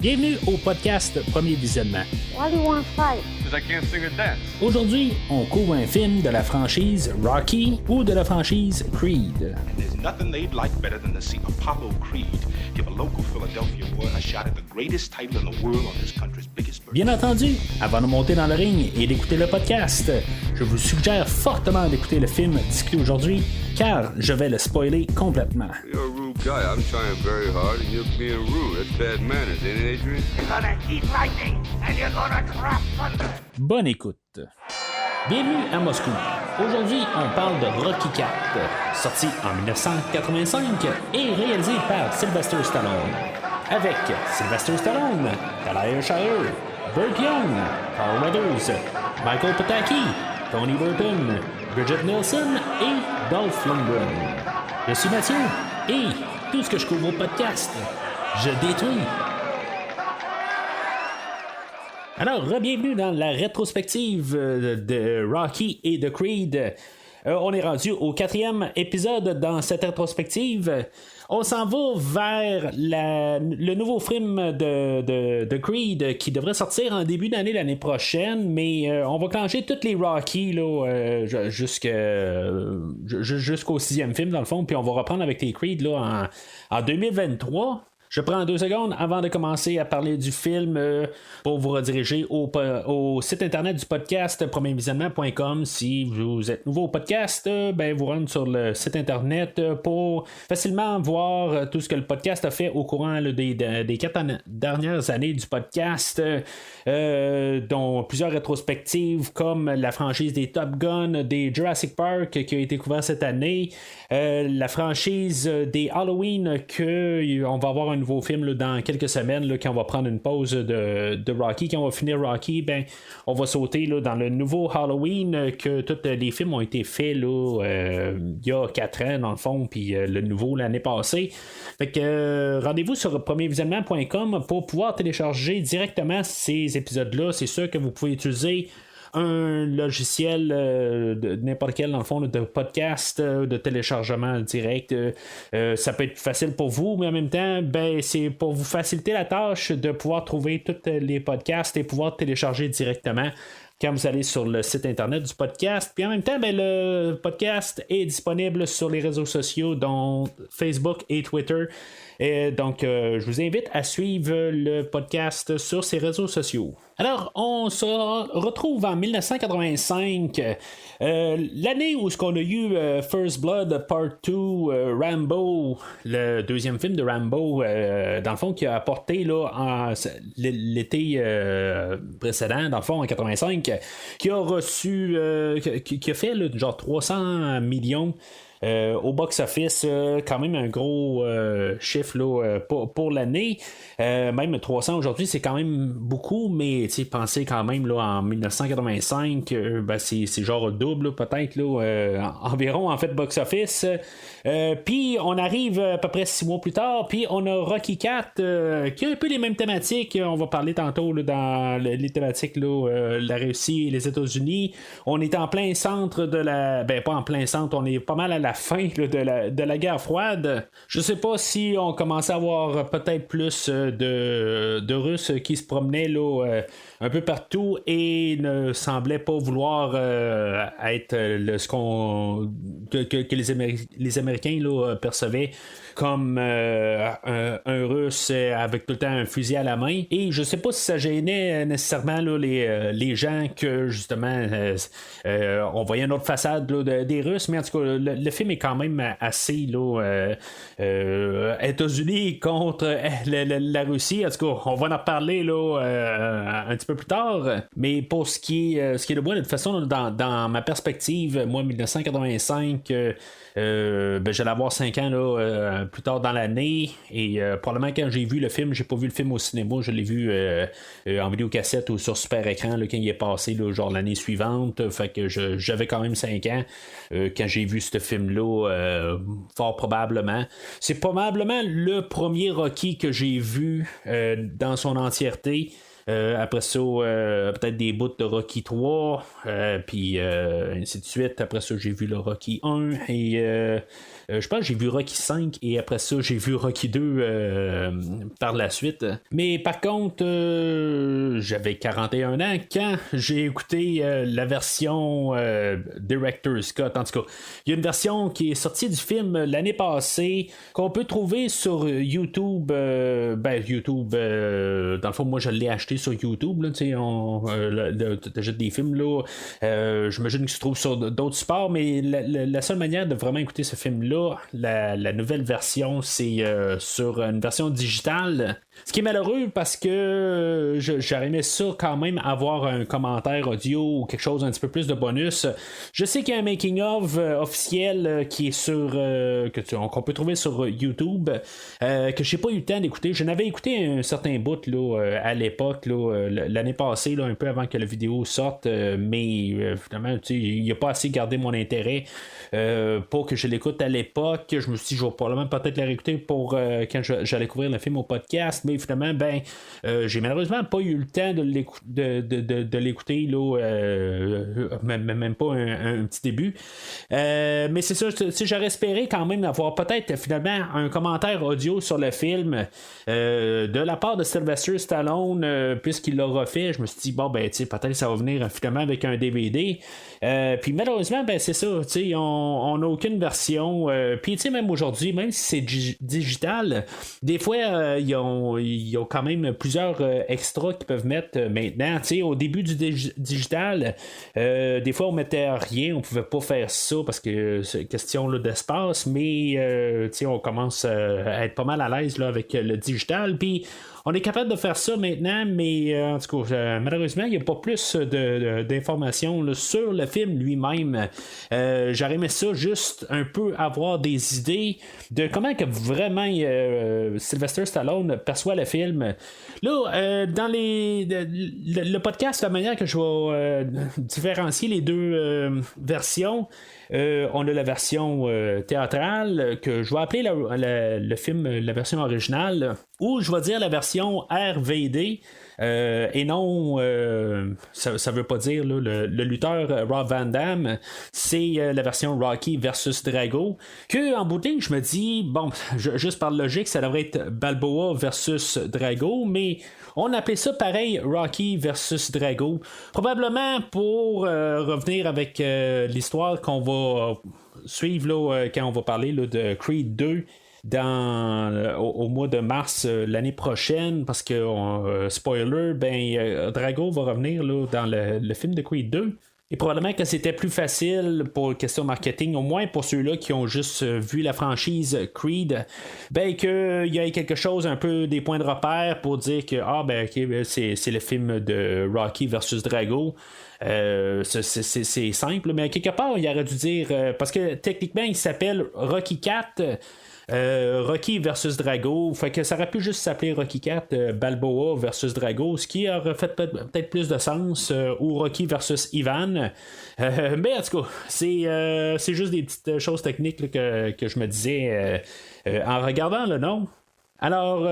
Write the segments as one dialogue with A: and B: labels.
A: Bienvenue au podcast Premier Visionnement.
B: Why do you want to fight?
C: Because I can't sing or dance.
A: Aujourd'hui, on couvre un film de la franchise Rocky ou de la franchise Creed.
D: And there's nothing they'd like better than to see Apollo Creed give a local Philadelphia boy a shot at the greatest title in the world on this country's biggest bird.
A: Bien entendu, avant de monter dans le ring et d'écouter le podcast, je vous suggère fortement d'écouter le film discuté aujourd'hui, car je vais le spoiler complètement.
E: You're a rude guy. I'm trying very hard, and you're being rude. That's bad manners, ain't it, Adrian?
D: You're gonna eat lightning and you're gonna drop thunder.
A: Bonne écoute. Bienvenue à Moscou. Aujourd'hui, on parle de Rocky IV, sorti en 1985 et réalisé par Sylvester Stallone. Avec Sylvester Stallone, Talia Shire, Burt Young, Carl Weathers, Michael Pataki, Tony Burton, Bridget Nielsen et Dolph Lundgren. Je suis Mathieu et tout ce que je couvre au podcast, je détruis. Alors, bienvenue dans la rétrospective de Rocky et de Creed. On est rendu au 4e épisode dans cette rétrospective. On s'en va vers le nouveau film de Creed qui devrait sortir en début d'année l'année prochaine, mais on va clencher tous les Rocky là, jusqu'au 6e film dans le fond, puis on va reprendre avec les Creed là, en 2023. Je prends 2 secondes avant de commencer à parler du film pour vous rediriger au site internet du podcast premiervisionnement.com. Si vous êtes nouveau au podcast, vous rentrez sur le site internet pour facilement voir tout ce que le podcast a fait au courant des 4 dernières années du podcast, dont plusieurs rétrospectives comme la franchise des Top Gun, des Jurassic Park qui a été couvert cette année, la franchise des Halloween qu'on va avoir un nouveau film là, dans quelques semaines là, quand on va prendre une pause de Rocky, quand on va finir Rocky, on va sauter là, dans le nouveau Halloween que tous les films ont été faits là, il y a 4 ans dans le fond, puis le nouveau l'année passée. Fait que rendez-vous sur premiervisionnement.com pour pouvoir télécharger directement ces épisodes-là. C'est sûr que vous pouvez utiliser un logiciel de n'importe quel dans le fond de podcast, de téléchargement direct. Ça peut être facile pour vous, mais en même temps, c'est pour vous faciliter la tâche de pouvoir trouver tous les podcasts et pouvoir télécharger directement quand vous allez sur le site internet du podcast. Puis en même temps, le podcast est disponible sur les réseaux sociaux, dont Facebook et Twitter. Et donc, je vous invite à suivre le podcast sur ces réseaux sociaux. Alors, on se retrouve en 1985, l'année où on a eu First Blood Part 2, Rambo, le deuxième film de Rambo, dans le fond, qui a apporté là, l'été précédent, dans le fond, en 85, qui a reçu, qui a fait là, genre 300 millions. Au box-office, quand même un gros chiffre là, pour l'année. Même 300 aujourd'hui, c'est quand même beaucoup, mais pensez quand même là, en 1985, c'est genre double peut-être là, environ en fait box-office. Puis on arrive à peu près 6 mois plus tard, puis on a Rocky IV qui a un peu les mêmes thématiques. On va parler tantôt là, dans les thématiques là, la Russie et les États-Unis. On est en plein centre de la... pas en plein centre, on est pas mal à la fin là, de la guerre froide. Je sais pas si on commençait à avoir peut-être plus de Russes qui se promenaient là, un peu partout et ne semblaient pas vouloir être ce qu'on que les Américains là, percevaient comme un Russe avec tout le temps un fusil à la main. Et je sais pas si ça gênait nécessairement là, les gens que justement on voyait une autre façade là, des Russes, mais en tout cas le film est quand même assez là, États-Unis contre la Russie. En tout cas, on va en reparler là, un petit peu plus tard. Mais pour ce qui est de moi, de toute façon, dans ma perspective, moi 1985, j'allais avoir 5 ans là, plus tard dans l'année, et probablement quand j'ai vu le film, j'ai pas vu le film au cinéma, je l'ai vu en vidéocassette ou sur super écran là, quand il est passé là, genre l'année suivante. Fait que j'avais quand même 5 ans quand j'ai vu ce film là, fort probablement. C'est probablement le premier Rocky que j'ai vu dans son entièreté. Après ça, peut-être des bouts de Rocky 3, puis ainsi de suite. Après ça, j'ai vu le Rocky 1 et je pense que j'ai vu Rocky 5 et après ça, j'ai vu Rocky 2 par la suite. Mais par contre, j'avais 41 ans quand j'ai écouté la version Director's Scott. En tout cas, il y a une version qui est sortie du film l'année passée qu'on peut trouver sur YouTube. YouTube, dans le fond, moi je l'ai acheté sur YouTube. T'achètes des films là. J'imagine qu'il se trouve sur d'autres supports, mais la seule manière de vraiment écouter ce film-là, la nouvelle version, c'est sur une version digitale. Ce qui est malheureux parce que j'aurais aimé ça quand même avoir un commentaire audio ou quelque chose un petit peu plus de bonus. Je sais qu'il y a un making of officiel qui est sur qu'on peut trouver sur YouTube que j'ai pas eu le temps d'écouter. Je n'avais écouté un certain bout là, à l'époque là, l'année passée là, un peu avant que la vidéo sorte, mais finalement il n'a pas assez gardé mon intérêt pour que je l'écoute à l'époque. Je me suis dit je vais probablement peut-être la réécouter pour quand j'allais couvrir le film au podcast, mais finalement j'ai malheureusement pas eu le temps de l'écouter là, même pas un petit début, mais c'est ça, j'aurais espéré quand même avoir peut-être finalement un commentaire audio sur le film de la part de Sylvester Stallone, puisqu'il l'a refait. Je me suis dit peut-être ça va venir finalement avec un DVD, puis malheureusement c'est ça, on n'a aucune version, puis même aujourd'hui, même si c'est digital, des fois ils ont quand même plusieurs extras qu'ils peuvent mettre maintenant. Au début du digital, des fois on mettait rien, on pouvait pas faire ça parce que c'est question là, d'espace, mais on commence à être pas mal à l'aise là, avec le digital, puis on est capable de faire ça maintenant, mais en tout cas, malheureusement, il n'y a pas plus d'informations là, sur le film lui-même. J'aurais aimé ça juste un peu avoir des idées de comment que vraiment Sylvester Stallone perçoit le film. Là, dans le podcast, la manière que je vais différencier les deux versions, on a la version théâtrale que je vais appeler le film la version originale, ou je vais dire la version RVD, et non ça veut pas dire là, le lutteur Rob Van Damme, c'est la version Rocky versus Drago, que en bout de ligne je me dis juste par logique ça devrait être Balboa versus Drago, mais on appelait ça pareil Rocky versus Drago, probablement pour revenir avec l'histoire qu'on va suivre là, quand on va parler là, de Creed 2 au mois de mars l'année prochaine, parce que spoiler, Drago va revenir là, dans le film de Creed 2. Et probablement que c'était plus facile pour question marketing, au moins pour ceux-là qui ont juste vu la franchise Creed, qu'il y ait quelque chose, un peu des points de repère pour dire que c'est le film de Rocky versus Drago. C'est simple, mais quelque part il aurait dû dire, parce que techniquement il s'appelle Rocky 4 Rocky versus Drago, fait que ça aurait pu juste s'appeler Rocky 4 Balboa versus Drago, ce qui aurait fait peut-être plus de sens, ou Rocky versus Ivan, mais en tout cas c'est juste des petites choses techniques là, que je me disais en regardant le nom. Alors,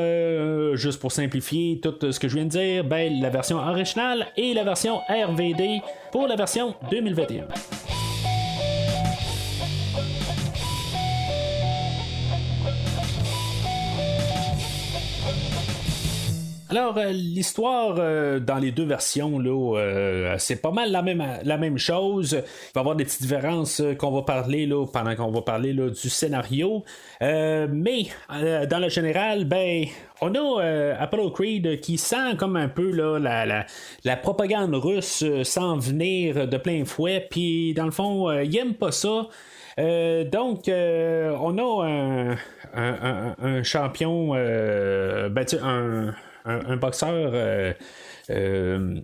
A: juste pour simplifier tout ce que je viens de dire, la version originale et la version RVD pour la version 2021. Alors, l'histoire dans les deux versions, là, c'est pas mal la même chose. Il va y avoir des petites différences qu'on va parler là, pendant qu'on va parler là, du scénario. Mais, dans le général, on a Apollo Creed qui sent comme un peu là, la propagande russe s'en venir de plein fouet. Puis, dans le fond, il aime pas ça. Donc, on a un champion, un boxeur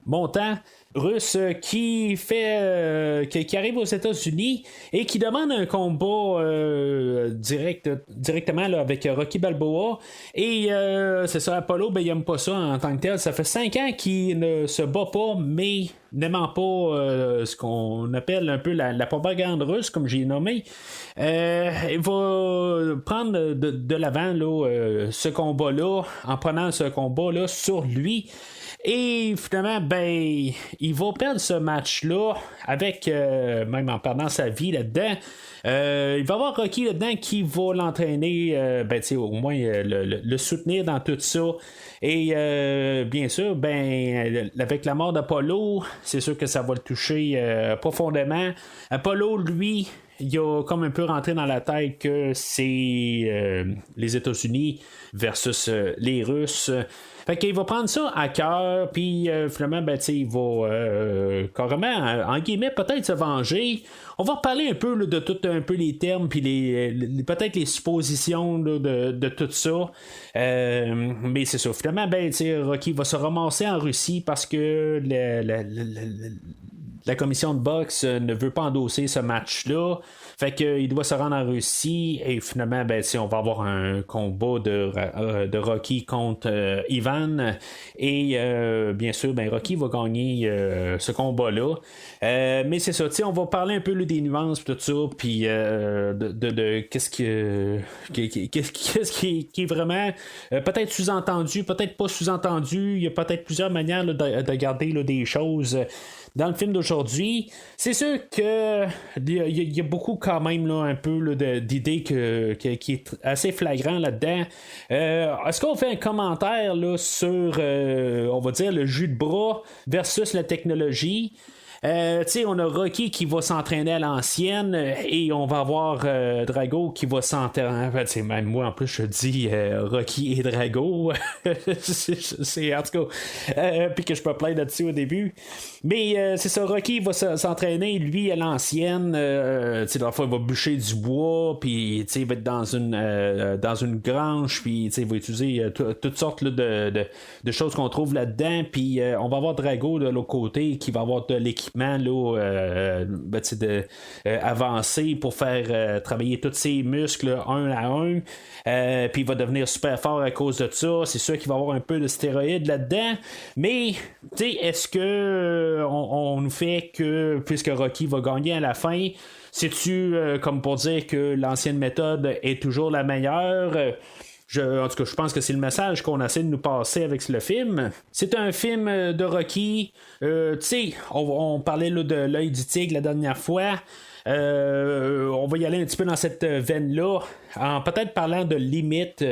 A: montant russe qui fait qui arrive aux États-Unis et qui demande un combat directement là, avec Rocky Balboa, et c'est ça, Apollo il aime pas ça en tant que tel. Ça fait 5 ans qu'il ne se bat pas, mais n'aimant pas ce qu'on appelle un peu la propagande russe, comme j'ai nommé, il va prendre de l'avant là, ce combat-là, en prenant ce combat-là sur lui. Et Et finalement, ben, il va perdre ce match-là avec, même en perdant sa vie là-dedans. Il va y avoir Rocky là-dedans qui va l'entraîner, au moins le soutenir dans tout ça. Et bien sûr, ben, avec la mort d'Apollo, c'est sûr que ça va le toucher profondément. Apollo, lui, il a comme un peu rentré dans la tête que c'est les États-Unis versus les Russes. Fait qu'il va prendre ça à cœur, puis finalement, ben, il va carrément, en guillemets, peut-être se venger. On va reparler un peu là, de tout un peu les termes, puis peut-être les suppositions là, de tout ça. Mais c'est ça, finalement, ben, Rocky va se ramasser en Russie parce que la commission de boxe ne veut pas endosser ce match-là. Fait qu'il doit se rendre en Russie et finalement, ben, on va avoir un combat de Rocky contre Ivan. Et bien sûr, ben, Rocky va gagner ce combat-là. Mais c'est ça, on va parler un peu là, des nuances tout ça, puis de qu'est-ce qui est vraiment peut-être sous-entendu, peut-être pas sous-entendu. Il y a peut-être plusieurs manières là, de garder là, des choses dans le film d'aujourd'hui. C'est sûr que il y a beaucoup quand même là, un peu là, d'idées qui est assez flagrant là-dedans. Est-ce qu'on fait un commentaire là, sur on va dire le jus de bras versus la technologie? On a Rocky qui va s'entraîner à l'ancienne et on va avoir Drago qui va s'entraîner. En fait, même moi en plus je dis Rocky et Drago. c'est en tout cas puis que je peux plaindre là-dessus au début. Mais c'est ça, Rocky va s'entraîner lui à l'ancienne. La fois il va bûcher du bois, puis il va être dans une grange, puis il va utiliser toutes sortes là, de choses qu'on trouve là-dedans. Puis on va avoir Drago de l'autre côté qui va avoir de l'équipement avancé pour faire travailler tous ses muscles un à un. Puis il va devenir super fort à cause de ça. C'est sûr qu'il va avoir un peu de stéroïdes là-dedans. Mais est-ce que on nous fait que puisque Rocky va gagner à la fin, c'est-tu comme pour dire que l'ancienne méthode est toujours la meilleure? En tout cas, je pense que c'est le message qu'on essaie de nous passer avec le film. C'est un film de Rocky. On parlait là, de l'œil du tigre la dernière fois. On va y aller un petit peu dans cette veine-là, en peut-être parlant de limites,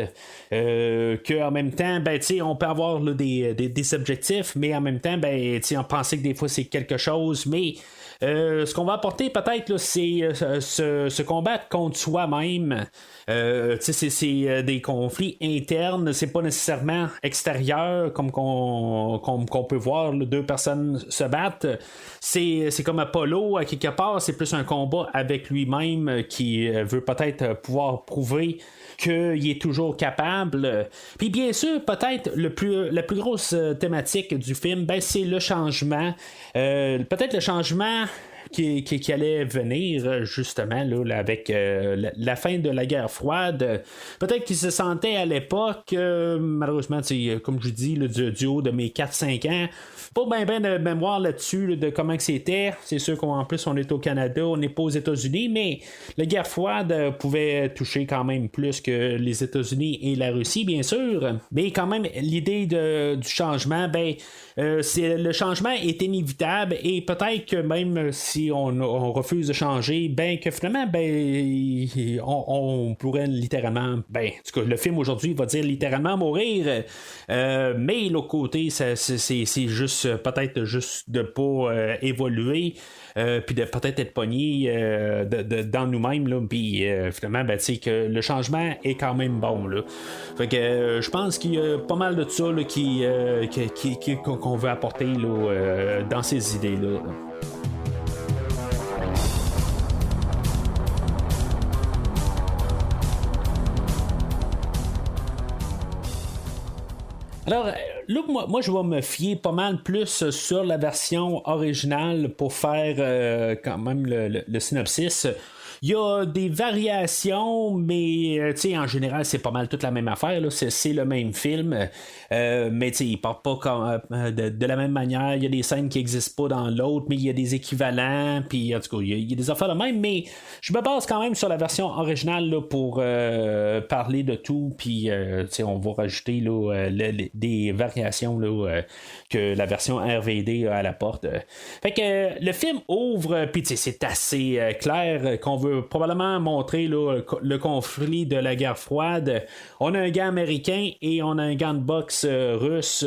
A: qu'en même temps, ben, on peut avoir là, des objectifs, mais en même temps, ben, on pensait que des fois c'est quelque chose, mais ce qu'on va apporter peut-être là, c'est se combattre contre soi-même. C'est des conflits internes, c'est pas nécessairement extérieur comme qu'on peut voir là, deux personnes se battre. C'est comme Apollo à quelque part, c'est plus un combat avec lui-même qui veut peut-être pouvoir prouver qu'il est toujours capable. Puis bien sûr, peut-être la plus grosse thématique du film, ben, c'est le changement. Peut-être le changement qui allait venir justement là, avec la fin de la guerre froide. Peut-être qu'il se sentait à l'époque, malheureusement, comme je dis, du haut de mes 4-5 ans, pas bien de mémoire là-dessus là, de comment que c'était. C'est sûr qu'en plus on est au Canada, on n'est pas aux États-Unis, mais la guerre froide pouvait toucher quand même plus que les États-Unis et la Russie, bien sûr. Mais quand même, l'idée du changement, ben, le changement est inévitable et peut-être que même si on refuse de changer, ben que finalement, ben on pourrait littéralement, ben, en tout cas, le film aujourd'hui va dire littéralement mourir. Mais l'autre côté, c'est juste peut-être juste de pas évoluer. Puis de peut-être être pogné dans nous-mêmes, là, puis finalement, ben, que le changement est quand même bon. Là. Fait que je pense qu'il y a pas mal de ça là, qu'on veut apporter là, dans ces idées-là. Alors, là, moi, je vais me fier pas mal plus sur la version originale pour faire quand même le synopsis. Il y a des variations, mais en général, c'est pas mal toute la même affaire. Là. C'est le même film. Mais il part pas de la même manière. Il y a des scènes qui n'existent pas dans l'autre, mais il y a des équivalents. Puis en tout cas, il y a des affaires de même. Mais je me base quand même sur la version originale là, pour parler de tout. Puis on va rajouter là, des variations là, que la version RVD a à la porte. Fait que le film ouvre, puis c'est assez clair qu'on veut probablement montrer là, le conflit de la guerre froide. On a un gars américain et on a un gars de boxe russe.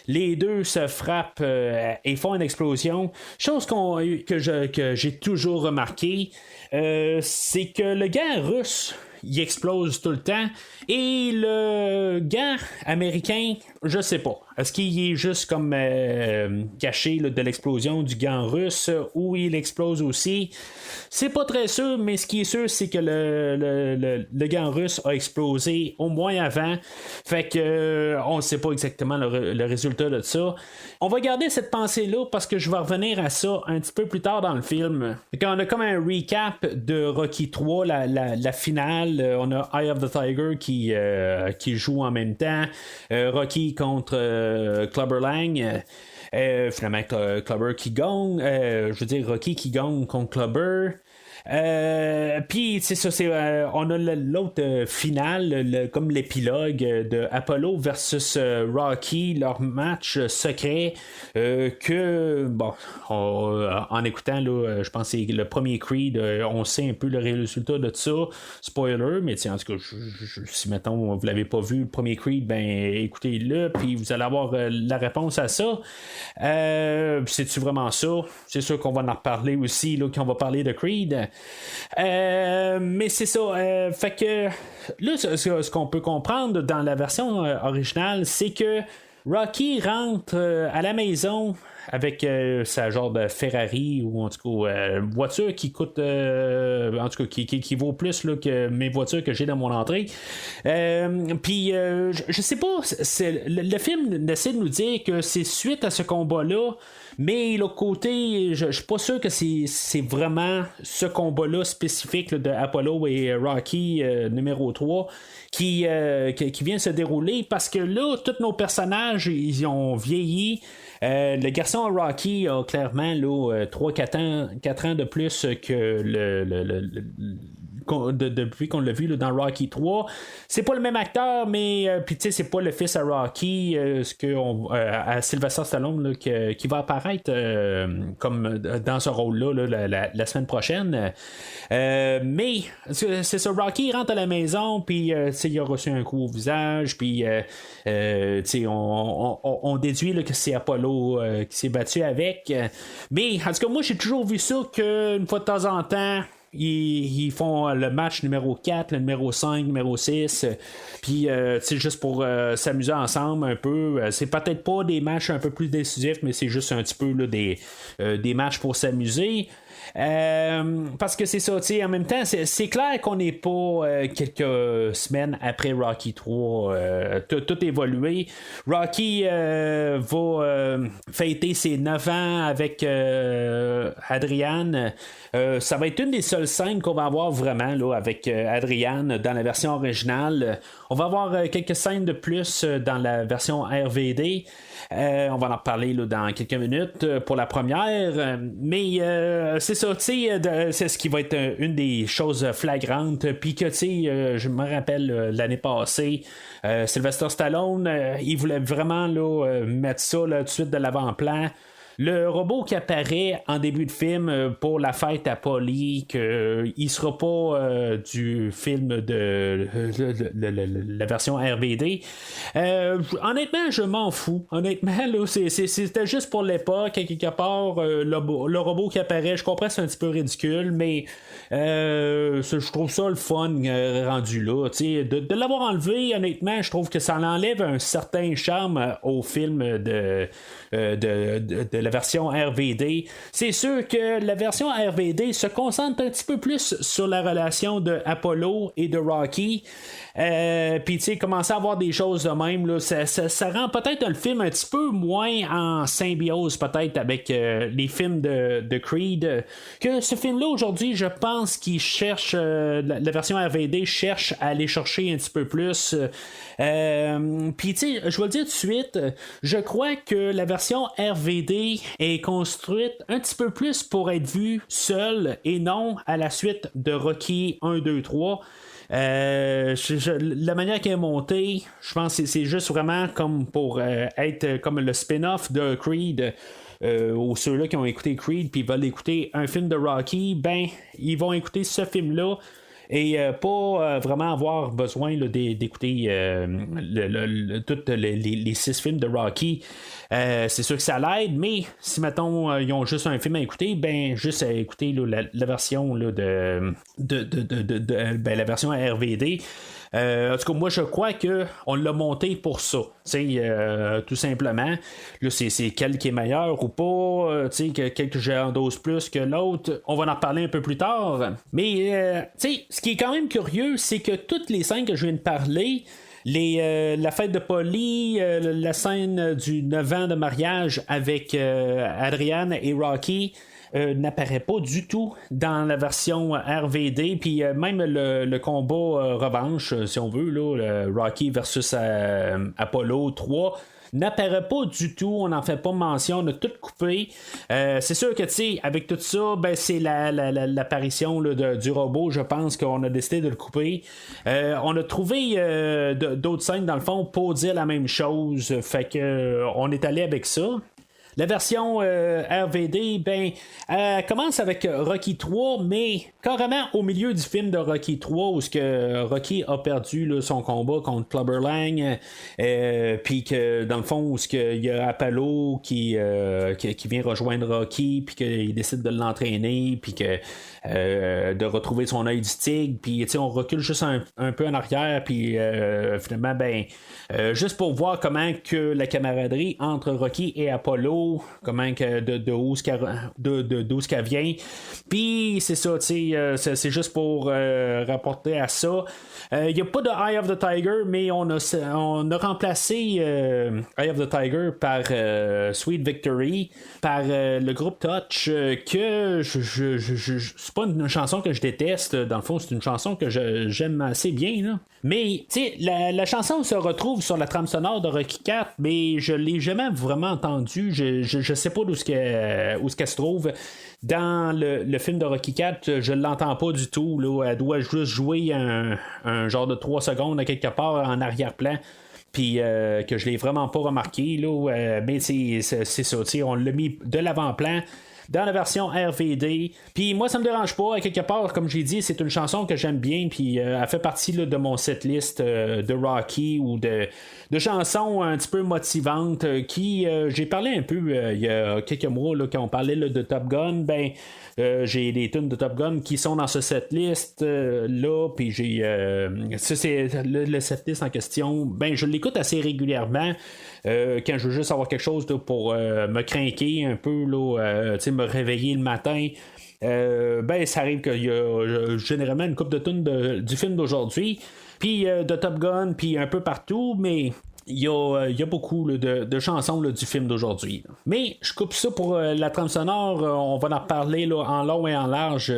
A: Les deux se frappent et font une explosion. Chose que j'ai toujours remarqué, c'est que le gars russe il explose tout le temps. Et le gars américain, je sais pas. Est-ce qu'il est juste comme caché là, de l'explosion du gant russe ou il explose aussi? C'est pas très sûr, mais ce qui est sûr, c'est que le gant russe a explosé au moins avant. Fait que on ne sait pas exactement le résultat de ça. On va garder cette pensée-là parce que je vais revenir à ça un petit peu plus tard dans le film. Quand on a comme un recap de Rocky 3, la finale, on a Eye of the Tiger qui joue en même temps. Rocky contre Clubber Lang. Finalement, Clubber qui gagne. Je veux dire, Rocky qui gagne contre Clubber. Puis c'est ça, on a l'autre finale, comme l'épilogue de Apollo versus Rocky, leur match secret que bon, en écoutant là, je pense que c'est le premier Creed, on sait un peu le résultat de ça. Spoiler, mais en tout cas, si mettons vous l'avez pas vu le premier Creed, ben écoutez-le, puis vous allez avoir la réponse à ça. C'est-tu vraiment ça? C'est sûr qu'on va en reparler aussi, là, quand on va parler de Creed. Mais c'est ça. Fait que là, ce qu'on peut comprendre dans la version originale, c'est que Rocky rentre à la maison avec sa genre de Ferrari ou en tout cas voiture qui coûte en tout cas qui vaut plus là, que mes voitures que j'ai dans mon entrée. Puis je sais pas, le film essaie de nous dire que c'est suite à ce combat-là. Mais l'autre côté, je suis pas sûr que c'est vraiment ce combat-là spécifique là, de Apollo et Rocky numéro 3 qui vient se dérouler parce que là, tous nos personnages, ils ont vieilli. Le garçon Rocky a clairement là, 3-4 ans de plus que depuis qu'on l'a vu là, dans Rocky 3. C'est pas le même acteur, mais puis tu sais, c'est pas le fils à Rocky, à Sylvester Stallone là, qui va apparaître comme dans ce rôle-là là, la semaine prochaine. Mais c'est ça, Rocky rentre à la maison, puis il a reçu un coup au visage, puis on déduit là, que c'est Apollo qui s'est battu avec. Mais en tout cas, moi j'ai toujours vu ça qu'une fois de temps en temps, ils font le match numéro 4, le numéro 5, numéro 6, puis c'est juste pour s'amuser ensemble un peu. C'est peut-être pas des matchs un peu plus décisifs, mais c'est juste un petit peu là, des matchs pour s'amuser. Parce que c'est ça, tu sais, en même temps, c'est clair qu'on n'est pas quelques semaines après Rocky 3, tout évolué. Rocky va fêter ses 9 ans avec Adrian. Ça va être une des seules scènes qu'on va avoir vraiment là, avec Adrian dans la version originale. On va avoir quelques scènes de plus dans la version RVD. On va en reparler là, dans quelques minutes pour la première. Mais c'est ça, tu sais, c'est ce qui va être une des choses flagrantes. Puis que, tu sais, je me rappelle l'année passée, Sylvester Stallone, il voulait vraiment là, mettre ça là, tout de suite de l'avant-plan. Le robot qui apparaît en début de film pour la fête à Polly, qu'il sera pas du film de la version RVD. Honnêtement, je m'en fous. Honnêtement, là, c'était juste pour l'époque. Quelque part, le robot qui apparaît, je comprends, c'est un petit peu ridicule, mais je trouve ça le fun rendu là. De l'avoir enlevé, honnêtement, je trouve que ça enlève un certain charme au film de la version RVD. C'est sûr que la version RVD se concentre un petit peu plus sur la relation de Apollo et de Rocky. Puis tu sais, commencer à avoir des choses de même, là, ça rend peut-être le film un petit peu moins en symbiose peut-être avec les films de Creed. Que ce film-là aujourd'hui, je pense qu'il cherche, la version RVD cherche à aller chercher un petit peu plus. Puis tu sais, je vais le dire tout de suite, je crois que la version RVD est construite un petit peu plus pour être vue seule et non à la suite de Rocky 1, 2, 3. La manière qu'elle est montée, je pense que c'est juste vraiment comme pour être comme le spin-off de Creed. Ou ceux-là qui ont écouté Creed puis veulent écouter un film de Rocky, ben ils vont écouter ce film-là et pas vraiment avoir besoin là, d'écouter tous les 6 films de Rocky. C'est sûr que ça l'aide, mais si mettons ils ont juste un film à écouter, ben juste à écouter là, la version là, la version RVD. En tout cas, moi je crois qu'on l'a monté pour ça. Tout simplement. Là, c'est quel qui est meilleur ou pas. Quel que j'endosse plus que l'autre. On va en reparler un peu plus tard. Mais ce qui est quand même curieux, c'est que toutes les scènes que je viens de parler. La fête de Polly, la scène du 9 ans de mariage avec Adrienne et Rocky n'apparaît pas du tout dans la version RVD, puis même le combat revanche, si on veut, là, le Rocky versus Apollo 3 n'apparaît pas du tout, on n'en fait pas mention, on a tout coupé. C'est sûr que, tu sais, avec tout ça, ben, c'est l'apparition là, du robot, je pense qu'on a décidé de le couper. On a trouvé d'autres scènes, dans le fond, pour dire la même chose, fait que on est allé avec ça. La version RVD, ben, elle commence avec Rocky 3, mais carrément au milieu du film de Rocky 3, où ce que Rocky a perdu là, son combat contre Clubber Lang, puis que dans le fond, où ce que il y a Apollo qui vient rejoindre Rocky, puis qu'il décide de l'entraîner, puis que de retrouver son œil du tigre, puis on recule juste un peu en arrière, puis finalement, ben, juste pour voir comment que la camaraderie entre Rocky et Apollo, comment que d'où ce qu'elle vient, puis c'est ça, c'est juste pour rapporter à ça. Il n'y a pas de Eye of the Tiger, mais on a remplacé Eye of the Tiger par Sweet Victory, par le groupe Touch, que c'est pas une chanson que je déteste, dans le fond c'est une chanson que j'aime assez bien là. Mais tu sais, la chanson se retrouve sur la trame sonore de Rocky 4, mais je l'ai jamais vraiment entendue. Je sais pas où est-ce qu'elle se trouve. Dans le film de Rocky 4, je l'entends pas du tout. Là. Elle doit juste jouer un genre de 3 secondes à quelque part en arrière-plan. Puis que je l'ai vraiment pas remarqué. Là. Mais c'est ça. On l'a mis de l'avant-plan dans la version RVD. Puis moi, ça me dérange pas. À quelque part, comme j'ai dit, c'est une chanson que j'aime bien. Puis elle fait partie là, de mon setlist de Rocky ou de chansons un petit peu motivantes qui, j'ai parlé un peu il y a quelques mois là, quand on parlait là, de Top Gun. Ben, j'ai des tunes de Top Gun qui sont dans ce setlist là. Puis j'ai ça, c'est le setlist en question. Ben, je l'écoute assez régulièrement. Quand je veux juste avoir quelque chose là, pour me craquer un peu, là, me réveiller le matin, ben ça arrive qu'il y a généralement une couple de tunes du film d'aujourd'hui, puis de Top Gun, puis un peu partout, mais il y a beaucoup là, de chansons là, du film d'aujourd'hui. Là. Mais je coupe ça pour la trame sonore. On va en reparler là, en long et en large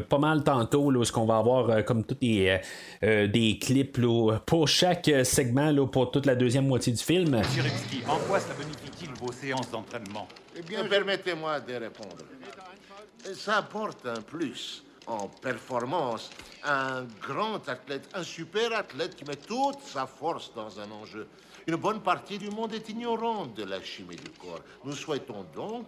A: pas mal tantôt. Là, ce qu'on va avoir comme tous des clips là, pour chaque segment là, pour toute la deuxième moitié du film.
B: Monsieur Rimsky, en quoi ça bonifie-t-il vos séances d'entraînement?
C: Eh bien, permettez-moi de répondre. Ça apporte un plus en performance. Un grand athlète, un super athlète qui met toute sa force dans un enjeu. Une bonne partie du monde est ignorante de la chimie du corps. Nous souhaitons donc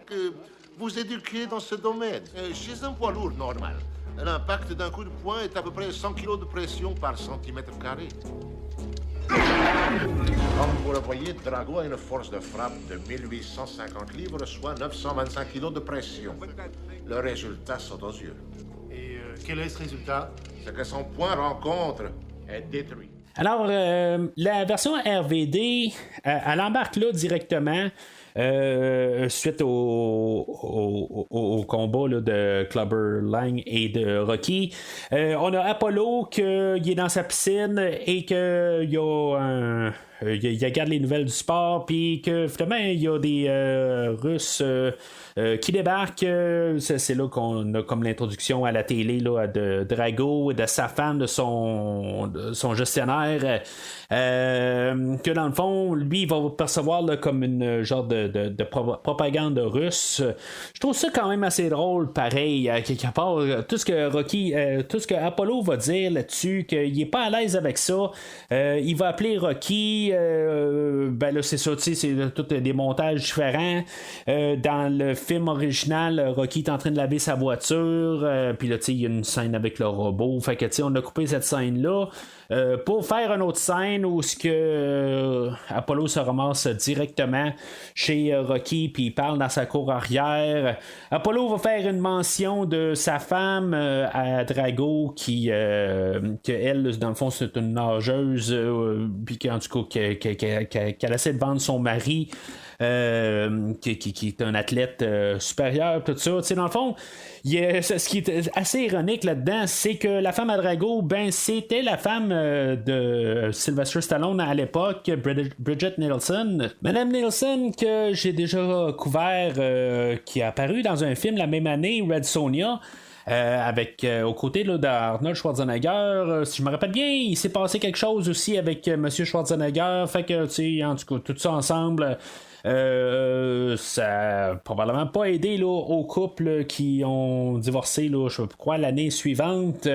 C: vous éduquer dans ce domaine. Chez un poids lourd normal, l'impact d'un coup de poing est à peu près 100 kg de pression par centimètre carré. Comme vous le voyez, Drago a une force de frappe de 1850 livres, soit 925 kg de pression. Le résultat saute aux yeux.
F: Et quel est ce résultat?
C: Ce que son poing rencontre est détruit.
A: Alors, la version RVD, elle embarque là directement. Suite au combat là, de Clubber Lang et de Rocky. On a Apollo qui est dans sa piscine et qu'il y a il regarde les nouvelles du sport, puis que finalement il y a des Russes qui débarquent. C'est là qu'on a comme l'introduction à la télé là, de Drago et de sa femme, de son gestionnaire, que dans le fond, lui, il va percevoir là, comme une genre de propagande russe. Je trouve ça quand même assez drôle, pareil, à quelque part. Tout ce que Rocky, tout ce que Apollo va dire là-dessus, qu'il est pas à l'aise avec ça, il va appeler Rocky. Ben là, c'est ça, tu sais, c'est tout des montages différents. Dans le film original, Rocky est en train de laver sa voiture, puis là, tu sais, il y a une scène avec le robot. Fait que, tu sais, on a coupé cette scène-là pour faire une autre scène où ce que Apollo se ramasse directement chez Rocky, puis il parle dans sa cour arrière. Apollo va faire une mention de sa femme à Drago, que elle, dans le fond, c'est une nageuse, puis qu'en tout cas, qu'elle essaie de vendre son mari. Qui est un athlète supérieur, tout ça. Tu sais, dans le fond, ce qui est assez ironique là-dedans, c'est que la femme à Drago, ben, c'était la femme de Sylvester Stallone à l'époque, Bridget Nielsen. Madame Nielsen, que j'ai déjà couvert, qui a apparu dans un film la même année, Red Sonja. Avec aux côtés là, d'Arnold Schwarzenegger. Si je me rappelle bien, il s'est passé quelque chose aussi avec Monsieur Schwarzenegger. Fait que, tu sais, en tout cas, tout ça ensemble, ça a probablement pas aidé là, aux couples qui ont divorcé, là, je crois, l'année suivante.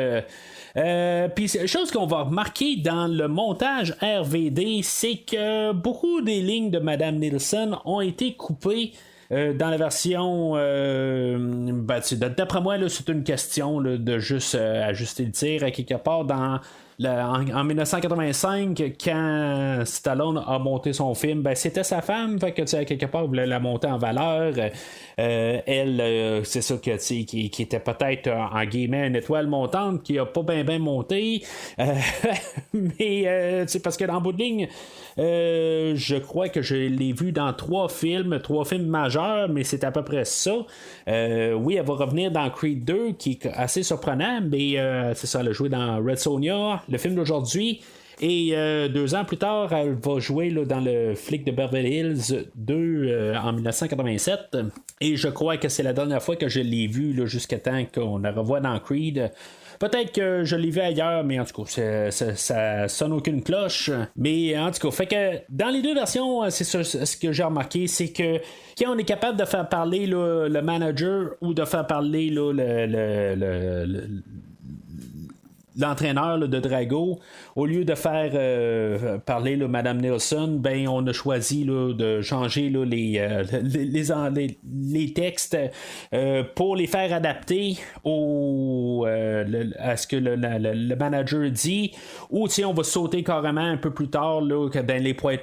A: Puis, chose qu'on va remarquer dans le montage RVD, c'est que beaucoup des lignes de Madame Nielsen ont été coupées. Dans la version, d'après moi, là, c'est une question là, de juste ajuster le tir à quelque part en 1985, quand Stallone a monté son film, ben, c'était sa femme, fait que à quelque part, il voulait la monter en valeur. Elle, c'est ça que qui était peut-être en guillemets une étoile montante qui a pas bien monté. Mais parce que dans le bout de ligne, je crois que je l'ai vu dans trois films majeurs, mais c'est à peu près ça. Oui, elle va revenir dans Creed 2, qui est assez surprenant, mais c'est ça, elle a joué dans Red Sonja, le film d'aujourd'hui. Et 2 ans plus tard, elle va jouer là, dans le flic de Beverly Hills 2 en 1987. Et je crois que c'est la dernière fois que je l'ai vu là, jusqu'à temps qu'on la revoie dans Creed. Peut-être que je l'ai vu ailleurs, mais en tout cas, ça sonne aucune cloche. Mais en tout cas, fait que dans les deux versions, c'est ce que j'ai remarqué, c'est que quand on est capable de faire parler là, le manager ou de faire parler là, l'entraîneur là, de Drago, au lieu de faire parler là, Madame Nielsen, ben on a choisi là, de changer là, les textes pour les faire adapter à ce que le manager dit, ou on va sauter carrément un peu plus tard là, dans les points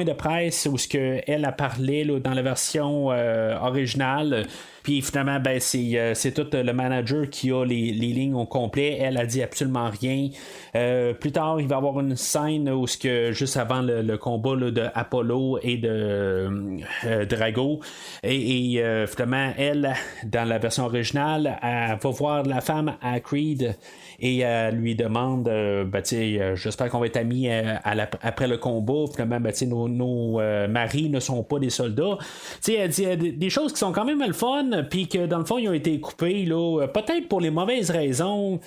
A: de presse où ce que elle a parlé là, dans la version originale. Puis finalement, ben, c'est tout le manager qui a les lignes au complet. Elle a dit absolument rien. Plus tard, il va y avoir une scène où juste avant le combat là, de Apollo et de Drago. Et finalement, elle, dans la version originale, elle va voir la femme à Creed et elle lui demande j'espère qu'on va être amis après le combat. Finalement, nos maris ne sont pas des soldats. Elle dit des choses qui sont quand même le fun, puis que dans le fond ils ont été coupés là, peut-être pour les mauvaises raisons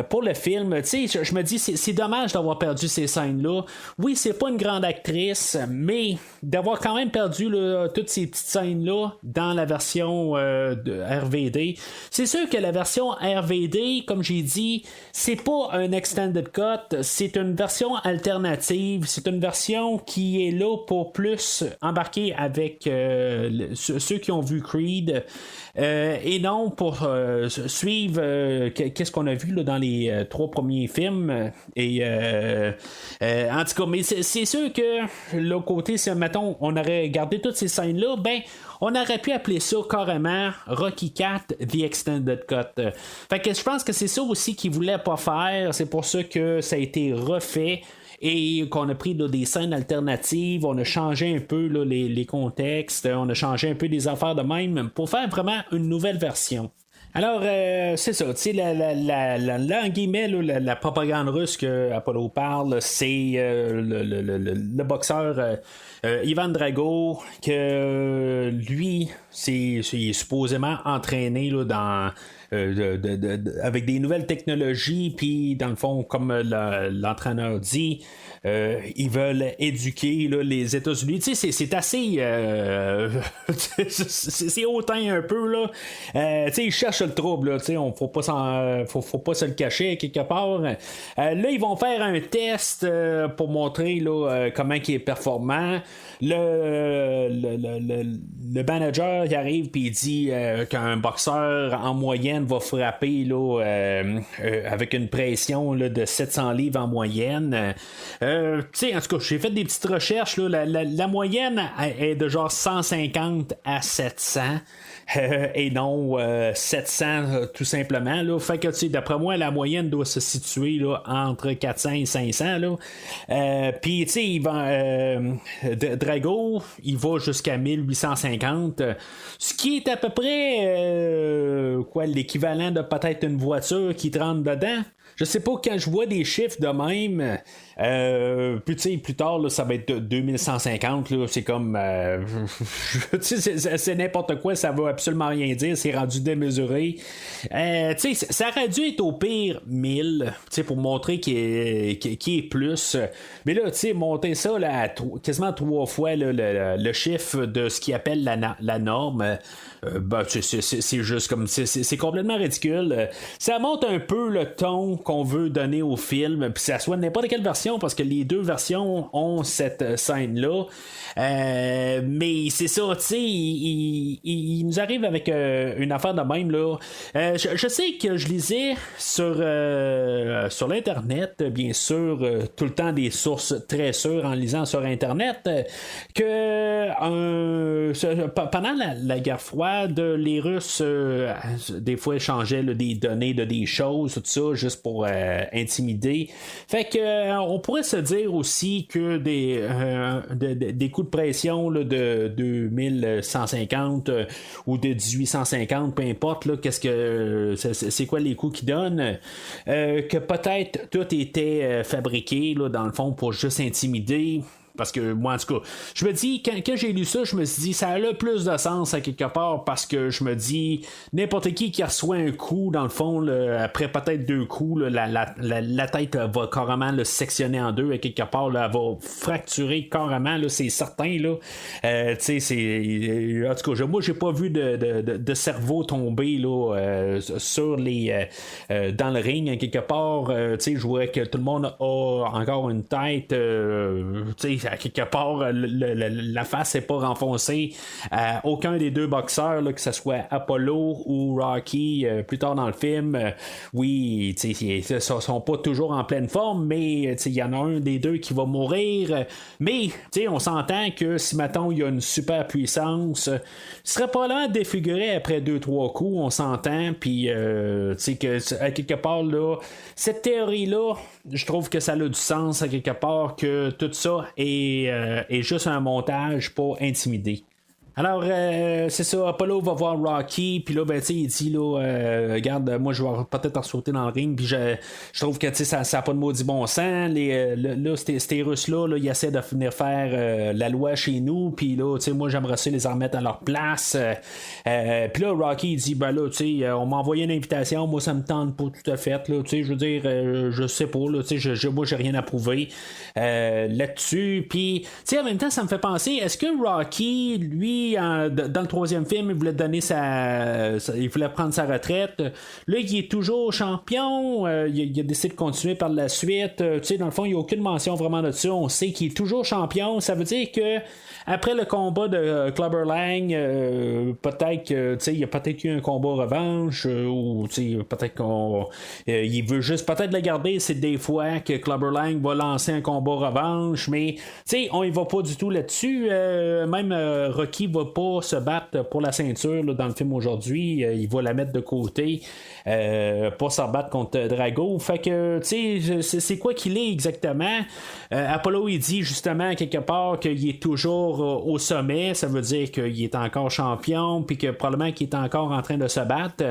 A: pour le film. Je me dis c'est dommage d'avoir perdu ces scènes là. Oui, c'est pas une grande actrice, mais d'avoir quand même perdu là, toutes ces petites scènes là dans la version de RVD. C'est sûr que la version RVD, comme j'ai dit, c'est pas un extended cut, c'est une version alternative, c'est une version qui est là pour plus embarquer avec ceux qui ont vu Creed. et non pour suivre qu'est-ce qu'on a vu là, dans les 3 premiers films. Et en tout cas, mais c'est sûr que l'autre côté, si mettons, on aurait gardé toutes ces scènes-là, ben on aurait pu appeler ça carrément Rocky 4 The Extended Cut. Fait que je pense que c'est ça aussi qu'ils voulaient pas faire. C'est pour ça que ça a été refait. Et qu'on a pris là, des scènes alternatives, on a changé un peu là, les contextes, on a changé un peu des affaires de même pour faire vraiment une nouvelle version. Alors, c'est ça, tu sais, en guillemets, là, la propagande russe que Apollo parle, c'est le boxeur Ivan Drago, que lui, il est supposément entraîné là, dans... avec des nouvelles technologies, puis dans le fond, comme l'entraîneur dit, ils veulent éduquer là, les États-Unis. Tu sais, c'est assez c'est hautain un peu là. Tu sais, ils cherchent le trouble là. Tu sais, faut pas se le cacher quelque part. Là, ils vont faire un test pour montrer là comment il est performant. Le manager il arrive puis il dit qu'un boxeur en moyenne va frapper là, avec une pression là, de 700 livres en moyenne. Tu sais, en tout cas, j'ai fait des petites recherches. Là, la moyenne est de genre 150 à 700. Et non 700 tout simplement là. Fait que tu sais, d'après moi la moyenne doit se situer là, entre 400 et 500 là. Puis tu sais il va Drago il va jusqu'à 1850, ce qui est à peu près l'équivalent de peut-être une voiture qui te rentre dedans. Je sais pas, quand je vois des chiffres de même, puis tu sais, plus tard, là, ça va être 2150, là, c'est comme... c'est n'importe quoi, ça veut absolument rien dire, c'est rendu démesuré. Tu sais, ça aurait dû être au pire 1000, tu sais, pour montrer qu'il est plus. Mais là, tu sais, monter ça là, à quasiment 3 fois là, le chiffre de ce qu'ils appellent la norme, c'est juste comme... C'est complètement ridicule. Ça monte un peu le ton qu'on veut donner au film, puis ça soit n'importe quelle version, parce que les 2 versions ont cette scène-là. Mais c'est ça, tu sais, il nous arrive avec une affaire de même, là. Je sais que je lisais sur l'Internet, bien sûr, tout le temps des sources très sûres en lisant sur Internet, que pendant la guerre froide, les Russes, des fois, échangeaient là, des données de des choses, tout ça, juste pour intimider. Fait que on pourrait se dire aussi que des coups de pression là, de 2150 ou de 1850, peu importe là, qu'est-ce que c'est quoi les coups qu'ils donnent, que peut-être tout était fabriqué là, dans le fond pour juste intimider. Parce que moi, en tout cas, je me dis, quand j'ai lu ça, je me suis dit, ça a le plus de sens à quelque part, parce que je me dis, n'importe qui reçoit un coup, dans le fond, là, après peut-être 2 coups, là, la tête va carrément le sectionner en 2, à quelque part, là, elle va fracturer carrément, là, c'est certain, là. Tu sais, en tout cas, moi, j'ai pas vu de cerveau tomber, là, sur les... dans le ring, à quelque part, tu sais, je vois que tout le monde a encore une tête, tu sais, à quelque part, la face n'est pas renfoncée à aucun des 2 boxeurs, là, que ce soit Apollo ou Rocky, plus tard dans le film. Oui, ils ne sont pas toujours en pleine forme, mais il y en a un des 2 qui va mourir. Mais on s'entend que si, mettons, il y a une super puissance, il serait probablement défiguré après 2-3 coups, on s'entend. Puis, que à quelque part, là, cette théorie-là, je trouve que ça a du sens à quelque part, que tout ça est juste un montage pour intimider. Alors, c'est ça, Apollo va voir Rocky, puis là, ben, tu sais, il dit, là, regarde, moi, je vais peut-être en sauter dans le ring, puis je trouve que, tu sais, ça n'a pas de maudit bon sens. Là, ces Russes-là, là, ils essaient de venir faire la loi chez nous, puis là, tu sais, moi, j'aimerais ça les en remettre à leur place. Puis là, Rocky, il dit, ben là, tu sais, on m'a envoyé une invitation, moi, ça me tente pas tout à fait, là, tu sais, je veux dire, je sais pas, là, tu sais, moi, j'ai rien à prouver là-dessus, puis, tu sais, en même temps, ça me fait penser, est-ce que Rocky, lui, Rocky, dans le troisième film, il voulait donner il voulait prendre sa retraite. Là, il est toujours champion. Il a décidé de continuer par la suite. Dans le fond, il n'y a aucune mention vraiment de ça. On sait qu'il est toujours champion. Ça veut dire que après le combat de Clubber Lang, peut-être qu'il y a peut-être eu un combat revanche, ou peut-être qu'il veut juste peut-être le garder. C'est des fois que Clubber Lang va lancer un combat revanche, mais on y va pas du tout là-dessus. Même Rocky va pas se battre pour la ceinture là, dans le film aujourd'hui. Il va la mettre de côté, pas se battre contre Drago. Fait que c'est quoi qu'il est exactement. Apollo il dit justement quelque part qu'il est toujours au sommet. Ça veut dire qu'il est encore champion, puis que probablement qu'il est encore en train de se battre.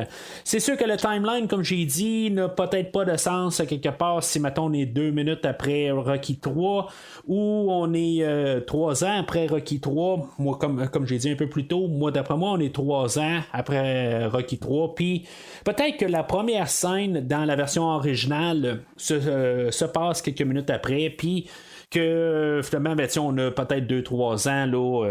A: C'est sûr que le timeline, comme j'ai dit, n'a peut-être pas de sens quelque part si mettons on est 2 minutes après Rocky 3 ou on est 3 ans après Rocky 3. Moi, comme j'ai dit un peu plus tôt, d'après moi on est 3 ans après Rocky 3. Puis peut-être que la première scène dans la version originale se passe quelques minutes après, puis que finalement, on a peut-être 2-3 ans, là,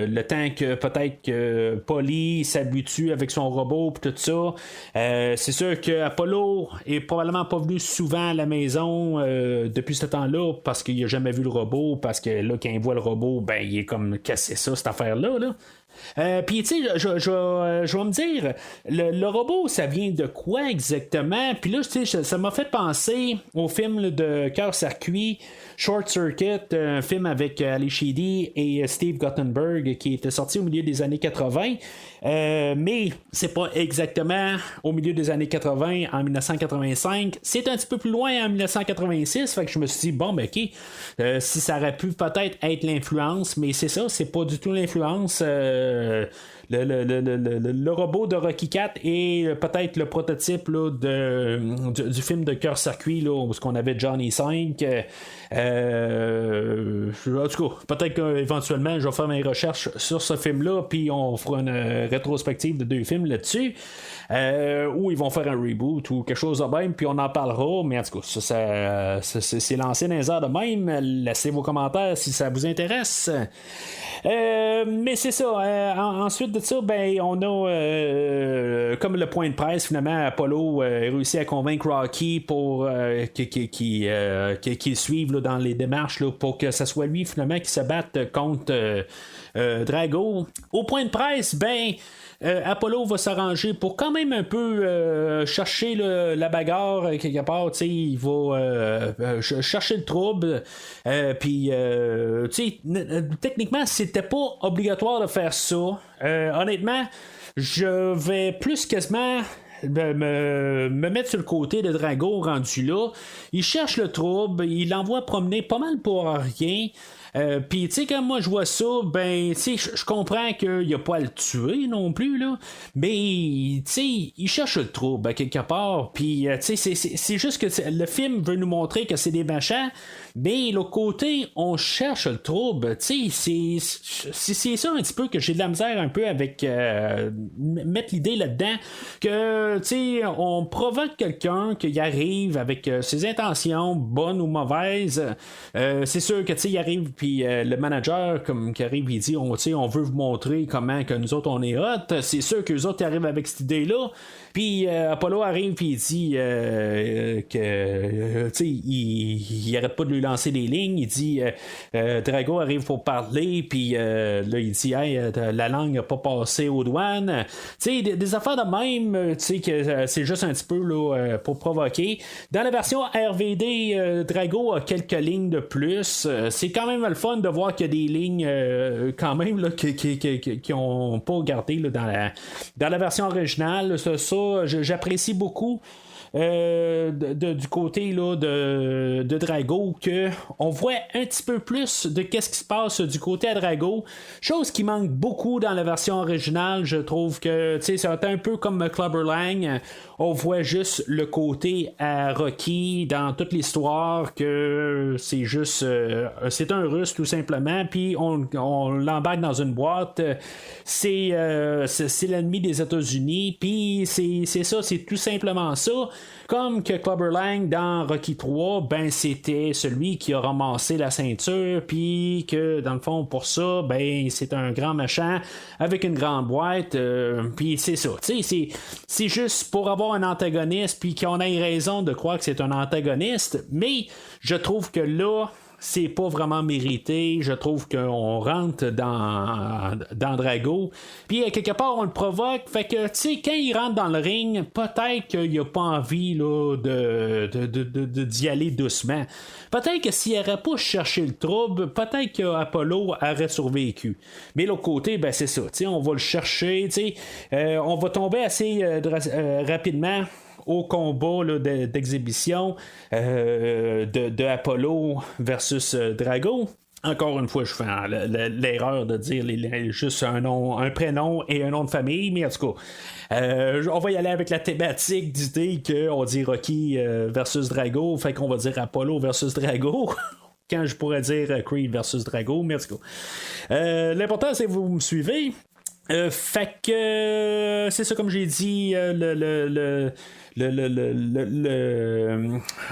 A: le temps que peut-être que Polly s'habitue avec son robot et tout ça. C'est sûr que Apollo est probablement pas venu souvent à la maison depuis ce temps-là parce qu'il a jamais vu le robot, parce que là, quand il voit le robot, ben il est comme cassé ça, cette affaire-là. Là. Puis tu sais, je vais me dire, le robot, ça vient de quoi exactement? Puis là, tu sais, ça m'a fait penser au film de Cœur-Circuit, Short Circuit, un film avec Ali Sheedy et Steve Guttenberg qui était sorti au milieu des années 80. Mais c'est pas exactement au milieu des années 80 en 1985, c'est un petit peu plus loin en 1986, fait que je me suis dit bon ben ok, si ça aurait pu peut-être être l'influence, mais c'est ça, c'est pas du tout l'influence. Le robot de Rocky 4 est peut-être le prototype là, du film de Cœur-Circuit là, où on avait Johnny 5. En tout cas, peut-être qu'éventuellement je vais faire mes recherches sur ce film-là, puis on fera une rétrospective de 2 films là-dessus. Ou ils vont faire un reboot ou quelque chose de même, puis on en parlera. Mais en tout cas, c'est lancé dans les airs de même. Laissez vos commentaires si ça vous intéresse. Mais c'est ça. Ensuite de ça, ben on a comme le point de presse, finalement, Apollo a réussi à convaincre Rocky pour qu'il suive là, dans les démarches là, pour que ce soit lui finalement qui se batte contre Drago. Au point de presse, ben Apollo va s'arranger pour quand même un peu chercher la bagarre quelque part, il va chercher le trouble, puis techniquement c'était pas obligatoire de faire ça. Honnêtement, je vais plus quasiment me mettre sur le côté de Drago rendu là. Il cherche le trouble, il l'envoie promener pas mal pour rien. Puis, tu sais, quand moi je vois ça, ben, tu sais, je comprends qu'il n'y a pas à le tuer non plus, là. Mais, tu sais, il cherche le trouble à quelque part. Puis, tu sais, c'est juste que le film veut nous montrer que c'est des machins. Mais, l'autre côté, on cherche le trouble. Tu sais, c'est ça un petit peu que j'ai de la misère un peu avec mettre l'idée là-dedans. Que, tu sais, on provoque quelqu'un qui arrive avec ses intentions, bonnes ou mauvaises. C'est sûr que, tu sais, il arrive. Puis le manager qui arrive, il dit on veut vous montrer comment que nous autres on est hot. C'est sûr que les autres arrivent avec cette idée-là. Puis Apollo arrive puis il dit que il arrête pas de lui lancer des lignes. Il dit Drago arrive pour parler, puis là il dit hey, la langue n'a pas passé aux douanes. Des affaires de même, que c'est juste un petit peu là, pour provoquer. Dans la version RVD, Drago a quelques lignes de plus. C'est quand même le fun de voir qu'il y a des lignes quand même là, qui ont pas gardé là, dans la version originale. Ça j'apprécie beaucoup. Du côté là, de Drago, que on voit un petit peu plus de qu'est-ce qui se passe du côté à Drago, chose qui manque beaucoup dans la version originale. Je trouve que c'est un peu comme Clubber Lang, on voit juste le côté à Rocky dans toute l'histoire, que c'est juste c'est un russe tout simplement, puis on l'embarque dans une boîte, c'est l'ennemi des États-Unis, puis c'est ça, c'est tout simplement ça. Comme que Clubber Lang dans Rocky 3, ben c'était celui qui a ramassé la ceinture, puis que dans le fond pour ça, ben c'est un grand machin avec une grande boîte, puis c'est ça. C'est juste pour avoir un antagoniste, puis qu'on ait raison de croire que c'est un antagoniste, mais je trouve que là, c'est pas vraiment mérité. Je trouve qu'on rentre dans Drago. Puis, quelque part, on le provoque. Fait que, tu sais, quand il rentre dans le ring, peut-être qu'il a pas envie là, d'y aller doucement. Peut-être que s'il n'aurait pas cherché le trouble, peut-être qu'Apollo aurait survécu. Mais l'autre côté, ben c'est ça. On va le chercher. On va tomber assez rapidement au combat là, d'exhibition de Apollo versus Drago. Encore une fois, je fais l'erreur de dire juste un nom, un prénom et un nom de famille, mais en tout cas, on va y aller avec la thématique d'idée qu'on dit Rocky versus Drago, fait qu'on va dire Apollo versus Drago. Quand je pourrais dire Creed versus Drago, mais en tout cas. L'important, c'est que vous me suivez. Fait que c'est ça, comme j'ai dit,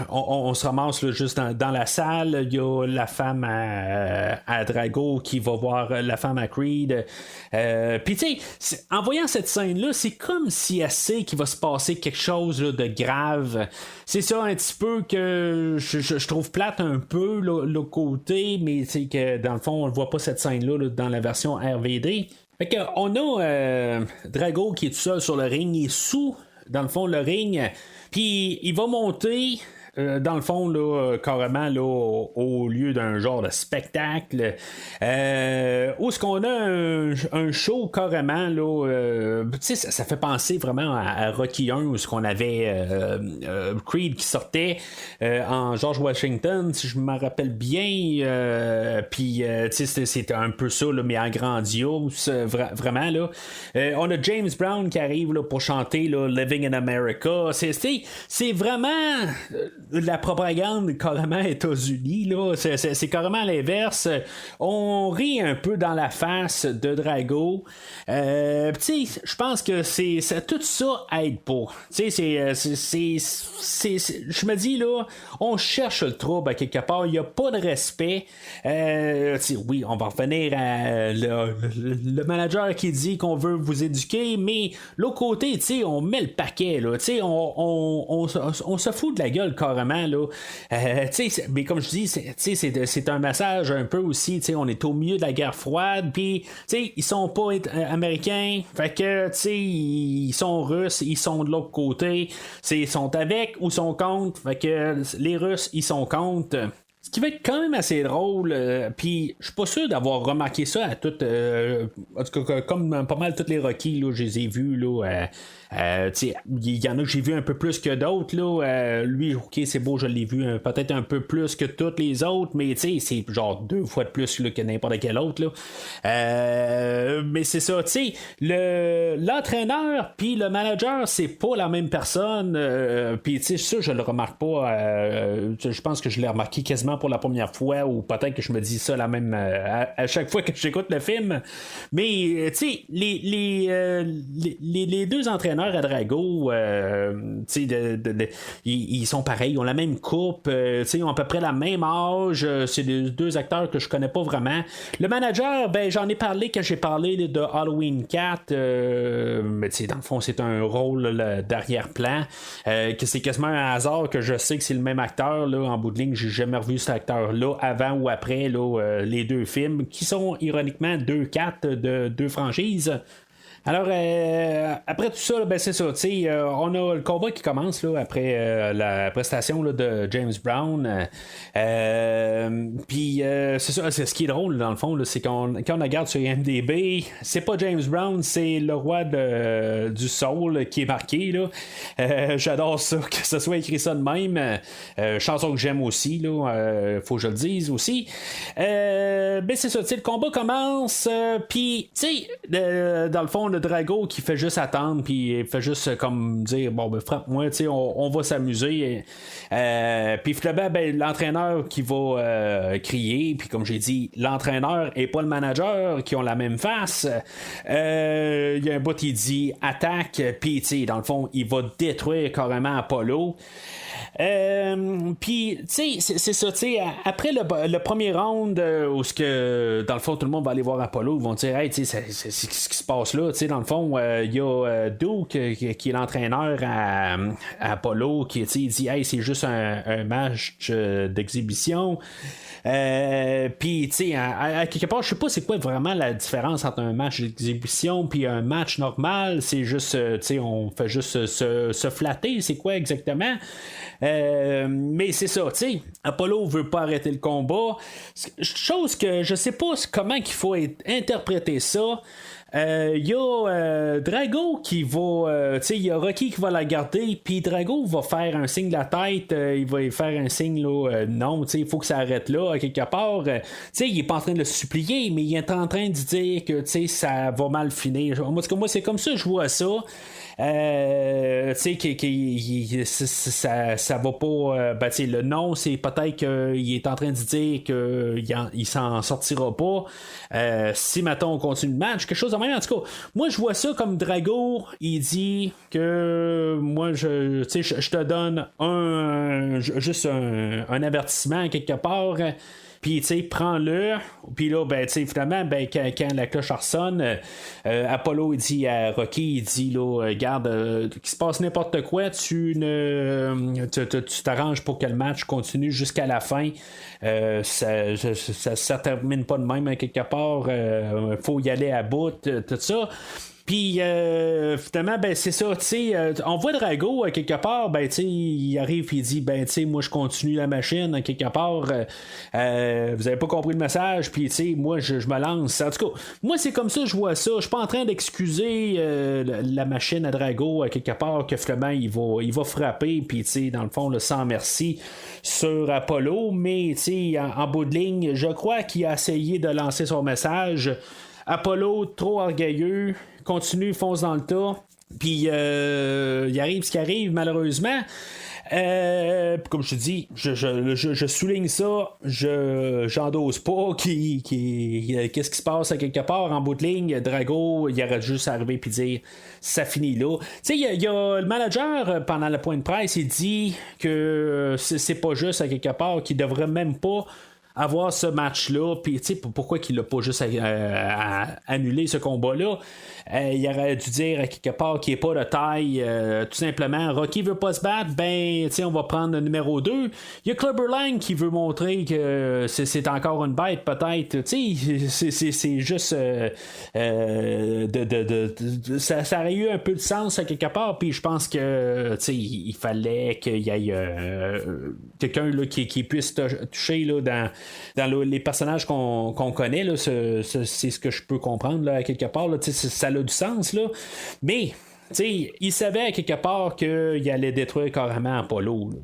A: on se ramasse là, juste dans la salle. Il y a la femme à Drago qui va voir la femme à Creed. Puis tu sais, en voyant cette scène-là, c'est comme si elle sait qu'il va se passer quelque chose là, de grave. C'est ça un petit peu que je trouve plate un peu le côté, mais c'est que dans le fond, on ne voit pas cette scène-là là, dans la version RVD. Fait que, on a Drago qui est tout seul sur le ring, il est sous, dans le fond, le ring, puis il va monter, dans le fond, là, carrément, là, au lieu d'un genre de spectacle, où est-ce qu'on a un show carrément, là, tu sais, ça fait penser vraiment à Rocky 1, où est-ce qu'on avait Creed qui sortait en George Washington, si je me rappelle bien, puis, tu sais, c'était un peu ça, là, mais en grandiose, vraiment, là. On a James Brown qui arrive, là, pour chanter, là, Living in America. C'est vraiment la propagande carrément États-Unis, là. C'est carrément l'inverse. On rit un peu dans la face de Drago. Tu sais, je pense que tout ça aide pas. Tu sais, je me dis, là, on cherche le trouble à quelque part. Il n'y a pas de respect. Oui, on va revenir à le manager qui dit qu'on veut vous éduquer, mais l'autre côté, tu sais, on met le paquet, là. Tu sais, on se fout de la gueule carrément, là. Mais comme je dis, c'est un message un peu aussi, on est au milieu de la guerre froide, puis ils sont pas américains, fait que ils sont russes, ils sont de l'autre côté, ils sont avec ou sont contre, fait que les Russes ils sont contre. Ce qui va être quand même assez drôle, puis je suis pas sûr d'avoir remarqué ça à toutes, en tout cas, comme pas mal toutes les Rocky, là, je les ai vus, là, il y en a que j'ai vu un peu plus que d'autres, là, lui, ok, c'est beau, je l'ai vu peut-être un peu plus que toutes les autres, mais c'est genre 2 fois de plus là, que n'importe quel autre, là. Mais c'est ça, l'entraîneur puis le manager, c'est pas la même personne, puis ça, je le remarque pas, je pense que je l'ai remarqué quasiment pour la première fois, ou peut-être que je me dis ça la même à chaque fois que j'écoute le film, mais les deux entraîneurs à Drago, ils sont pareils, ils ont la même coupe, ils ont à peu près la même âge, c'est deux acteurs que je connais pas vraiment. Le manager, ben j'en ai parlé quand j'ai parlé de Halloween 4, mais dans le fond c'est un rôle là, d'arrière-plan, que c'est quasiment un hasard que je sais que c'est le même acteur, là, en bout de ligne, j'ai jamais revu cet acteur-là avant ou après là, les deux films, qui sont ironiquement 2-4 de 2 franchises. Alors, après tout ça, ben c'est ça, on a le combat qui commence là, après la prestation là, de James Brown. Puis, c'est ça, c'est ce qui est drôle dans le fond, là, c'est quand on regarde sur IMDb, c'est pas James Brown, c'est le roi du soul qui est marqué. Là. J'adore ça, que ce soit écrit ça de même. Chanson que j'aime aussi, là, faut que je le dise aussi. Ben c'est ça, le combat commence, puis, dans le fond, le Drago qui fait juste attendre, puis il fait juste comme dire, bon, ben, frappe-moi, tu sais, on va s'amuser. Puis finalement, ben, l'entraîneur qui va crier, puis comme j'ai dit, l'entraîneur et pas le manager qui ont la même face. Il y a un bout qui dit attaque, puis tu sais, dans le fond, il va détruire carrément Apollo. Puis, tu sais, c'est ça, tu sais, après le premier round, où ce que, dans le fond, tout le monde va aller voir Apollo, ils vont dire, hey, tu sais, c'est ce qui se passe là, tu sais, dans le fond, il y a Duke qui est l'entraîneur à Apollo, qui, tu sais, il dit, hey, c'est juste un match d'exhibition. Puis, tu sais, à quelque part, je sais pas c'est quoi vraiment la différence entre un match d'exhibition puis un match normal. C'est juste, tu sais, on fait juste se flatter. C'est quoi exactement? Mais c'est ça, tu sais, Apollo veut pas arrêter le combat. Chose que je sais pas comment qu'il faut interpréter ça. Il y a Drago qui va, tu sais, il y a Rocky qui va la garder, puis Drago va faire un signe de la tête, il va faire un signe là, non, tu sais, il faut que ça arrête là, à quelque part. Tu sais, il est pas en train de le supplier, mais il est en train de dire que, tu sais, ça va mal finir. Moi, c'est comme ça que je vois ça. Tu sais, ça va pas. Ben, tu sais, le non, c'est peut-être qu'il est en train de dire qu'il s'en sortira pas. Si, mettons, on continue le match, quelque chose de même. En tout cas, moi, je vois ça comme Drago, il dit que moi, je te donne juste un avertissement quelque part. Puis, tu sais, prends-le. Puis là, ben, tu sais, finalement, ben, quand la cloche ressonne, Apollo, il dit à Rocky, il dit, là, regarde, qu'il se passe n'importe quoi, tu t'arranges pour que le match continue jusqu'à la fin. Ça termine pas de même, hein, quelque part. Faut y aller à bout, tout ça. Puis finalement, ben c'est ça, tu sais, on voit Drago quelque part, ben tu sais, il arrive et il dit, ben tu sais, moi je continue la machine quelque part, vous avez pas compris le message, puis tu sais, moi je me lance. En tout cas, moi c'est comme ça, je vois ça. Je suis pas en train d'excuser la machine à Drago quelque part que finalement il va frapper, puis tu sais, dans le fond, le sans merci sur Apollo, mais tu sais, en bout de ligne, je crois qu'il a essayé de lancer son message. Apollo, trop orgueilleux, continue, fonce dans le tas. Puis il arrive ce qui arrive, malheureusement. Comme je te dis, je souligne ça, j'endosse pas qu'est-ce qui se passe à quelque part en bout de ligne. Drago, il aurait juste à arriver et dire ça finit là. Tu sais, il y a le manager pendant le point de presse, il dit que c'est pas juste à quelque part, qu'il devrait même pas avoir ce match-là, puis tu sais, pourquoi qu'il l'a pas juste annulé ce combat-là. Il aurait dû dire à quelque part qu'il n'est pas de taille, tout simplement. Rocky veut pas se battre, ben tu sais, on va prendre le numéro 2. Il y a Clubber Lang qui veut montrer que c'est encore une bête, peut-être. Tu sais, c'est juste ça aurait eu un peu de sens à quelque part, puis je pense que tu sais, il fallait qu'il y ait quelqu'un là, qui puisse toucher là, dans les personnages qu'on connaît, là, c'est ce que je peux comprendre là, à quelque part. Là, ça a du sens, là. Mais t'sais, il savait à quelque part qu'il allait détruire carrément Apollo. Là.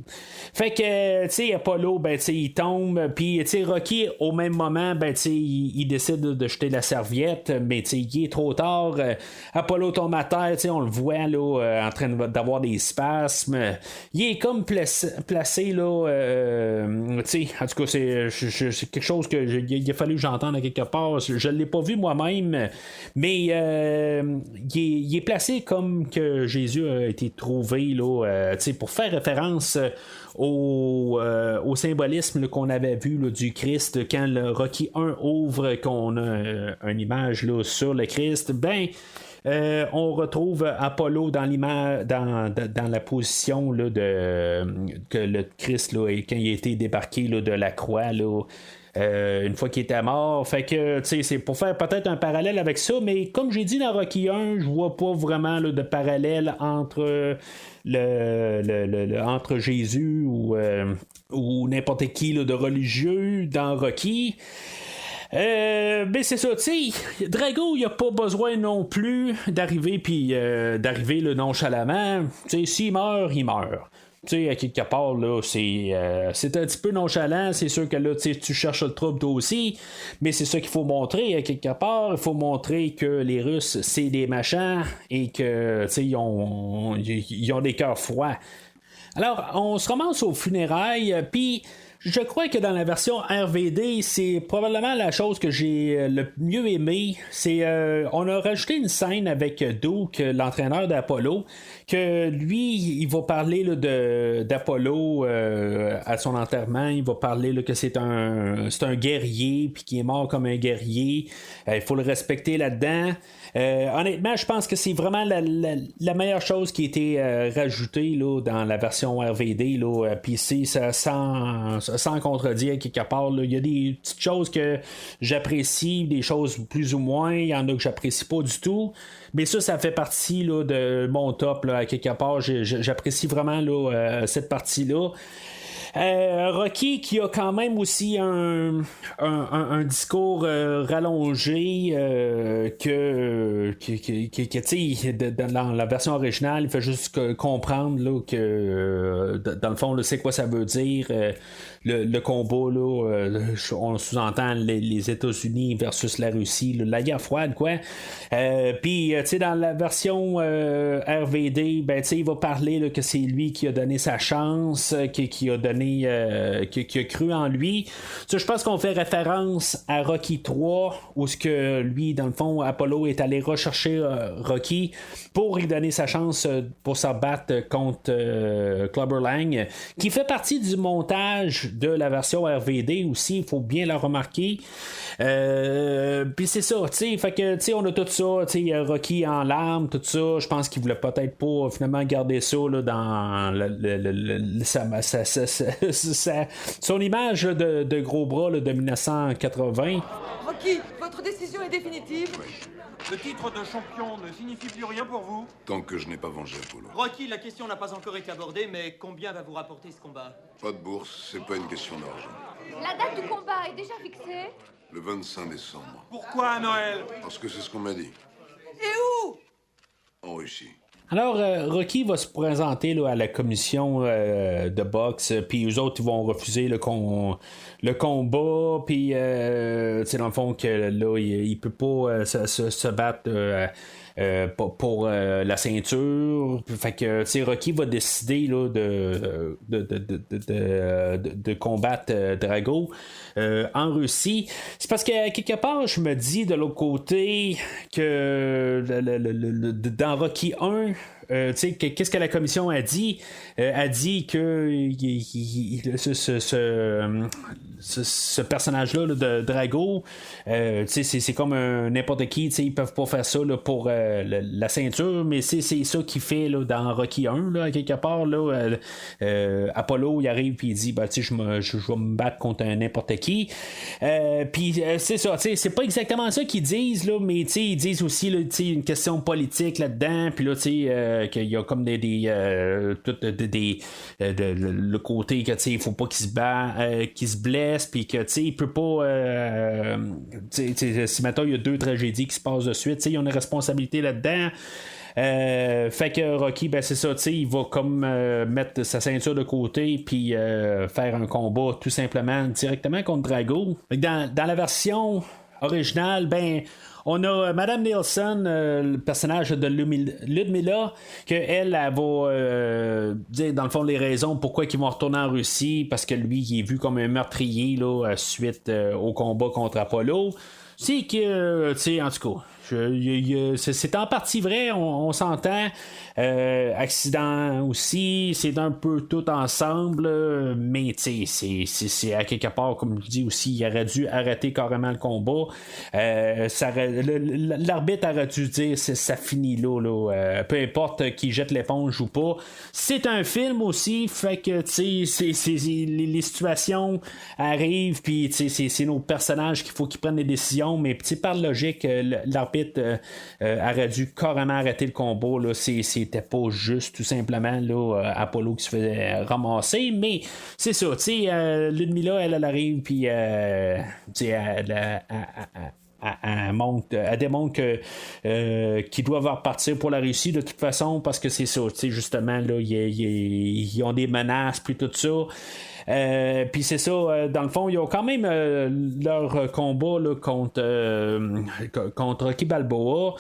A: Fait que, tu sais, Apollo, ben, tu sais, il tombe, puis, tu sais, Rocky, au même moment, ben, tu sais, il décide de jeter la serviette, mais, tu sais, il est trop tard. Apollo tombe à terre, tu sais, on le voit, là, en train d'avoir des spasmes. Il est comme placé, là, tu sais, en tout cas, c'est quelque chose que il a fallu que j'entende à quelque part. Je l'ai pas vu moi-même, mais il est placé comme que Jésus a été trouvé là, pour faire référence au symbolisme là, qu'on avait vu là, du Christ quand le Rocky 1 ouvre, qu'on a une image là, sur le Christ, ben on retrouve Apollo dans l'image, dans la position là, que le Christ là, quand il a été débarqué là, de la croix là, une fois qu'il était mort. Fait que, tu sais, c'est pour faire peut-être un parallèle avec ça, mais comme j'ai dit dans Rocky 1, je vois pas vraiment là, de parallèle entre entre Jésus ou n'importe qui là, de religieux dans Rocky. Ben c'est ça, tu sais, Drago, il a pas besoin non plus d'arriver puis d'arriver le nonchalamment. Tu sais, s'il meurt, il meurt. Tu sais, à quelque part, là, c'est un petit peu nonchalant. C'est sûr que là, tu cherches le trouble toi aussi. Mais c'est ça qu'il faut montrer à quelque part. Il faut montrer que les Russes, c'est des machins et que, tu sais, ils ont des cœurs froids. Alors, on se commence aux funérailles, puis je crois que dans la version RVD, c'est probablement la chose que j'ai le mieux aimé. C'est on a rajouté une scène avec Duke, l'entraîneur d'Apollo, que lui, il va parler là, d'Apollo à son enterrement. Il va parler là, que c'est un guerrier, puis qu'il est mort comme un guerrier. Il faut le respecter là-dedans. Honnêtement, je pense que c'est vraiment la meilleure chose qui a été rajoutée là, dans la version RVD. Puis c'est sans contredire quelque part. Il y a des petites choses que j'apprécie, des choses plus ou moins. Il y en a que j'apprécie pas du tout. Mais ça fait partie là, de mon top. Là, à quelque part, j'apprécie vraiment là, cette partie-là. Rocky qui a quand même aussi un discours rallongé que dans la version originale il fait juste comprendre là, que dans le fond là, c'est quoi ça veut dire le combat là, on sous-entend les États-Unis versus la Russie là, la guerre froide quoi. Puis dans la version RVD ben, il va parler là, que c'est lui qui a donné sa chance, qui a donné qui a cru en lui. Je pense qu'on fait référence à Rocky 3 où ce que lui dans le fond Apollo est allé rechercher Rocky pour lui donner sa chance pour se battre contre Clubber Lang, qui fait partie du montage de la version RVD aussi, il faut bien le remarquer. Puis c'est ça, fait que on a tout ça, Rocky en larmes, tout ça. Je pense qu'il voulait peut-être pas finalement garder ça là, dans son image de gros bras là, de 1980.
F: Rocky, votre décision est définitive?
B: Le titre de champion ne signifie plus rien pour vous?
G: Tant que je n'ai pas vengé Apollo.
F: Rocky, la question n'a pas encore été abordée, mais combien va vous rapporter ce combat?
G: Pas de bourse, c'est pas une question d'argent.
H: La date du combat est déjà fixée?
G: Le 25 décembre.
B: Pourquoi à Noël?
G: Parce que c'est ce qu'on m'a dit.
F: Et où?
G: En Russie.
A: Alors, Rocky va se présenter là, à la commission de boxe, puis eux autres ils vont refuser le combat, puis dans le fond que là, il peut pas se battre pour la ceinture. Fait que Rocky va décider là, de combattre Drago en Russie. C'est parce que quelque part, je me dis de l'autre côté que dans Rocky 1, qu'est-ce que la commission a dit? A dit que ce personnage-là là, de Drago, c'est comme n'importe qui, ils peuvent pas faire ça là, pour la ceinture, mais c'est ça qu'il fait là, dans Rocky 1, là, quelque part. Là, Apollo, il arrive et il dit je vais me battre contre n'importe qui. Puis c'est ça, c'est pas exactement ça qu'ils disent, là, mais ils disent aussi là, une question politique là-dedans, puis là, qu'il y a comme le côté que il faut pas qu'il se bat, qu'il se blesse, puis que il peut pas si maintenant il y a 2 tragédies qui se passent de suite, il y a une responsabilité là-dedans. Fait que Rocky, ben c'est ça, il va comme mettre sa ceinture de côté puis faire un combat tout simplement directement contre Drago. Dans la version originale, ben on a Madame Nielsen, le personnage de Ludmilla, qu'elle va dire dans le fond les raisons pourquoi ils vont retourner en Russie, parce que lui il est vu comme un meurtrier là, suite au combat contre Apollo. C'est que, en tout cas, c'est en partie vrai, on s'entend. Accident aussi, c'est un peu tout ensemble, mais c'est à quelque part, comme je dis aussi, il aurait dû arrêter carrément le combat. L'arbitre aurait dû dire ça finit là, peu importe qui jette l'éponge ou pas. C'est un film aussi, fait que les situations arrivent, puis c'est nos personnages qu'il faut qu'ils prennent des décisions, mais par logique, l'arbitre aurait dû carrément arrêter le combat. Là, c'était pas juste tout simplement là, Apollo qui se faisait ramasser, mais c'est ça, Ludmilla elle arrive puis elle elle démontre qu'ils doivent repartir pour la Russie de toute façon, parce que c'est ça, justement, là, ils ont des menaces, puis tout ça. Puis c'est ça, dans le fond, ils ont quand même leur combat là, contre Rocky Balboa.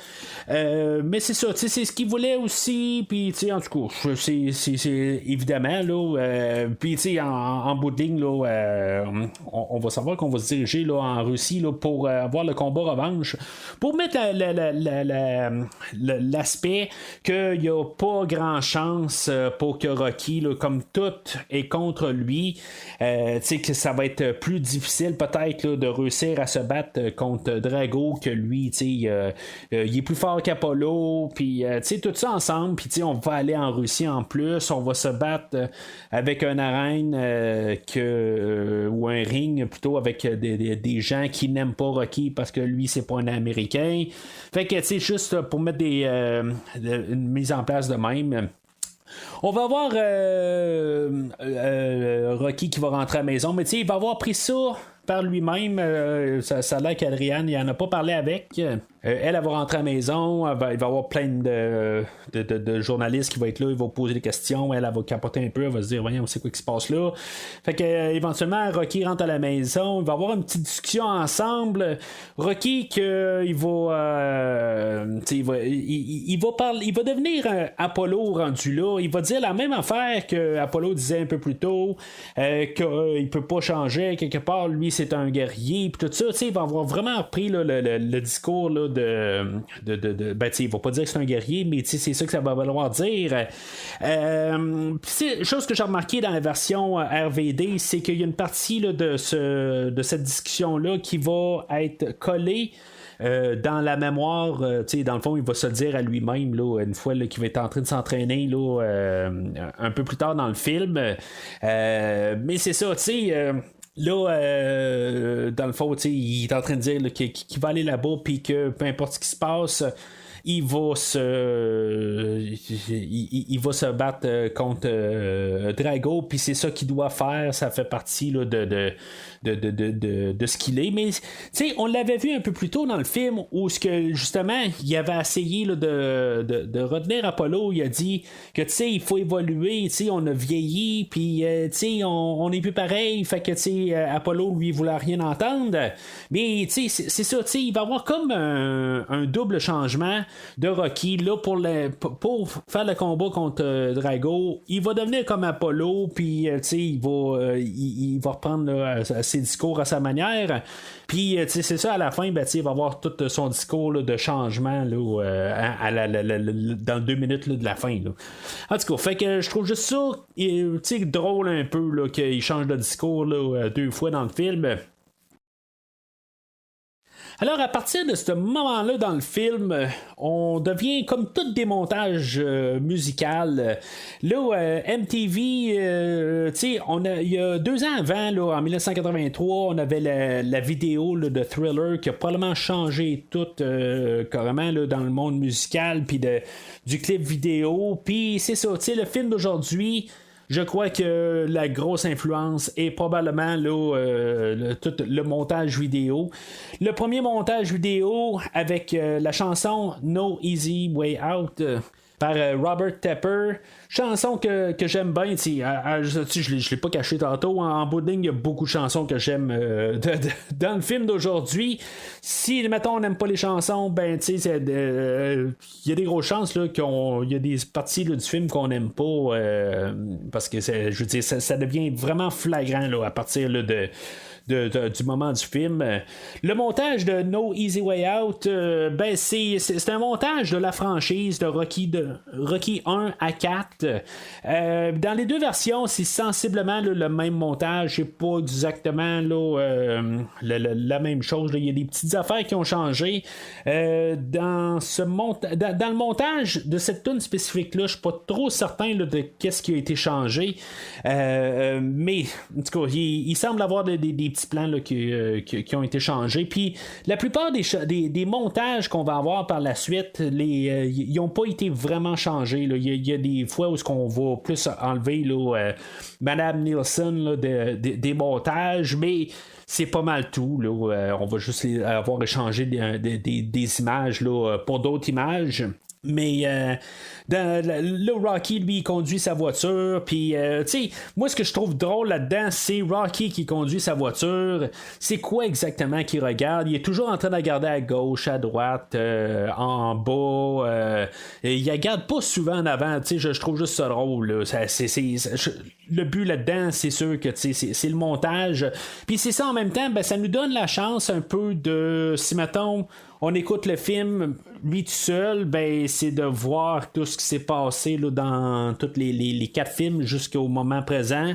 A: Mais c'est ça, c'est ce qu'ils voulaient aussi. Puis en tout cas, c'est évidemment, là. Puis en bout de ligne, là, on va savoir qu'on va se diriger là, en Russie là, pour avoir le combat revanche. Pour mettre l'aspect qu'il n'y a pas grand chance pour que Rocky, là, comme tout est contre lui, que ça va être plus difficile peut-être là, de réussir à se battre contre Drago, que lui, il est plus fort qu'Apollo, puis tout ça ensemble, puis on va aller en Russie en plus, on va se battre avec une arène ou un ring plutôt avec des gens qui n'aiment pas Rocky parce que lui c'est pas un Américain. Fait que juste pour mettre une mise en place de même. On va avoir Rocky qui va rentrer à la maison, mais il va avoir pris ça par lui-même. Ça a l'air qu'Adrienne, il en a pas parlé avec. Elle va rentrer à la maison, il va y avoir plein de journalistes qui vont être là, ils vont poser des questions, elle va capoter un peu, elle va se dire voyons, c'est quoi qui se passe là. Fait que éventuellement Rocky rentre à la maison, il va avoir une petite discussion ensemble. Rocky il va devenir Apollo rendu là, il va dire la même affaire que Apollo disait un peu plus tôt, qu'il peut pas changer quelque part, lui c'est un guerrier, puis tout ça, il va avoir vraiment repris là, le discours là, ben, il va pas dire que c'est un guerrier, mais c'est ça que ça va vouloir dire. Chose que j'ai remarqué dans la version RVD, c'est qu'il y a une partie là, de cette discussion-là qui va être collée dans la mémoire, dans le fond, il va se dire à lui-même là, une fois qu'il va être en train de s'entraîner là, un peu plus tard dans le film. Mais c'est ça, là, dans le fond, il est en train de dire là, qu'il va aller là-bas, puis que peu importe ce qui se passe, il va se battre contre Drago, puis c'est ça qu'il doit faire, ça fait partie là, de ce qu'il est. Mais on l'avait vu un peu plus tôt dans le film où justement il avait essayé là, de retenir Apollo. Il a dit que il faut évoluer, on a vieilli, puis on n'est plus pareil, fait que Apollo lui voulait rien entendre. Mais c'est ça, il va y avoir comme un double changement de Rocky là, pour faire le combat contre Drago. Il va devenir comme Apollo, puis il va reprendre là, ses discours à sa manière, puis c'est ça, à la fin, il va avoir tout son discours là, de changement là, dans 2 minutes là, de la fin là. En tout cas, fait que je trouve juste ça drôle un peu là, qu'il change de discours là, 2 fois dans le film. Alors, à partir de ce moment-là dans le film, on devient comme tout démontage musical. Là, MTV, il y a 2 ans avant, là, en 1983, on avait la vidéo là, de Thriller qui a probablement changé tout carrément là, dans le monde musical, puis du clip vidéo. Puis c'est ça, le film d'aujourd'hui, je crois que la grosse influence est probablement là, tout le montage vidéo. Le premier montage vidéo avec la chanson No Easy Way Out par Robert Tepper. Chanson que j'aime bien. Je ne l'ai pas caché tantôt. En bout de ligne, il y a beaucoup de chansons que j'aime dans le film d'aujourd'hui. Si, mettons, on n'aime pas les chansons, ben, il y a des grosses chances là, qu'il y a des parties là, du film qu'on n'aime pas. Parce que, je veux dire, ça devient vraiment flagrant là, à partir là, du moment du film. Le montage de No Easy Way Out, ben c'est un montage de la franchise de Rocky 1 à 4. Dans les 2 versions, c'est sensiblement là, le même montage. C'est pas exactement là, la même chose. Là. Il y a des petites affaires qui ont changé. Dans le montage de cette tune spécifique-là, je suis pas trop certain là, de qu'est-ce qui a été changé. Mais en tout cas, il semble avoir des petits plans là, qui ont été changés. Puis la plupart des montages qu'on va avoir par la suite, ils n'ont pas été vraiment changés. Il y a des fois où on va plus enlever là, Madame Nielsen là, des montages, mais c'est pas mal tout. Là. On va juste avoir échangé des images là, pour d'autres images. Mais le Rocky, lui, il conduit sa voiture. Puis, tu sais, moi, ce que je trouve drôle là-dedans, c'est Rocky qui conduit sa voiture. C'est quoi exactement qu'il regarde? Il est toujours en train de regarder à gauche, à droite, en bas. Il regarde pas souvent en avant. Tu sais, je trouve juste ça drôle. Là. Le but là-dedans, c'est sûr que c'est le montage. Puis, c'est ça en même temps, ben, ça nous donne la chance un peu de, si mettons, on écoute le film, lui tout seul, ben, c'est de voir tout ce qui s'est passé là, dans tous les 4 films jusqu'au moment présent.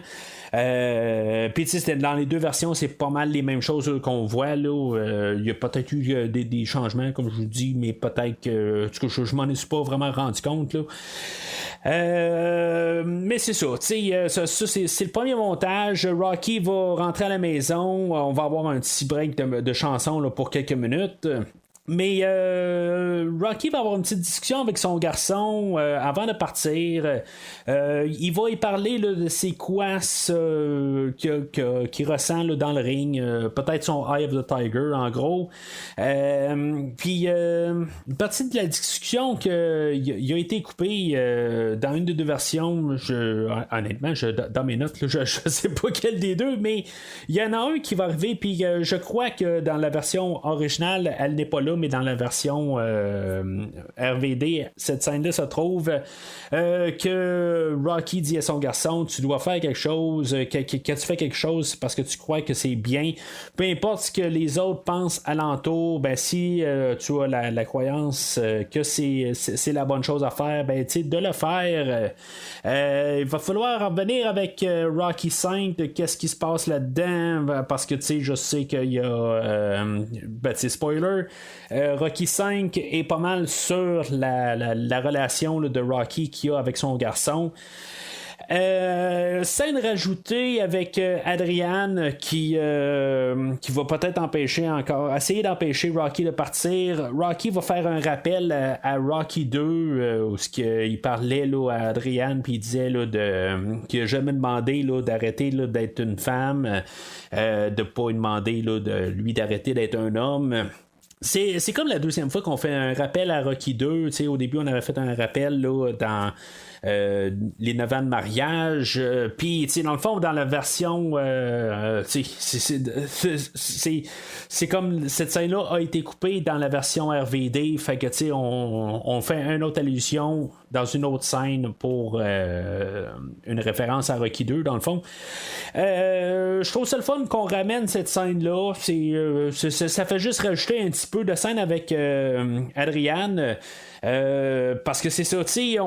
A: Puis tu sais, dans les 2 versions, c'est pas mal les mêmes choses qu'on voit. Il y a peut-être eu des changements, comme je vous dis, mais peut-être que je m'en suis pas vraiment rendu compte. Là. Mais c'est ça, c'est le premier montage. Rocky va rentrer à la maison. On va avoir un petit break de chansons là, pour quelques minutes. Mais Rocky va avoir une petite discussion avec son garçon avant de partir. Il va y parler là, de c'est quoi qu'il ressent là, dans le ring. Peut-être son Eye of the Tiger, en gros. Puis, une partie de la discussion il a été coupée dans une des 2 versions. Honnêtement, dans mes notes, là, je sais pas quel des 2, mais il y en a un qui va arriver. Puis, je crois que dans la version originale, elle n'est pas là, mais dans la version RVD, cette scène-là se trouve que Rocky dit à son garçon, tu dois faire quelque chose, quand tu fais quelque chose, c'est parce que tu crois que c'est bien, peu importe ce que les autres pensent alentour, ben si tu as la croyance que c'est la bonne chose à faire, ben tu sais, de le faire. Il va falloir revenir avec Rocky 5 de qu'est-ce qui se passe là-dedans, parce que tu sais, je sais qu'il y a ben c'est spoiler, Rocky 5 est pas mal sur la relation là, de Rocky qu'il a avec son garçon. Scène rajoutée avec Adrienne qui va peut-être essayer d'empêcher Rocky de partir. Rocky va faire un rappel à Rocky 2 où il parlait là, à Adrienne puis il disait là, qu'il n'a jamais demandé là, d'arrêter là, d'être une femme, de pas lui demander là, lui d'arrêter d'être un homme. C'est comme la 2e fois qu'on fait un rappel à Rocky 2. Au début, on avait fait un rappel là, dans les 9 ans de mariage. Puis, dans le fond, dans la version... c'est comme cette scène-là a été coupée dans la version RVD. Fait que, on fait une autre allusion dans une autre scène pour une référence à Rocky 2, dans le fond. Je trouve ça le fun qu'on ramène cette scène-là. Ça fait juste rajouter un petit peu de scène avec Adrienne. Parce que c'est ça,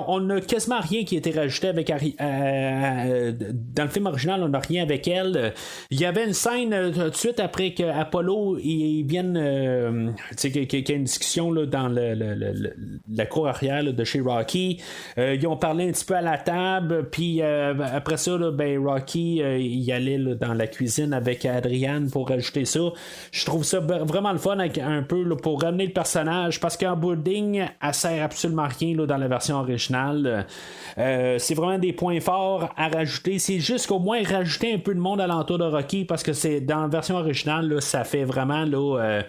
A: on n'a quasiment rien qui a été rajouté avec dans le film original, on n'a rien avec elle. Il y avait une scène tout de suite après qu'Apollo il vienne qu'il y a une discussion là, dans la cour arrière là, de chez Rocky. Ils ont parlé un petit peu à la table, puis après ça là, ben, Rocky il allait là, dans la cuisine avec Adrienne pour rajouter ça. Je trouve ça vraiment le fun un peu là, pour ramener le personnage, parce qu'en bout de ligne, elle sert absolument rien là, dans la version originale. C'est vraiment des points forts à rajouter. C'est juste qu'au moins rajouter un peu de monde alentour de Rocky, parce que c'est dans la version originale, là, ça fait vraiment là,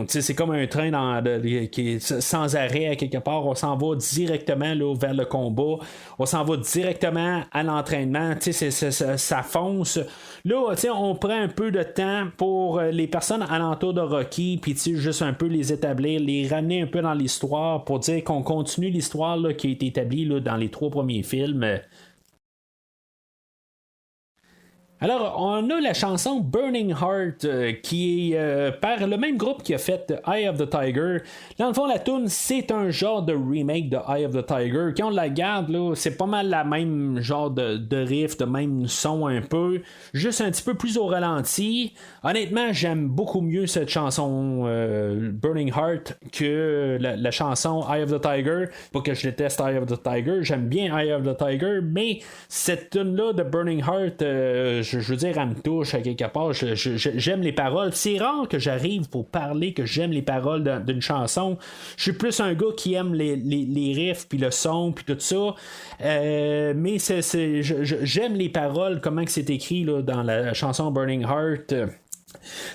A: c'est comme un train qui est sans arrêt à quelque part. On s'en va directement là, vers le combat. On s'en va directement à l'entraînement. Ça fonce. Là, on prend un peu de temps pour les personnes alentour de Rocky, puis juste un peu les établir, les ramener un peu dans l'histoire pour dire qu'on continue l'histoire là, qui a été établie là, dans les 3 premiers films. Alors, on a la chanson Burning Heart qui est par le même groupe qui a fait Eye of the Tiger. Dans le fond, la tune c'est un genre de remake de Eye of the Tiger. Quand on la regarde, là, c'est pas mal la même genre de riff, de même son un peu, juste un petit peu plus au ralenti. Honnêtement, j'aime beaucoup mieux cette chanson Burning Heart que la chanson Eye of the Tiger. Pas que je déteste Eye of the Tiger, j'aime bien Eye of the Tiger, mais cette tune là de Burning Heart, je veux dire, elle me touche à quelque part. J'aime les paroles. C'est rare que j'arrive pour parler que j'aime les paroles d'une chanson. Je suis plus un gars qui aime les riffs, puis le son, puis tout ça. Mais j'aime les paroles, comment que c'est écrit là, dans la chanson Burning Heart.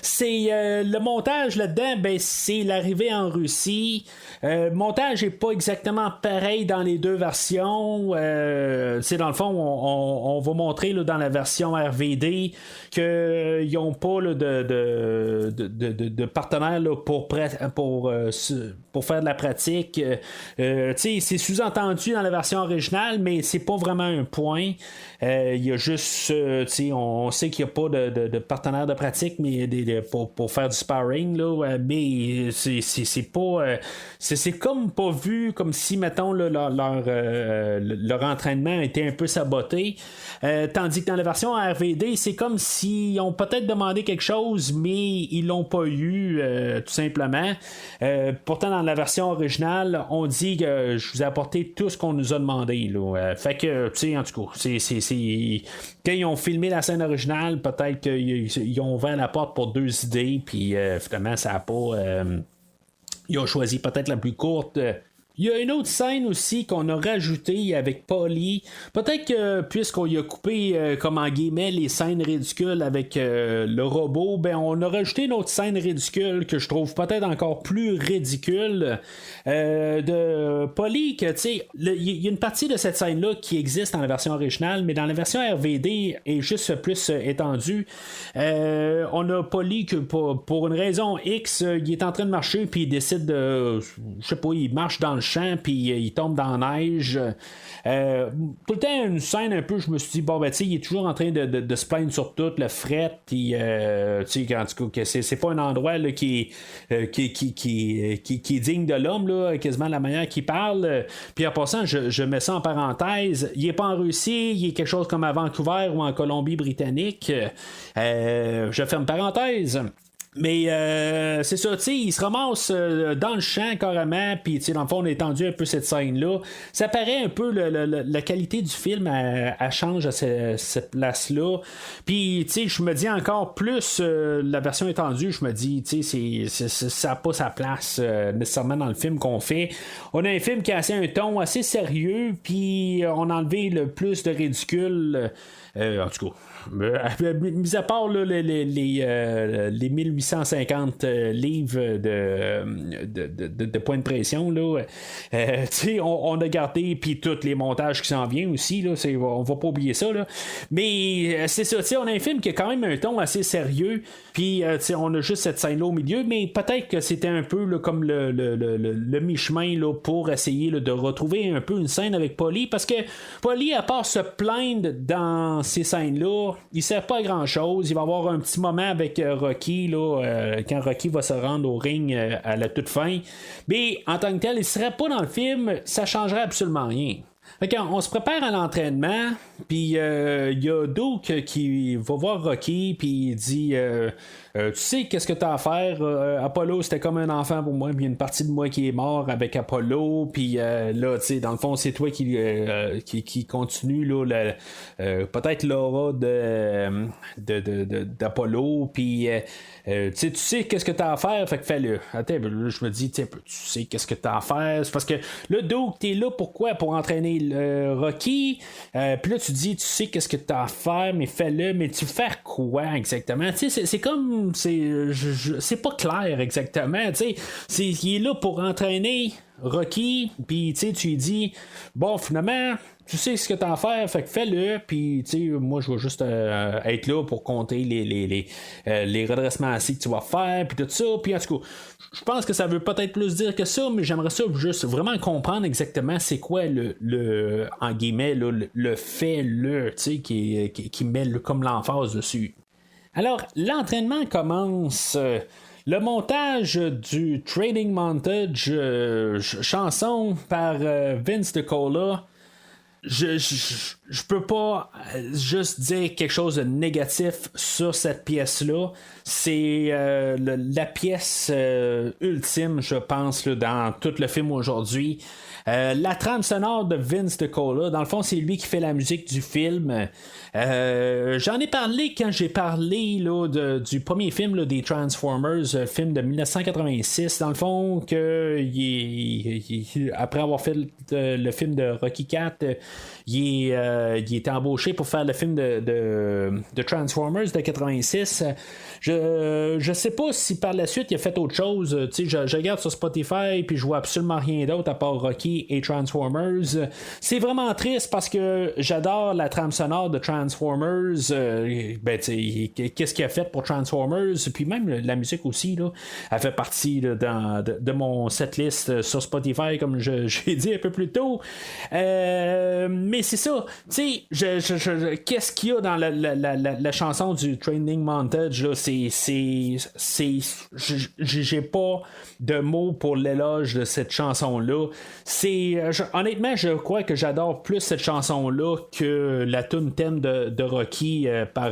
A: C'est le montage là-dedans, c'est l'arrivée en Russie. Le montage est pas exactement pareil dans les deux versions. C'est dans le fond, on va montrer là, dans la version RVD qu'ils n'ont pas là, de partenaire là, pour faire de la pratique. C'est sous-entendu dans la version originale, mais c'est pas vraiment un point. Il y a juste, on sait qu'il n'y a pas de partenaire de pratique, mais pour faire du sparring, là, mais c'est pas. C'est comme pas vu, comme si, mettons, là, leur entraînement était un peu saboté. Tandis que dans la version RVD, c'est comme s'ils ont peut-être demandé quelque chose, mais ils l'ont pas eu, tout simplement. Pourtant, dans la version originale, on dit que je vous ai apporté tout ce qu'on nous a demandé. Là. Fait que, tu sais, en tout cas, quand ils ont filmé la scène originale, peut-être qu'ils ont ouvert la porte pour deux idées, puis finalement, ça n'a pas. Ils ont choisi peut-être la plus courte. Il y a une autre scène aussi qu'on a rajoutée avec Polly. Peut-être que puisqu'on y a coupé comme en guillemets les scènes ridicules avec le robot, on a rajouté une autre scène ridicule que je trouve peut-être encore plus ridicule de Polly. Que tu sais, il y a une partie de cette scène-là qui existe dans la version originale, mais dans la version RVD est juste plus étendue. On a Polly que pour une raison X, il est en train de marcher puis il décide de, je sais pas, il marche dans le champ puis il tombe dans la neige. Tout le temps une scène un peu, je me suis dit bon tu sais, il est toujours en train de se plaindre sur tout le fret, puis tu sais, en tout cas, c'est pas un endroit là, qui est digne de l'homme là, quasiment la manière qu'il parle. Puis en passant, je mets ça en parenthèse, il est pas en Russie, il est quelque chose comme à Vancouver ou en Colombie-Britannique. Je ferme parenthèse. Mais c'est ça, tu sais, il se ramasse dans le champ carrément, puis dans le fond, on a étendu un peu cette scène-là. Ça paraît un peu, la qualité du film, elle change à cette place-là. Puis, tu sais, je me dis encore plus, la version étendue, je me dis, tu sais, ça n'a pas sa place nécessairement dans le film qu'on fait. On a un film qui a assez un ton assez sérieux, puis on a enlevé le plus de ridicule. En tout cas, mis à part là, les 1850 livres de points de pression, là, on a gardé puis tous les montages qui s'en viennent aussi, là, on va pas oublier ça, là. Mais c'est ça, on a un film qui a quand même un ton assez sérieux, puis on a juste cette scène là au milieu, mais peut-être que c'était un peu là, comme le mi-chemin là, pour essayer là, de retrouver un peu une scène avec Polly, parce que Polly, à part se plaindre dans ces scènes-là, il sert pas à grand-chose. Il va y avoir un petit moment avec Rocky, là, quand Rocky va se rendre au ring à la toute fin. Mais en tant que tel, il serait pas dans le film, ça changerait absolument rien. Fait qu'on se prépare à l'entraînement, puis il y a Duke qui va voir Rocky, puis il dit tu sais qu'est-ce que t'as à faire, Apollo c'était comme un enfant pour moi, puis il y a une partie de moi qui est mort avec Apollo, puis là tu sais dans le fond c'est toi qui continue là, peut-être l'aura d'Apollo, puis tu sais qu'est-ce que t'as à faire, fait que fais-le. Attends, là, je me dis tu sais qu'est-ce que t'as à faire, c'est parce que là Duke t'es là pourquoi, pour entraîner Rocky, puis là tu dis tu sais qu'est-ce que t'as à faire, mais fais-le, mais tu fais quoi exactement, tu sais c'est comme c'est pas clair exactement, tu sais, il est là pour entraîner Rocky, puis tu lui dis bon finalement tu sais ce que t'as à faire, fait que fais-le, puis moi je vais juste être là pour compter les redressements assis que tu vas faire, puis tout ça, puis en tout cas je pense que ça veut peut-être plus dire que ça, mais j'aimerais ça juste vraiment comprendre exactement c'est quoi le en guillemets le fait qui met comme l'emphase dessus. Alors, l'entraînement commence. Le montage du Training Montage, chanson par Vince DiCola. je peux pas juste dire quelque chose de négatif sur cette pièce-là. C'est la pièce ultime, je pense, là, dans tout le film aujourd'hui. La trame sonore de Vince DiCola, dans le fond, c'est lui qui fait la musique du film. J'en ai parlé quand j'ai parlé là, du premier film là, des Transformers, film de 1986. Dans le fond, après avoir fait le film de Rocky IV, il était embauché pour faire le film de Transformers de 86. Je sais pas si par la suite il a fait autre chose. Je regarde sur Spotify puis je vois absolument rien d'autre à part Rocky et Transformers. C'est vraiment triste parce que j'adore la trame sonore de Transformers. Qu'est-ce qu'il a fait pour Transformers? Puis même la musique aussi, là, elle fait partie là, de mon setlist sur Spotify, comme j'ai dit un peu plus tôt. Mais c'est ça. Qu'est-ce qu'il y a dans la chanson du Training Montage? Là? J'ai pas de mots pour l'éloge de cette chanson-là. Honnêtement, je crois que j'adore plus cette chanson-là que la tune thème de Rocky par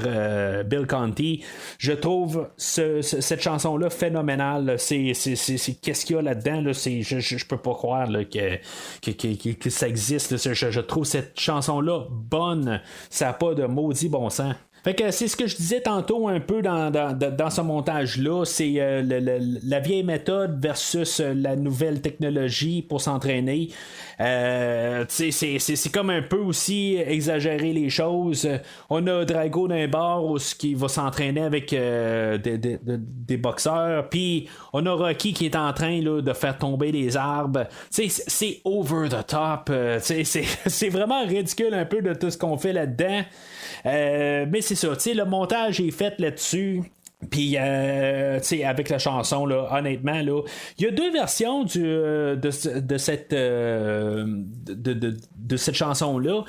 A: Bill Conti. Je trouve cette chanson-là phénoménale. Qu'est-ce qu'il y a là-dedans? Là? Je peux pas croire là, que ça existe. Là. Je trouve cette chanson-là bonne. Ça n'a pas de maudit bon sens. Fait que c'est ce que je disais tantôt un peu dans ce montage-là, c'est la vieille méthode versus la nouvelle technologie pour s'entraîner. C'est comme un peu aussi exagérer les choses. On a Drago d'un bord qui va s'entraîner avec des boxeurs, puis on a Rocky qui est en train là, de faire tomber les arbres. C'est over the top. C'est vraiment ridicule un peu de tout ce qu'on fait là-dedans. Mais c'est ça, le montage est fait là-dessus. Puis, avec la chanson, là, honnêtement, là, il y a deux versions de cette chanson-là.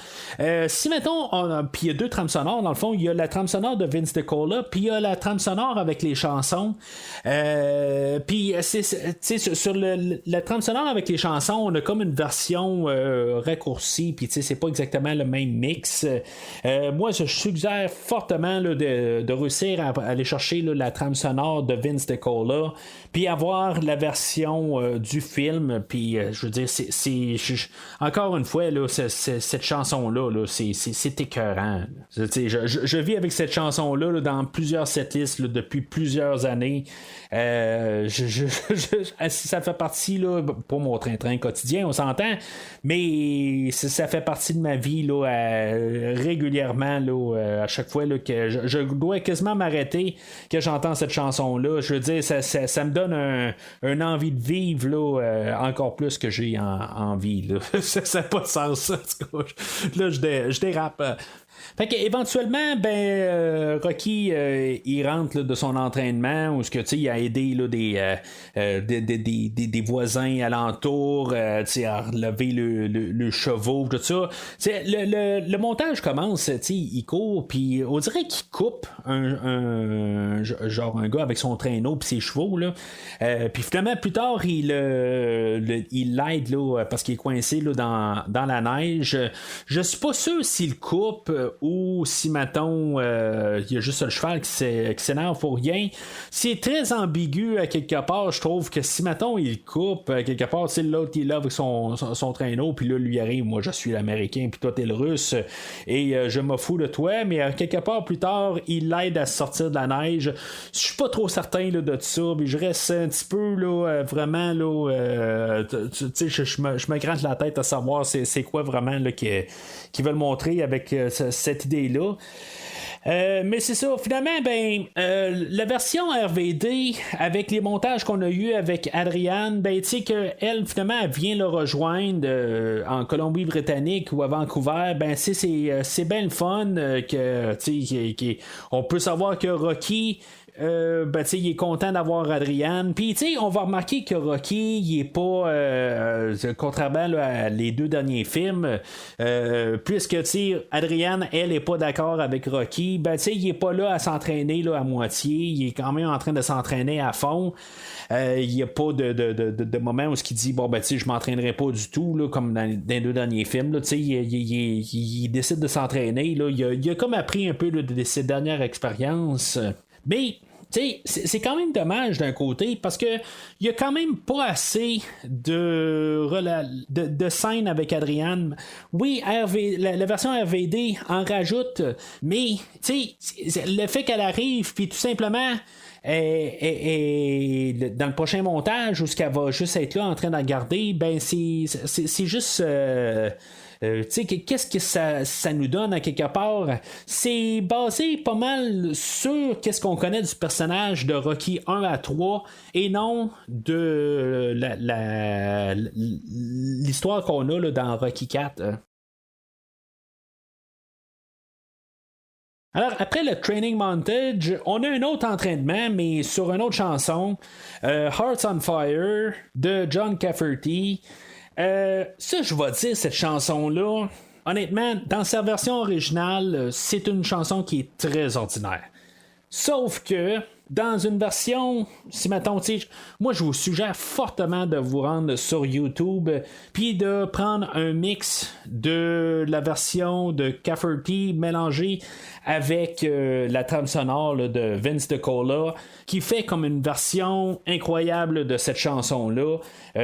A: Si, mettons, puis il y a deux trames sonores, dans le fond, il y a la trame sonore de Vince DiCola, puis il y a la trame sonore avec les chansons. Puis, sur la trame sonore avec les chansons, on a comme une version raccourcie, puis c'est pas exactement le même mix. Moi, je suggère fortement là, de réussir à aller chercher la trame sonore de Vince DiCola, puis avoir la version du film, puis je veux dire, encore une fois, là, cette chanson-là, là, c'est écœurant. Je vis avec cette chanson-là là, dans plusieurs setlists là, depuis plusieurs années. Ça fait partie là, pour mon train-train quotidien, on s'entend, mais ça fait partie de ma vie là, régulièrement là, à chaque fois là, que je dois quasiment m'arrêter que j'entends cette chanson-là. Je veux dire, ça me donne un envie de vivre là, encore plus que j'ai envie. Là. Ça n'a pas de sens, ça. Là, je dérape. Fait qu'éventuellement, Rocky, il rentre là, de son entraînement où il a aidé là, des voisins alentours à relever le chevaux, tout ça. Le montage commence, il court, puis on dirait qu'il coupe un gars avec son traîneau puis ses chevaux. Puis finalement, plus tard, il l'aide là, parce qu'il est coincé là, dans la neige. Je suis pas sûr s'il coupe ou si, mettons, il y a juste le cheval qui s'énerve pour rien. C'est très ambigu à quelque part. Je trouve que si, mettons, il coupe quelque part, l'autre il est là avec son traîneau, puis là, lui arrive, moi je suis l'Américain, puis toi t'es le Russe, et je m'en fous de toi, mais quelque part plus tard, il l'aide à sortir de la neige. Je suis pas trop certain là, de ça, mais je reste un petit peu là, vraiment là, je me gratte la tête à savoir c'est quoi vraiment là, qu'ils veulent montrer avec cette idée-là. Mais c'est ça, finalement, la version RVD, avec les montages qu'on a eu avec Adrienne, tu sais qu'elle, finalement, elle vient le rejoindre en Colombie-Britannique ou à Vancouver, c'est bien le fun on peut savoir que Rocky ben, il est content d'avoir Adrian. Puis on va remarquer que Rocky, il est pas, contrairement là, à les 2 derniers films, puisque Adrian, elle, est pas d'accord avec Rocky, ben, il est pas là à s'entraîner là, à moitié, il est quand même en train de s'entraîner à fond. Il n'y a pas de moment où il dit bon ben je m'entraînerai pas du tout là, comme dans les 2 derniers films là, il décide de s'entraîner là, il a comme appris un peu là, de ses dernières expériences, mais c'est quand même dommage d'un côté parce que il y a quand même pas assez de scènes avec Adrian. Oui, la version RVD en rajoute, mais le fait qu'elle arrive puis tout simplement et dans le prochain montage où ce qu'elle va juste être là en train de regarder, ben c'est juste qu'est-ce que ça nous donne à quelque part? C'est basé pas mal sur qu'est-ce qu'on connaît du personnage de Rocky 1 à 3 et non de l'histoire qu'on a là, dans Rocky 4. Alors, après le training montage, on a un autre entraînement, mais sur une autre chanson, Hearts on Fire, de John Cafferty. Ça, je vais dire, cette chanson-là, honnêtement, dans sa version originale, c'est une chanson qui est très ordinaire. Sauf que, dans une version, si mettons, moi je vous suggère fortement de vous rendre sur YouTube puis de prendre un mix de la version de Cafferty mélangée avec la trame sonore là, de Vince DiCola qui fait comme une version incroyable de cette chanson-là.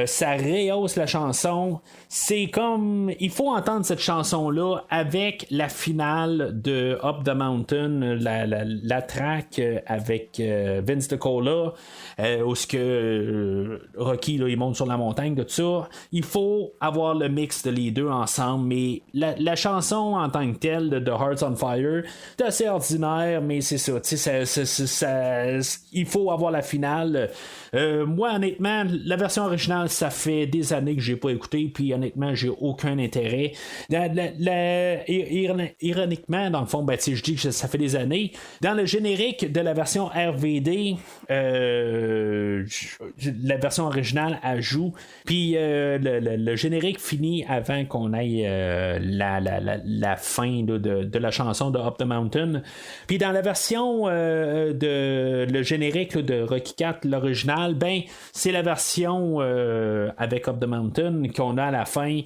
A: Ça rehausse la chanson. C'est comme... Il faut entendre cette chanson-là avec la finale de Up the Mountain, la track avec... Vince DiCola, où ce que Rocky là, il monte sur la montagne, de tout ça. Il faut avoir le mix de les deux ensemble, mais la chanson en tant que telle de Hearts on Fire, c'est assez ordinaire, mais c'est ça, il faut avoir la finale. Moi, honnêtement, la version originale, ça fait des années que j'ai pas écouté, puis honnêtement, j'ai aucun intérêt. Ironiquement, dans le fond, ben, je dis que ça fait des années. Dans le générique de la version RVD, la version originale elle joue, puis le générique finit avant qu'on aille la fin là, de la chanson de Up the Mountain. Puis dans la version de le générique là, de Rocky 4, l'original, ben c'est la version avec Up the Mountain qu'on a à la fin,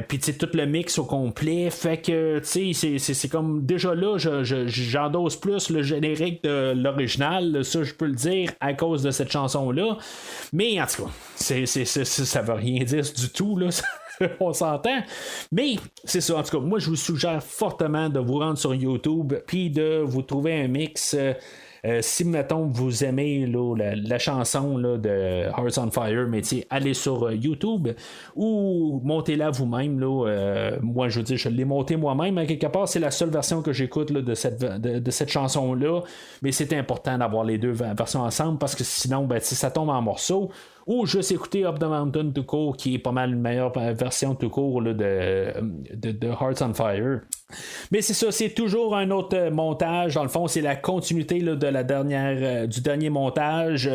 A: puis tu sais tout le mix au complet, fait que tu sais c'est comme déjà là j'endosse plus le générique de l'original, ça je peux le dire à cause de cette chanson là, mais en tout cas ça veut rien dire du tout là. On s'entend, mais c'est ça. En tout cas, moi je vous suggère fortement de vous rendre sur YouTube puis de vous trouver un mix. Si, mettons, vous aimez là, la chanson là, de Hearts on Fire, mais allez sur YouTube ou montez-la vous-même. Là, moi, je veux dire, je l'ai montée moi-même. À quelque part, c'est la seule version que j'écoute là, de cette chanson-là. Mais c'est important d'avoir les deux versions ensemble parce que sinon, ben, ça tombe en morceaux. Ou juste écouter Up the Mountain tout court, qui est pas mal une meilleure version tout court là, de Hearts on Fire. Mais c'est ça, c'est toujours un autre montage. Dans le fond, c'est la continuité là, de la dernière du dernier montage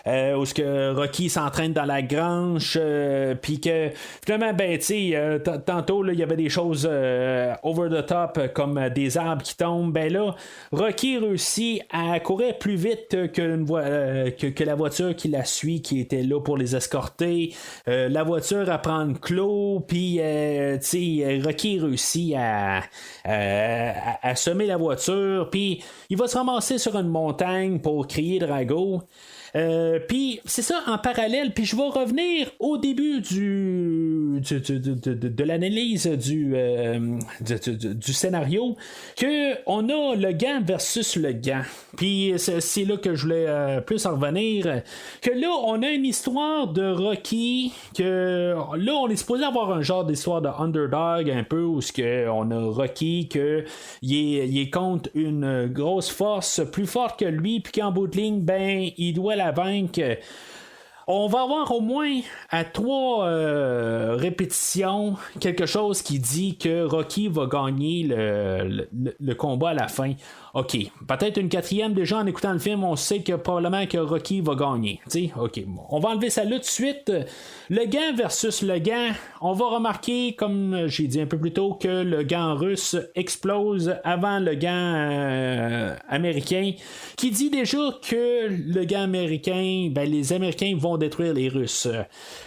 A: où ce que Rocky s'entraîne dans la grange, puis que finalement, ben tu sais, tantôt il y avait des choses over the top comme des arbres qui tombent. Ben là, Rocky réussit à courir plus vite que la voiture qui la suit, qui était là pour les escorter. La voiture à prendre clos, puis Rocky réussit à semer la voiture, puis il va se ramasser sur une montagne pour crier Drago. Puis c'est ça en parallèle, puis je vais revenir au début de l'analyse du scénario, que on a le gant versus le gant, puis c'est là que je voulais plus en revenir, que là on a une histoire de Rocky, que là on est supposé avoir un genre d'histoire de underdog un peu, où on a Rocky que il est contre une grosse force plus forte que lui, puis qu'en bout de ligne ben il doit la vaincre. On va avoir au moins à 3 répétitions quelque chose qui dit que Rocky va gagner le combat à la fin. OK, peut-être une quatrième déjà en écoutant le film, on sait que probablement que Rocky va gagner. T'sais, OK, bon, on va enlever ça là tout de suite. Le gant versus le gant, on va remarquer, comme j'ai dit un peu plus tôt, que le gant russe explose avant le gant américain, qui dit déjà que le gant américain, ben, les Américains vont détruire les Russes.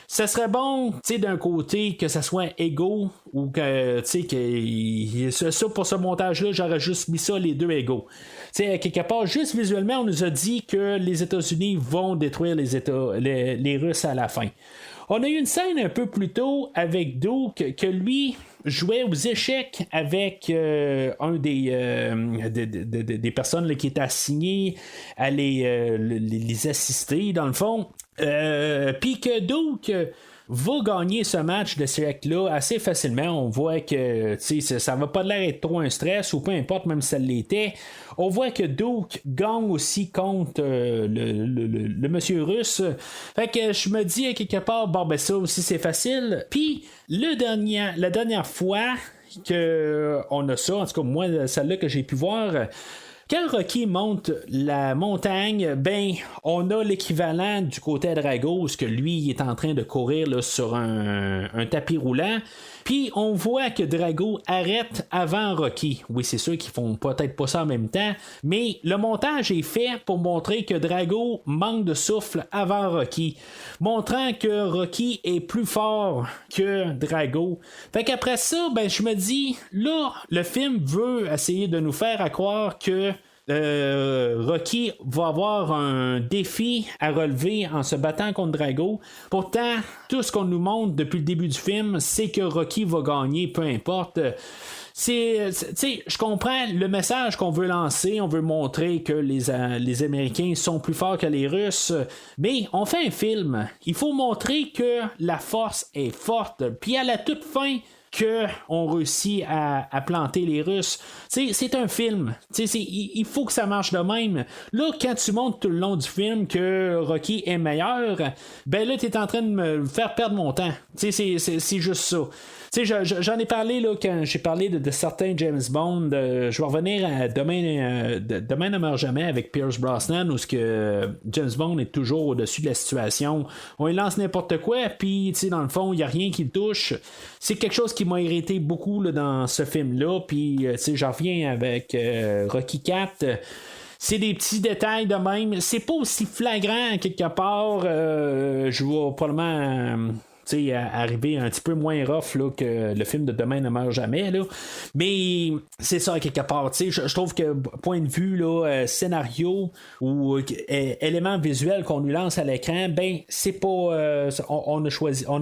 A: Ça serait bon, tu sais, d'un côté, que ça soit égaux, ou que, tu sais, que ça, pour ce montage-là, j'aurais juste mis ça, les deux égaux. Tu sais, quelque part, juste visuellement, on nous a dit que les États-Unis vont détruire les Russes à la fin. On a eu une scène un peu plus tôt avec Duke, que lui jouait aux échecs avec un des personnes là, qui était assignées à les assister, dans le fond. Puis que Duke va gagner ce match de siècle-là assez facilement. On voit que ça va pas l'air être trop un stress, ou peu importe, même si ça l'était. On voit que Duke gagne aussi contre le monsieur russe. Fait que je me dis à quelque part, bon ben ça aussi c'est facile. Puis la dernière fois qu'on a ça, en tout cas moi, celle-là que j'ai pu voir, quand Rocky monte la montagne, ben, on a l'équivalent du côté à Drago, où que lui il est en train de courir là, sur un tapis roulant. Puis on voit que Drago arrête avant Rocky. Oui, c'est sûr qu'ils font peut-être pas ça en même temps, mais le montage est fait pour montrer que Drago manque de souffle avant Rocky, montrant que Rocky est plus fort que Drago. Fait qu'après ça, ben je me dis, là, le film veut essayer de nous faire croire que Rocky va avoir un défi à relever en se battant contre Drago. Pourtant, tout ce qu'on nous montre depuis le début du film, c'est que Rocky va gagner, peu importe. Je comprends le message qu'on veut lancer, on veut montrer que les Américains sont plus forts que les Russes, mais on fait un film. Il faut montrer que la force est forte. Puis à la toute fin, qu'on réussit à planter les Russes. C'est un film. Il faut que ça marche de même. Là, quand tu montres tout le long du film que Rocky est meilleur, ben là, tu es en train de me faire perdre mon temps. C'est juste ça. J'en ai parlé là, quand j'ai parlé de certains James Bond. Je vais revenir à Demain ne meurt jamais avec Pierce Brosnan, où James Bond est toujours au-dessus de la situation. On lui lance n'importe quoi, puis dans le fond, il n'y a rien qui le touche. C'est quelque chose qui m'a irrité beaucoup là, dans ce film-là. Puis j'en reviens avec Rocky IV. C'est des petits détails de même. C'est pas aussi flagrant quelque part. Je vais probablement arriver un petit peu moins rough là, que le film de Demain ne meurt jamais là. Mais c'est ça quelque part. Je trouve que point de vue là, scénario ou élément visuel qu'on lui lance à l'écran, ben c'est pas on a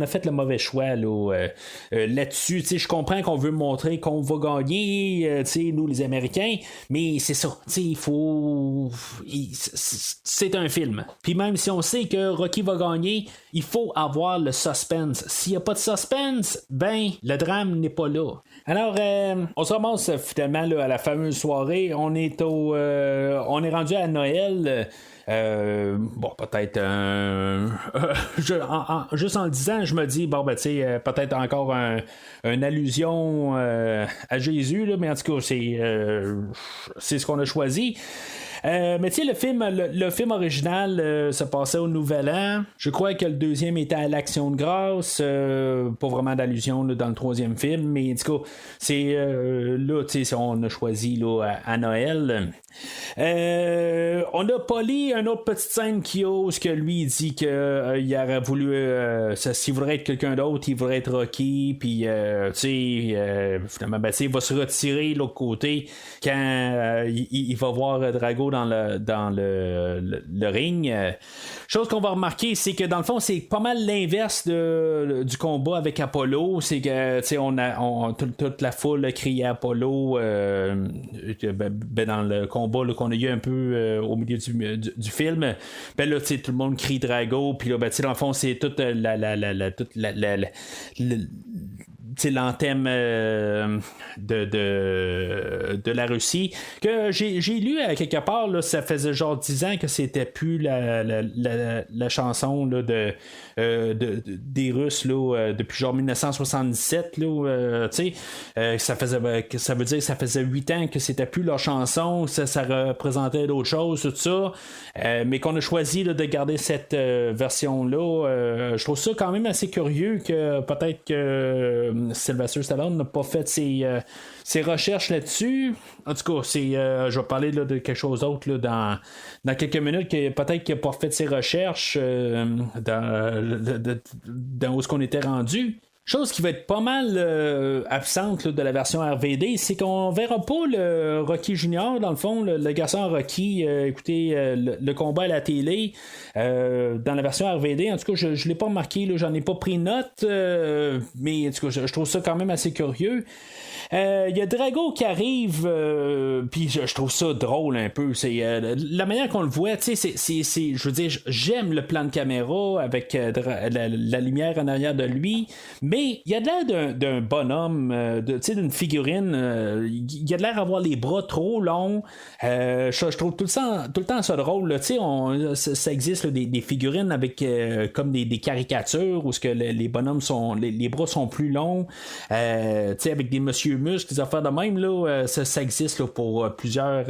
A: fait le mauvais choix là, là-dessus. Je comprends qu'on veut montrer qu'on va gagner, nous les Américains, mais c'est ça. Il faut c'est un film. Puis même si on sait que Rocky va gagner, il faut avoir le suspense. S'il n'y a pas de suspense, ben, le drame n'est pas là. Alors, on se ramasse finalement là, à la fameuse soirée. On est rendu à Noël. Bon, peut-être juste en le disant, je me dis, bon, ben, tu sais, peut-être encore une allusion à Jésus, là, mais en tout cas, c'est ce qu'on a choisi. Mais tu sais, le film original se passait au Nouvel An. Je crois que le deuxième était à l'Action de grâce. Pas vraiment d'allusion là, dans le troisième film. Mais en tout cas, c'est là, tu sais, on a choisi là, à Noël. On a Polly, une autre petite scène qui ose que lui il dit qu'il aurait voulu s'il voudrait être quelqu'un d'autre, il voudrait être Rocky, puis finalement ben, il va se retirer de l'autre côté quand il va voir Drago dans le ring. Chose qu'on va remarquer, c'est que dans le fond c'est pas mal l'inverse du combat avec Apollo. C'est que toute la foule criait Apollo dans le combat là, qu'on a eu un peu au milieu du film. Ben là, tout le monde crie Drago, puis là, ben, dans le fond, c'est toute l'anthème de la Russie, que j'ai lu à quelque part, là, ça faisait genre 10 ans que c'était plus la chanson là, des Russes là, depuis genre 1977 là, ça veut dire que ça faisait 8 ans que c'était plus leur chanson, ça représentait d'autres choses, tout ça, mais qu'on a choisi là, de garder cette version là. Je trouve ça quand même assez curieux que peut-être que Sylvester Stallone n'a pas fait ses recherches là-dessus. En tout cas, je vais parler là, de quelque chose d'autre là, dans quelques minutes, que peut-être qu'il n'a pas fait ses recherches dans où est-ce qu'on était rendu. Chose qui va être pas mal absente là, de la version RVD, c'est qu'on verra pas le Rocky Junior, dans le fond, le garçon Rocky, écoutez, le combat à la télé, dans la version RVD. En tout cas, je l'ai pas remarqué, là, j'en ai pas pris note, mais en tout cas, je trouve ça quand même assez curieux. Il y a Drago qui arrive, puis je trouve ça drôle un peu. C'est la manière qu'on le voit, tu sais, je veux dire, j'aime le plan de caméra avec la lumière en arrière de lui, mais il y a de l'air d'un bonhomme, tu sais, d'une figurine. Il y a de l'air d'avoir les bras trop longs. Je trouve tout le temps ça drôle. Tu sais, ça existe là, des figurines avec comme des caricatures où ce que les bonhommes sont, les bras sont plus longs. Tu sais, avec des monsieur muscles, des affaires de même, là, ça existe là, pour plusieurs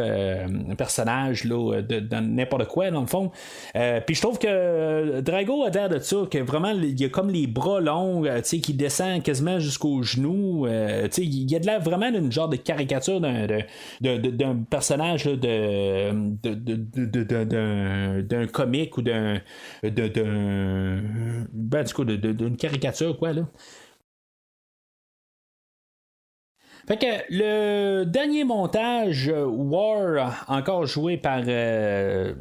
A: personnages là, dans n'importe quoi, dans le fond. Puis je trouve que Drago a l'air de ça, que vraiment, il y a comme les bras longs, qui descendent quasiment jusqu'aux genoux. Il y a de l'air vraiment d'une genre de caricature d'un personnage là, d'un comique ou d'une caricature, quoi, là. Fait que le dernier montage, War, encore joué par le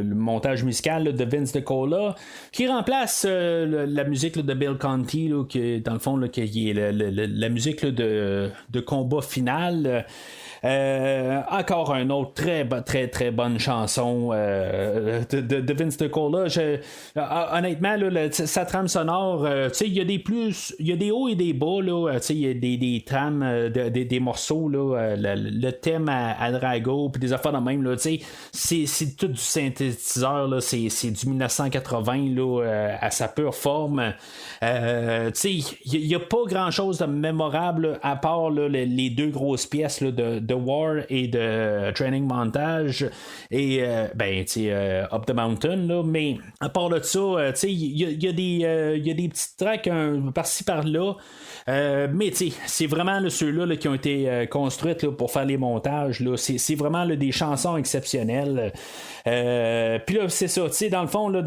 A: montage musical là, de Vince DiCola, qui remplace la musique là, de Bill Conti, là, qui dans le fond là, qui est la musique là, de combat final. Encore un autre très très bonne chanson de Vince DiCola. Honnêtement là, sa trame sonore, il y a des hauts et des bas là, il y a des trames des morceaux là, le thème à Drago puis des affaires de même là, c'est tout du synthétiseur là, c'est du 1980 là, à sa pure forme. Il y a pas grand chose de mémorable là, à part là, les deux grosses pièces là, de War et de Training Montage et Up the Mountain là, mais à part de ça, il y a des petites tracks par-ci par-là, mais c'est vraiment là, ceux-là là, qui ont été construites là, pour faire les montages là. C'est vraiment là, des chansons exceptionnelles. Puis là, c'est ça, dans le fond, là,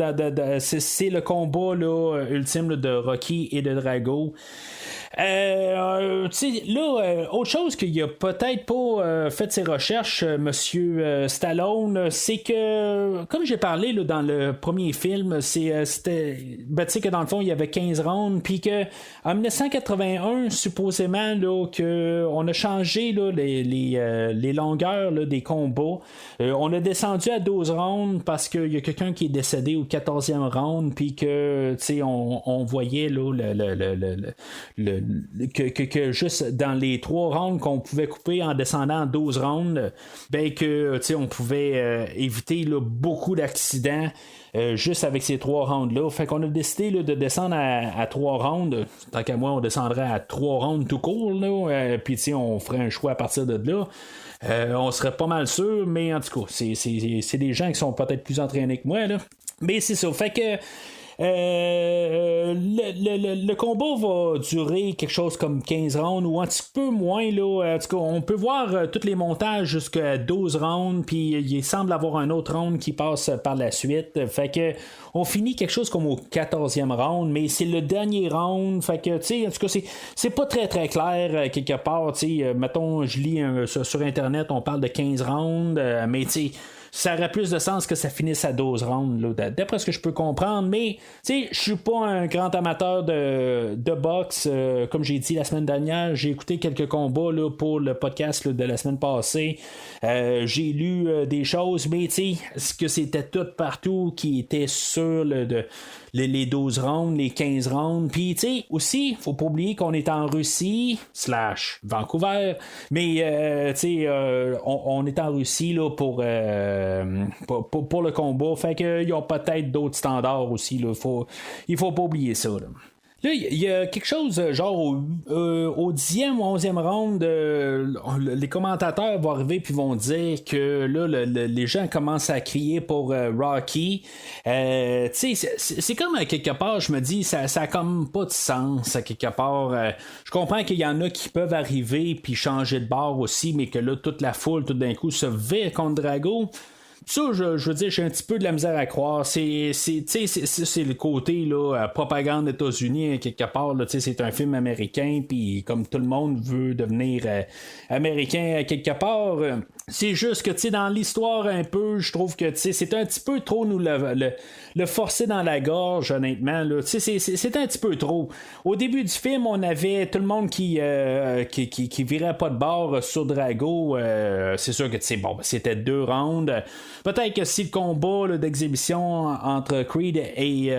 A: c'est le combat là, ultime là, de Rocky et de Drago. Autre chose qu'il a peut-être pas fait ses recherches, monsieur Stallone, c'est que, comme j'ai parlé là, dans le premier film, c'était que dans le fond, il y avait 15 rounds, puis que en 1981, supposément, là, que on a changé là, les longueurs là, des combats. On a descendu à 12 rounds parce qu'il y a quelqu'un qui est décédé au 14e round, puis que, on voyait là, que juste dans les 3 rounds qu'on pouvait couper en descendant en 12 rounds, ben que on pouvait éviter là, beaucoup d'accidents juste avec ces 3 rounds-là. Fait qu'on a décidé là, de descendre à 3 rounds. Tant qu'à moi, on descendrait à 3 rounds tout court, puis on ferait un choix à partir de là. On serait pas mal sûr, mais en tout cas, c'est des gens qui sont peut-être plus entraînés que moi, là. Mais c'est ça. Fait que le combat va durer quelque chose comme 15 rounds ou un petit peu moins là. En tout cas, on peut voir tous les montages jusqu'à 12 rounds, puis il semble avoir un autre round qui passe par la suite. Fait que on finit quelque chose comme au 14e round, mais c'est le dernier round. Fait que, en tout cas, c'est pas très très clair quelque part. Mettons, je lis sur Internet, on parle de 15 rounds, mais ça aurait plus de sens que ça finisse à 12 rounds, là, d'après ce que je peux comprendre. Mais, je suis pas un grand amateur de boxe. Comme j'ai dit la semaine dernière, j'ai écouté quelques combats là, pour le podcast là, de la semaine passée. J'ai lu des choses, mais ce que c'était tout partout qui était sur les 12 rounds, les 15 rounds. Puis, tu sais, aussi, faut pas oublier qu'on est en Russie, / Vancouver. Mais, tu sais, on est en Russie là, pour le combat. Fait qu'ils ont peut-être d'autres standards aussi. Là. Il faut pas oublier ça. Là, il y a quelque chose genre au 10e ou 11e round, les commentateurs vont arriver puis vont dire que là, les gens commencent à crier pour Rocky. Tu sais, c'est comme à quelque part, je me dis, ça a comme pas de sens à quelque part. Je comprends qu'il y en a qui peuvent arriver puis changer de bord aussi, mais que là, toute la foule, tout d'un coup, se vire contre Drago. Ça, je veux dire, j'ai un petit peu de la misère à croire. C'est le côté là, propagande des États-Unis, quelque part. Là, c'est un film américain, puis comme tout le monde veut devenir américain quelque part, c'est juste que dans l'histoire, un peu, je trouve que c'est un petit peu trop nous le forcer dans la gorge, honnêtement. Là. C'est un petit peu trop. Au début du film, on avait tout le monde qui virait pas de bord sur Drago. C'est sûr que c'était 2 rounds. Peut-être que si le combat là, d'exhibition entre Creed et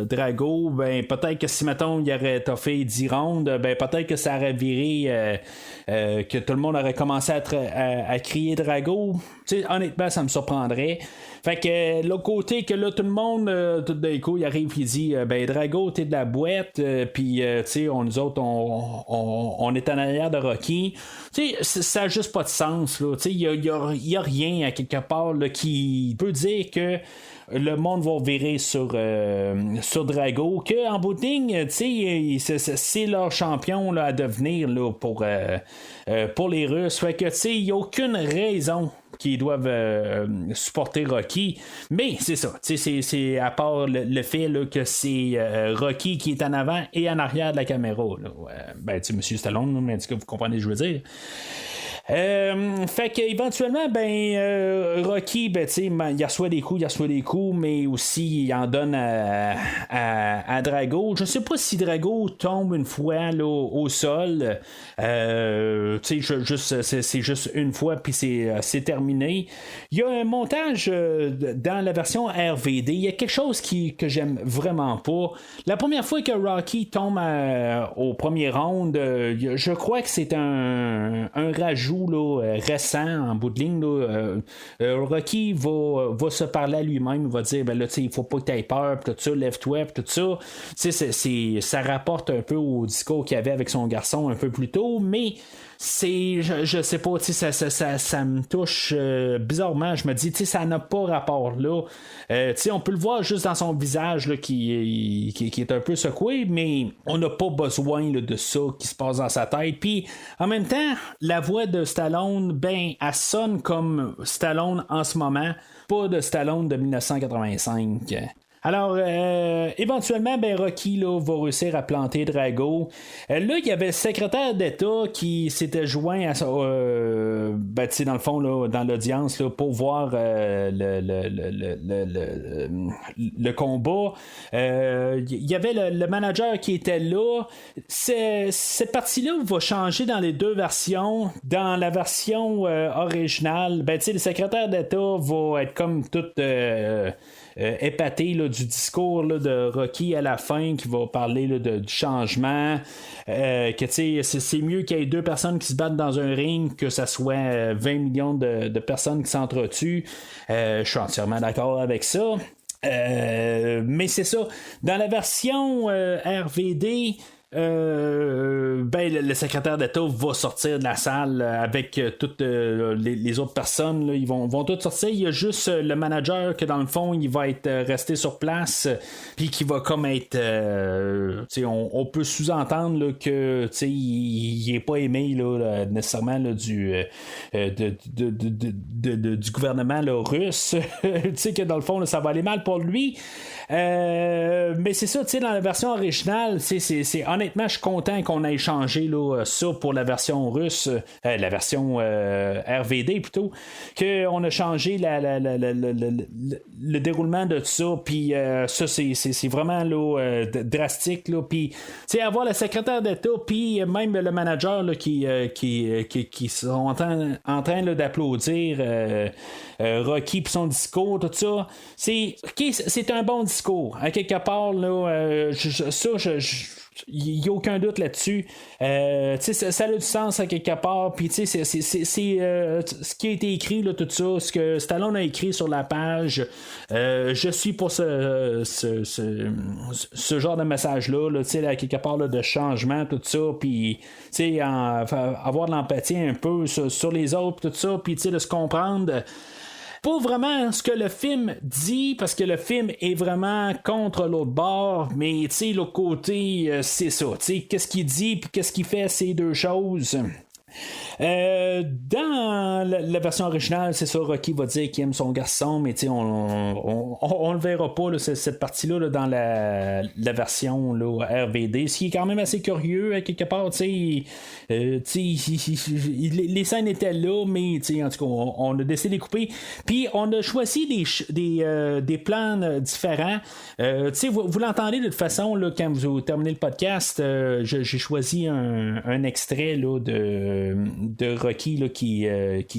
A: Drago, ben peut-être que si mettons il aurait toffé 10 rounds, ben peut-être que ça aurait viré que tout le monde aurait commencé à crier Drago. T'sais, honnêtement, ça me surprendrait. Fait que l'autre côté que là tout le monde tout d'un coup il arrive il dit ben Drago t'es de la boîte puis nous autres on est en arrière de Rocky. T'sais, ça n'a juste pas de sens là. Il y a rien à quelque part là, qui peut dire que le monde va virer sur Drago, que en bout de ligne, c'est leur champion là, à devenir là, pour les Russes. Fait que il n'y a aucune raison qu'ils doivent supporter Rocky. Mais c'est ça. C'est à part le fait là, que c'est Rocky qui est en avant et en arrière de la caméra. Là. Monsieur Stallone, mais vous comprenez ce que je veux dire. Fait qu'éventuellement, Rocky, il reçoit des coups, mais aussi il en donne à Drago. Je sais pas si Drago tombe une fois là, au sol. C'est juste une fois, puis c'est terminé. Il y a un montage dans la version RVD. Il y a quelque chose que j'aime vraiment pas. La première fois que Rocky tombe au premier round, je crois que c'est un rajout là, récent en bout de ligne. Là, Rocky va se parler à lui-même. Il va dire il faut pas que tu aies peur, pis tout ça, lève-toi, pis tout ça. Ça rapporte un peu au discours qu'il avait avec son garçon un peu plus tôt, mais je sais pas, ça me touche bizarrement. Je me dis, ça n'a pas rapport là. On peut le voir juste dans son visage là, qui est un peu secoué, mais on n'a pas besoin là, de ça qui se passe dans sa tête. Puis en même temps, la voix de Stallone, elle sonne comme Stallone en ce moment, pas de Stallone de 1985. Alors, éventuellement, Rocky là, va réussir à planter Drago. Là, il y avait le secrétaire d'État qui s'était joint à dans le fond, là, dans l'audience, là, pour voir le combat. Il y avait le manager qui était là. Cette partie-là va changer dans les 2 versions. Dans la version originale, le secrétaire d'État va être comme tout... épaté là, du discours là, de Rocky à la fin qui va parler là, du changement que c'est mieux qu'il y ait 2 personnes qui se battent dans un ring que ça soit 20 millions de personnes qui s'entretuent. Je suis entièrement d'accord avec ça. Mais c'est ça, dans la version RVD, le secrétaire d'État va sortir de la salle avec toutes les autres personnes là, ils vont tous sortir. Il y a juste le manager que dans le fond il va être resté sur place puis qui va comme être on peut sous-entendre là, que il est pas aimé là, nécessairement là, du gouvernement là, russe. Que dans le fond là, ça va aller mal pour lui. Mais mais c'est ça, tu sais, dans la version originale, c'est honnêtement, je suis content qu'on ait changé là, ça pour la version russe, la version RVD plutôt, qu'on a changé le déroulement de ça, puis ça, c'est vraiment là, drastique, là, puis tu sais, avoir le secrétaire d'État, puis même le manager là, qui sont en train là, d'applaudir Rocky puis son discours, tout ça, c'est un bon discours. À quelque part, là, il n'y a aucun doute là-dessus. Ça a du sens à quelque part. Puis c'est ce qui a été écrit, là, tout ça, ce que Stallone a écrit sur la page. Je suis pour ce genre de message-là, là, à quelque part là, de changement, tout ça. Puis avoir de l'empathie un peu sur les autres, tout ça. Puis de se comprendre. Pas vraiment ce que le film dit, parce que le film est vraiment contre l'autre bord, mais l'autre côté, c'est ça. Qu'est-ce qu'il dit, puis qu'est-ce qu'il fait, ces deux choses. Dans la version originale, c'est ça, Rocky va dire qu'il aime son garçon, mais on le verra pas, là, cette partie-là, là, dans la version là, RVD, ce qui est quand même assez curieux, à quelque part. Les scènes étaient là, mais en tout cas, on a décidé de les couper. Puis on a choisi des plans différents. Vous l'entendez de toute façon, là, quand vous terminez le podcast, j'ai choisi un extrait là, de Rocky là, qui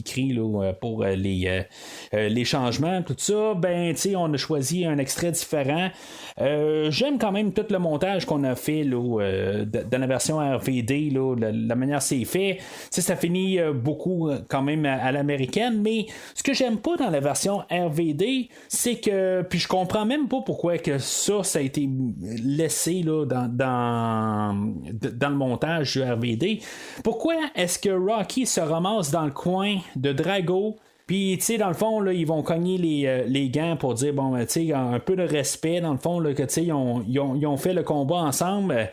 A: crie là, pour les changements, tout ça. On a choisi un extrait différent. J'aime quand même tout le montage qu'on a fait là, dans la version RVD, là, la manière c'est fait. Ça finit beaucoup quand même à l'américaine, mais ce que j'aime pas dans la version RVD, c'est que, puis je comprends même pas pourquoi que ça a été laissé là, dans le montage du RVD. Pourquoi est-ce que Rocky se ramasse dans le coin de Drago? Puis, dans le fond, là, ils vont cogner les gants pour dire, bon, un peu de respect, dans le fond, là, que, ils ont fait le combat ensemble.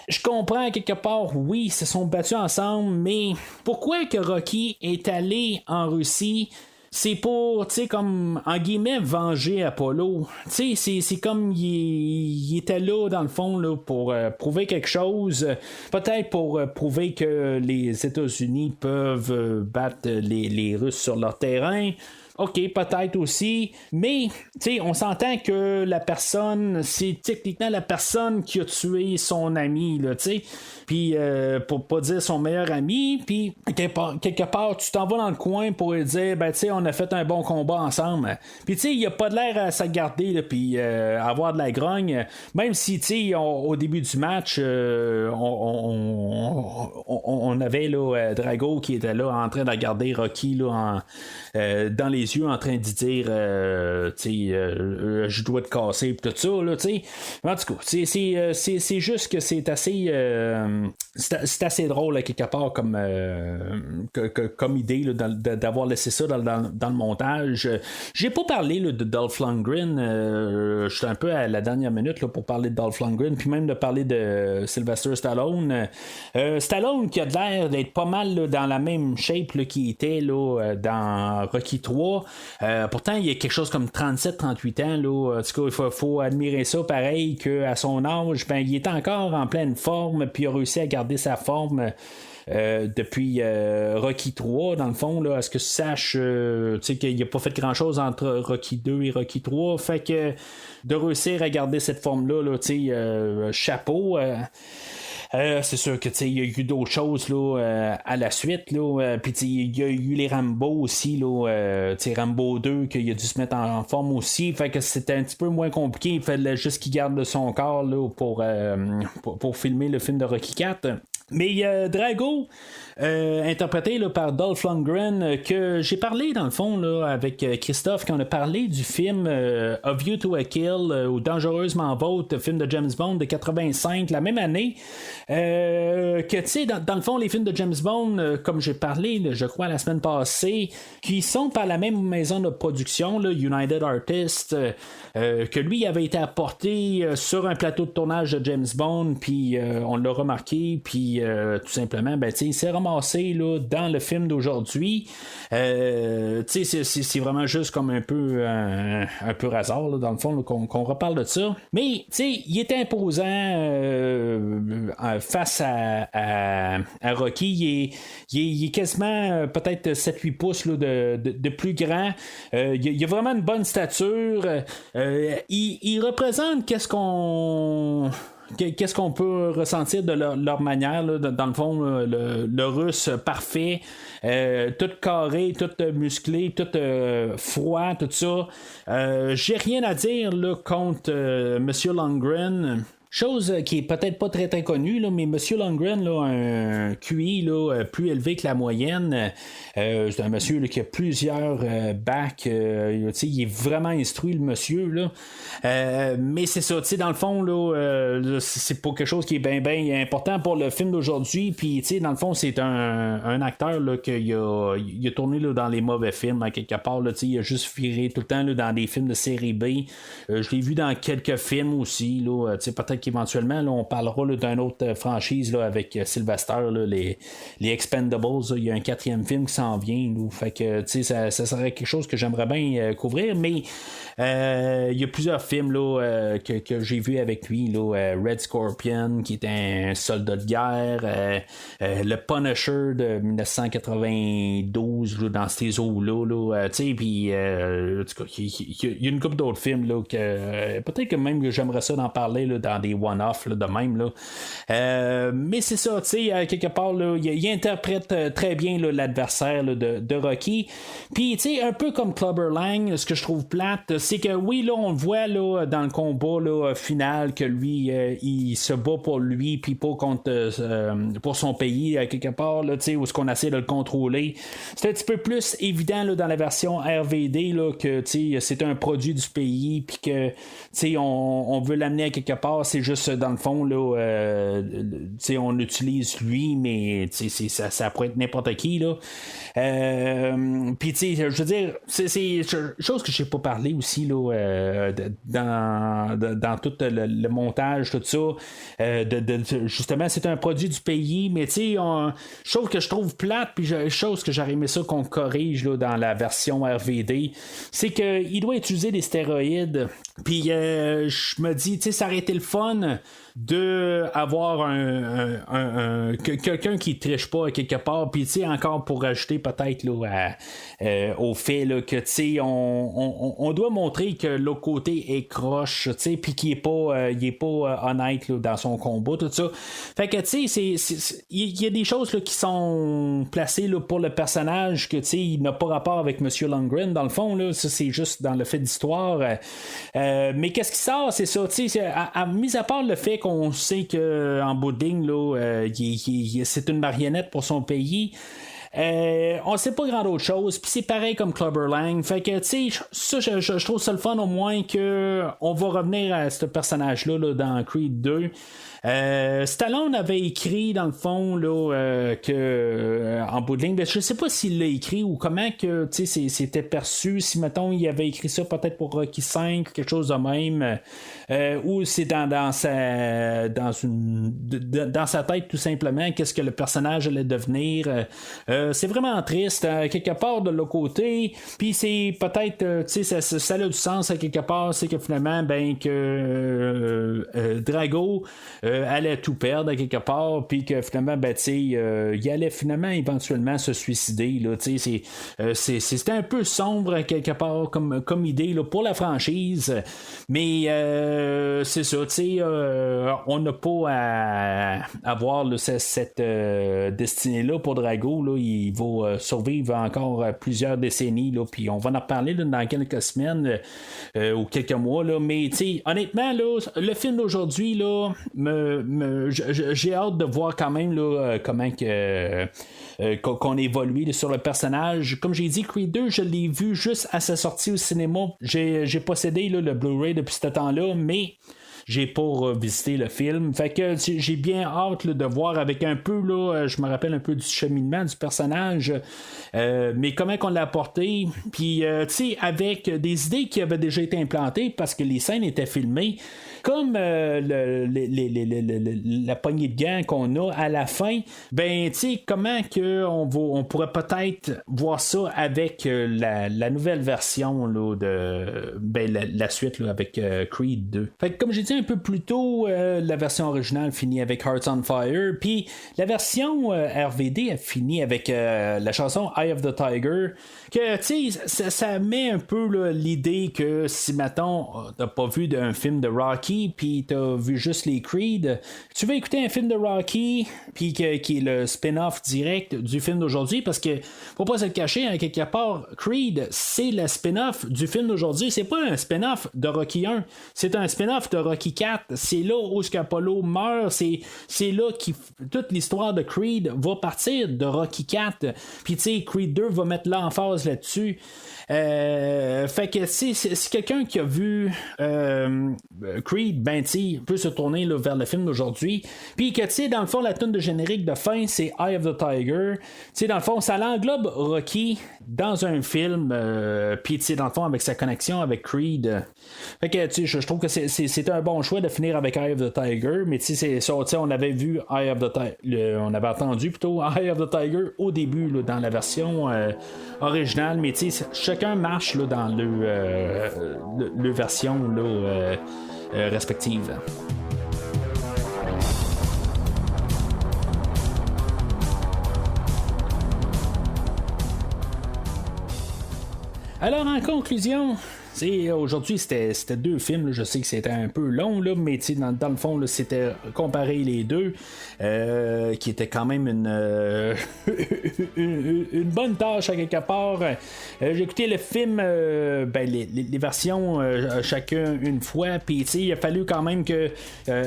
A: Je comprends quelque part, oui, ils se sont battus ensemble, mais pourquoi que Rocky est allé en Russie? C'est pour, comme, en guillemets, venger Apollo. C'est comme il était là, dans le fond, là, pour prouver quelque chose. Peut-être pour prouver que les États-Unis peuvent battre les Russes sur leur terrain. OK, peut-être aussi, mais on s'entend que la personne, c'est techniquement la personne qui a tué son ami, là, puis pour pas dire son meilleur ami, puis quelque part, tu t'en vas dans le coin pour lui dire, on a fait un bon combat ensemble. Puis il n'y a pas de l'air à se garder, puis avoir de la grogne, même si, au début du match, on avait là, Drago qui était là en train de regarder Rocky là, dans les yeux en train de dire je dois te casser pis tout ça là, en tout cas c'est juste que c'est assez c'est assez drôle là, quelque part comme idée là, d'avoir laissé ça dans le montage. J'ai pas parlé là, de Dolph Lundgren, je suis un peu à la dernière minute là, pour parler de Dolph Lundgren puis même de parler de Sylvester Stallone. Stallone qui a de l'air d'être pas mal là, dans la même shape là, qu'il était là, dans Rocky 3. Pourtant, il y a quelque chose comme 37-38 ans. Là. En tout cas, il faut admirer ça pareil qu'à son âge, il est encore en pleine forme, puis il a réussi à garder sa forme. Depuis Rocky 3, dans le fond, là, à ce que tu saches qu'il n'a pas fait grand chose entre Rocky 2 et Rocky 3, fait que de réussir à garder cette forme-là, là, chapeau. C'est sûr que il y a eu d'autres choses là, à la suite là, puis il y a eu les Rambo aussi là, Rambo 2 qu'il a dû se mettre en forme aussi, fait que c'était un petit peu moins compliqué, il fallait juste qu'il garde son corps là, pour filmer le film de Rocky 4. Mais Drago, interprété là, par Dolph Lundgren, que j'ai parlé dans le fond là, avec Christophe quand on a parlé du film A View to a Kill ou Dangereusement Vôtre, film de James Bond de 85, la même année, que tu sais dans le fond les films de James Bond, comme j'ai parlé là, je crois la semaine passée, qui sont par la même maison de production là, United Artists, que lui avait été apporté sur un plateau de tournage de James Bond, puis on l'a remarqué, puis puis tout simplement, il s'est ramassé là, dans le film d'aujourd'hui. C'est vraiment juste comme un peu hasard, là, dans le fond, là, qu'on reparle de ça. Mais il est imposant face à Rocky. Il est quasiment peut-être 7-8 pouces là, de plus grand. Il a vraiment une bonne stature. Il représente qu'est-ce qu'on peut ressentir de leur manière, là, dans le fond, le russe parfait, tout carré, tout musclé, tout froid, tout ça. J'ai rien à dire là, contre Monsieur Lundgren. Chose qui est peut-être pas très connue, là, mais M. Lundgren là, a un QI là, plus élevé que la moyenne. C'est un monsieur là, qui a plusieurs bacs. Il est vraiment instruit, le monsieur. Là. Mais c'est ça, dans le fond, là, c'est pas quelque chose qui est bien important pour le film d'aujourd'hui. Puis, dans le fond, c'est un acteur là, il a tourné là, dans les mauvais films, à quelque part. Là, il a juste viré tout le temps là, dans des films de série B. Je l'ai vu dans quelques films aussi. Là, peut-être qu'éventuellement, là, on parlera là, d'une autre franchise là, avec Sylvester, là, les Expendables. Il y a un 4e film qui s'en vient. Là, fait que ça serait quelque chose que j'aimerais bien couvrir, mais il y a plusieurs films là, que j'ai vu avec lui. Là, Red Scorpion, qui est un soldat de guerre, le Punisher de 1992 là, dans ces eaux-là. Puis, en tout cas, il y a une couple d'autres films là, que peut-être que même que j'aimerais ça d'en parler là, dans des one-off là, de même. Là. Mais c'est ça, quelque part, là, il interprète très bien là, l'adversaire là, de Rocky. Puis, un peu comme Clubber Lang, ce que je trouve plate, c'est que oui, là, on le voit là, dans le combat là, final que lui, il se bat pour lui, puis pas contre pour son pays, quelque part, là, où est-ce qu'on essaie de le contrôler. C'est un petit peu plus évident là, dans la version RVD là, que c'est un produit du pays, puis que on veut l'amener à quelque part. C'est juste dans le fond là, on utilise lui, mais ça pourrait être n'importe qui là. Puis je veux dire, c'est chose que je n'ai pas parlé aussi là, dans tout le montage, tout ça. Justement, c'est un produit du pays, mais chose que je trouve plate, puis chose que j'aurais aimé ça qu'on corrige là, dans la version RVD, c'est qu'il doit utiliser des stéroïdes. Puis je me dis, ça aurait été le fun de avoir quelqu'un qui triche pas quelque part, puis encore pour rajouter peut-être là, au fait là, que on doit montrer que l'autre côté est croche, puis qu'il est pas honnête là, dans son combat, tout ça. Fait que il y a des choses là, qui sont placées là, pour le personnage que il n'a pas rapport avec M. Lundgren dans le fond là, ça c'est juste dans le fait d'histoire. Mais qu'est-ce qui sort, c'est ça, mis à part le fait qu'on sait qu'en bout de ligne, là, c'est une marionnette pour son pays. On sait pas grand autre chose, puis c'est pareil comme Clubber Lang. Fait que, ça, je trouve ça le fun au moins qu'on va revenir à ce personnage-là là, dans Creed 2. Stallone avait écrit dans le fond là, que en bout de ligne, je sais pas s'il l'a écrit ou comment que c'était perçu, si mettons il avait écrit ça peut-être pour Rocky 5, quelque chose de même, ou c'est dans sa tête tout simplement, qu'est-ce que le personnage allait devenir. C'est vraiment triste quelque part de l'autre côté, puis c'est peut-être ça a du sens à quelque part, c'est que finalement que Drago allait tout perdre à quelque part, puis que finalement il allait finalement éventuellement se suicider là, c'était un peu sombre quelque part comme idée là, pour la franchise, mais c'est ça, on n'a pas à avoir là, cette destinée là pour Drago là, il va survivre encore plusieurs décennies là, puis on va en reparler là, dans quelques semaines ou quelques mois là, mais honnêtement là, le film d'aujourd'hui là j'ai hâte de voir quand même là, comment qu'on évolue là, sur le personnage. Comme j'ai dit, Creed 2, je l'ai vu juste à sa sortie au cinéma. J'ai possédé là, le Blu-ray depuis ce temps-là, mais j'ai pas revisité le film. Fait que j'ai bien hâte là, de voir avec un peu, là, je me rappelle un peu du cheminement du personnage, mais comment qu'on l'a apporté, puis tu sais, avec des idées qui avaient déjà été implantées parce que les scènes étaient filmées. Comme la poignée de gants qu'on a à la fin, ben tu sais, comment que on pourrait peut-être voir ça avec la nouvelle version là, de la suite là, avec Creed 2. Fait que comme j'ai dit un peu plus tôt, la version originale finit avec Hearts on Fire, puis la version RVD a fini avec la chanson Eye of the Tiger, que tu sais, ça met un peu là, l'idée que si mettons t'as pas vu un film de Rocky puis t'as vu juste les Creed, tu veux écouter un film de Rocky puis qui est le spin-off direct du film d'aujourd'hui, parce que faut pas se le cacher, hein, quelque part Creed c'est le spin-off du film d'aujourd'hui, c'est pas un spin-off de Rocky 1, c'est un spin-off de Rocky 4, c'est là où Apollo meurt, c'est là que toute l'histoire de Creed va partir de Rocky 4, puis tu sais Creed 2 va mettre l'emphase là-dessus. Fait que si quelqu'un qui a vu Creed, ben tu peut se tourner là, vers le film d'aujourd'hui, puis que tu sais dans le fond la tune de générique de fin c'est Eye of the Tiger, tu sais dans le fond ça l'englobe Rocky dans un film, puis tu sais dans le fond avec sa connexion avec Creed, fait que tu sais je trouve que c'est un bon choix de finir avec Eye of the Tiger, mais tu sais on avait vu Eye of the Tiger, on avait entendu plutôt Eye of the Tiger au début là, dans la version originale, mais tu sais chacun marche là, dans le version là, respective. Alors en conclusion, aujourd'hui c'était deux films là, je sais que c'était un peu long là, mais dans le fond là, c'était comparer les deux, qui était quand même une bonne tâche à quelque part. J'ai écouté le film, les versions chacun une fois, puis il a fallu quand même que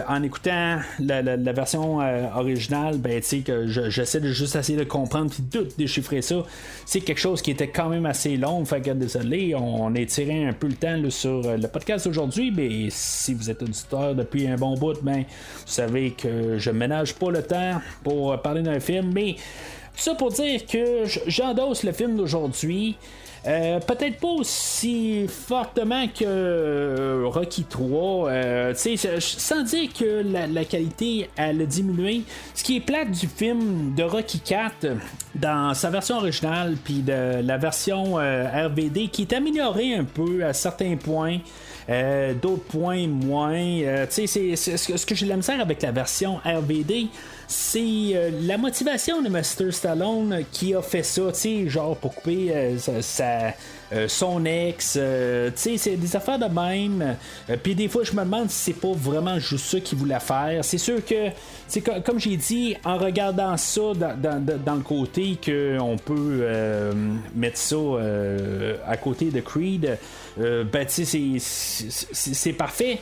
A: en écoutant la version originale, que j'essaie de juste essayer de comprendre puis de déchiffrer ça. C'est quelque chose qui était quand même assez long, fait que désolé, on est tiré un peu le temps là, sur le podcast d'aujourd'hui, mais si vous êtes auditeur depuis un bon bout, vous savez que je ménage pas le temps pour parler d'un film, mais tout ça pour dire que j'endosse le film d'aujourd'hui. Peut-être pas aussi fortement que Rocky 3, sans dire que la qualité elle a diminué. Ce qui est plate du film de Rocky 4 dans sa version originale puis de la version RVD qui est améliorée un peu à certains points, d'autres points moins. Ce que j'ai de la misère avec la version RVD, c'est la motivation de Mr. Stallone qui a fait ça, genre pour couper son ex, c'est des affaires de même. Puis des fois, je me demande si c'est pas vraiment juste ça qu'il voulait faire. C'est sûr que, comme j'ai dit, en regardant ça dans le côté qu'on peut mettre ça à côté de Creed, c'est parfait.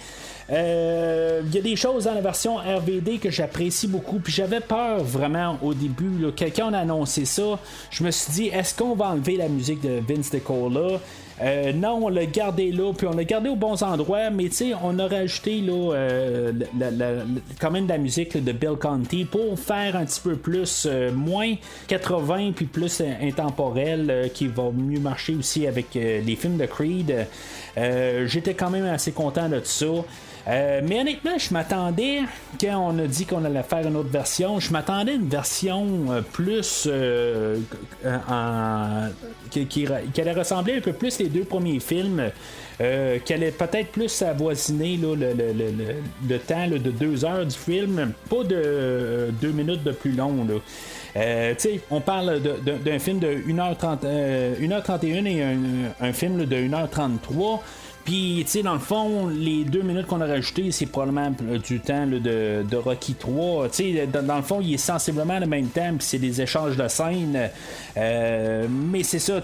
A: Il y a des choses dans la version RVD que j'apprécie beaucoup, puis j'avais peur vraiment au début là, quelqu'un a annoncé ça, je me suis dit est-ce qu'on va enlever la musique de Vince DiCola? Non, on l'a gardé là, puis on l'a gardé aux bons endroits, mais on a rajouté là, quand même de la musique là, de Bill Conti pour faire un petit peu plus moins 80 puis plus intemporel, qui va mieux marcher aussi avec les films de Creed. J'étais quand même assez content de ça. Mais honnêtement, je m'attendais, quand on a dit qu'on allait faire une autre version, je m'attendais à une version plus qui allait ressembler un peu plus les deux premiers films, qui allait peut-être plus avoisiner là, le temps là, de 2 heures du film, pas de 2 minutes de plus long. Là. On parle d'un film de 1h31 et un film là, de 1h33. Puis, dans le fond, les 2 minutes qu'on a rajoutées, c'est probablement du temps là, de Rocky 3. Dans le fond, il est sensiblement le même temps, puis c'est des échanges de scènes. Mais c'est ça,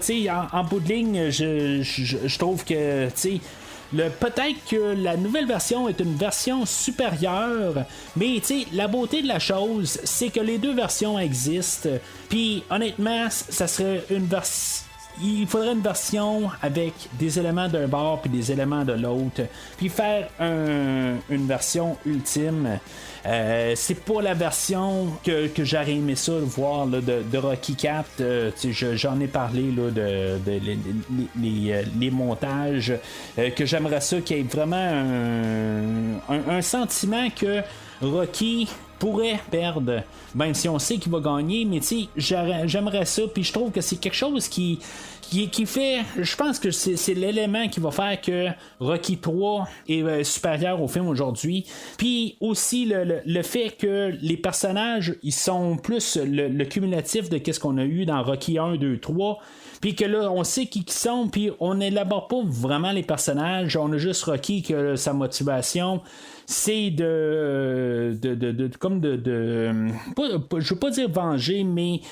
A: en bout de ligne, je trouve que, peut-être que la nouvelle version est une version supérieure, mais la beauté de la chose, c'est que les deux versions existent. Puis, honnêtement, ça serait une version. il faudrait une version avec des éléments d'un bord puis des éléments de l'autre, puis faire une version ultime. C'est pas la version que j'aurais aimé ça voir là, de Rocky 4. J'en ai parlé là, les montages, que j'aimerais ça qu'il y ait vraiment un sentiment que Rocky pourrait perdre, même si on sait qu'il va gagner, mais j'aimerais ça, puis je trouve que c'est quelque chose qui fait, je pense que c'est l'élément qui va faire que Rocky 3 est supérieur au film aujourd'hui, puis aussi le fait que les personnages, ils sont plus le cumulatif de qu'est-ce qu'on a eu dans Rocky 1, 2, 3, puis que là, on sait qui ils sont, puis on n'élabore pas vraiment les personnages, on a juste Rocky que sa motivation, c'est je veux pas dire venger, mais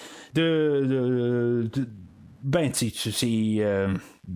A: c'est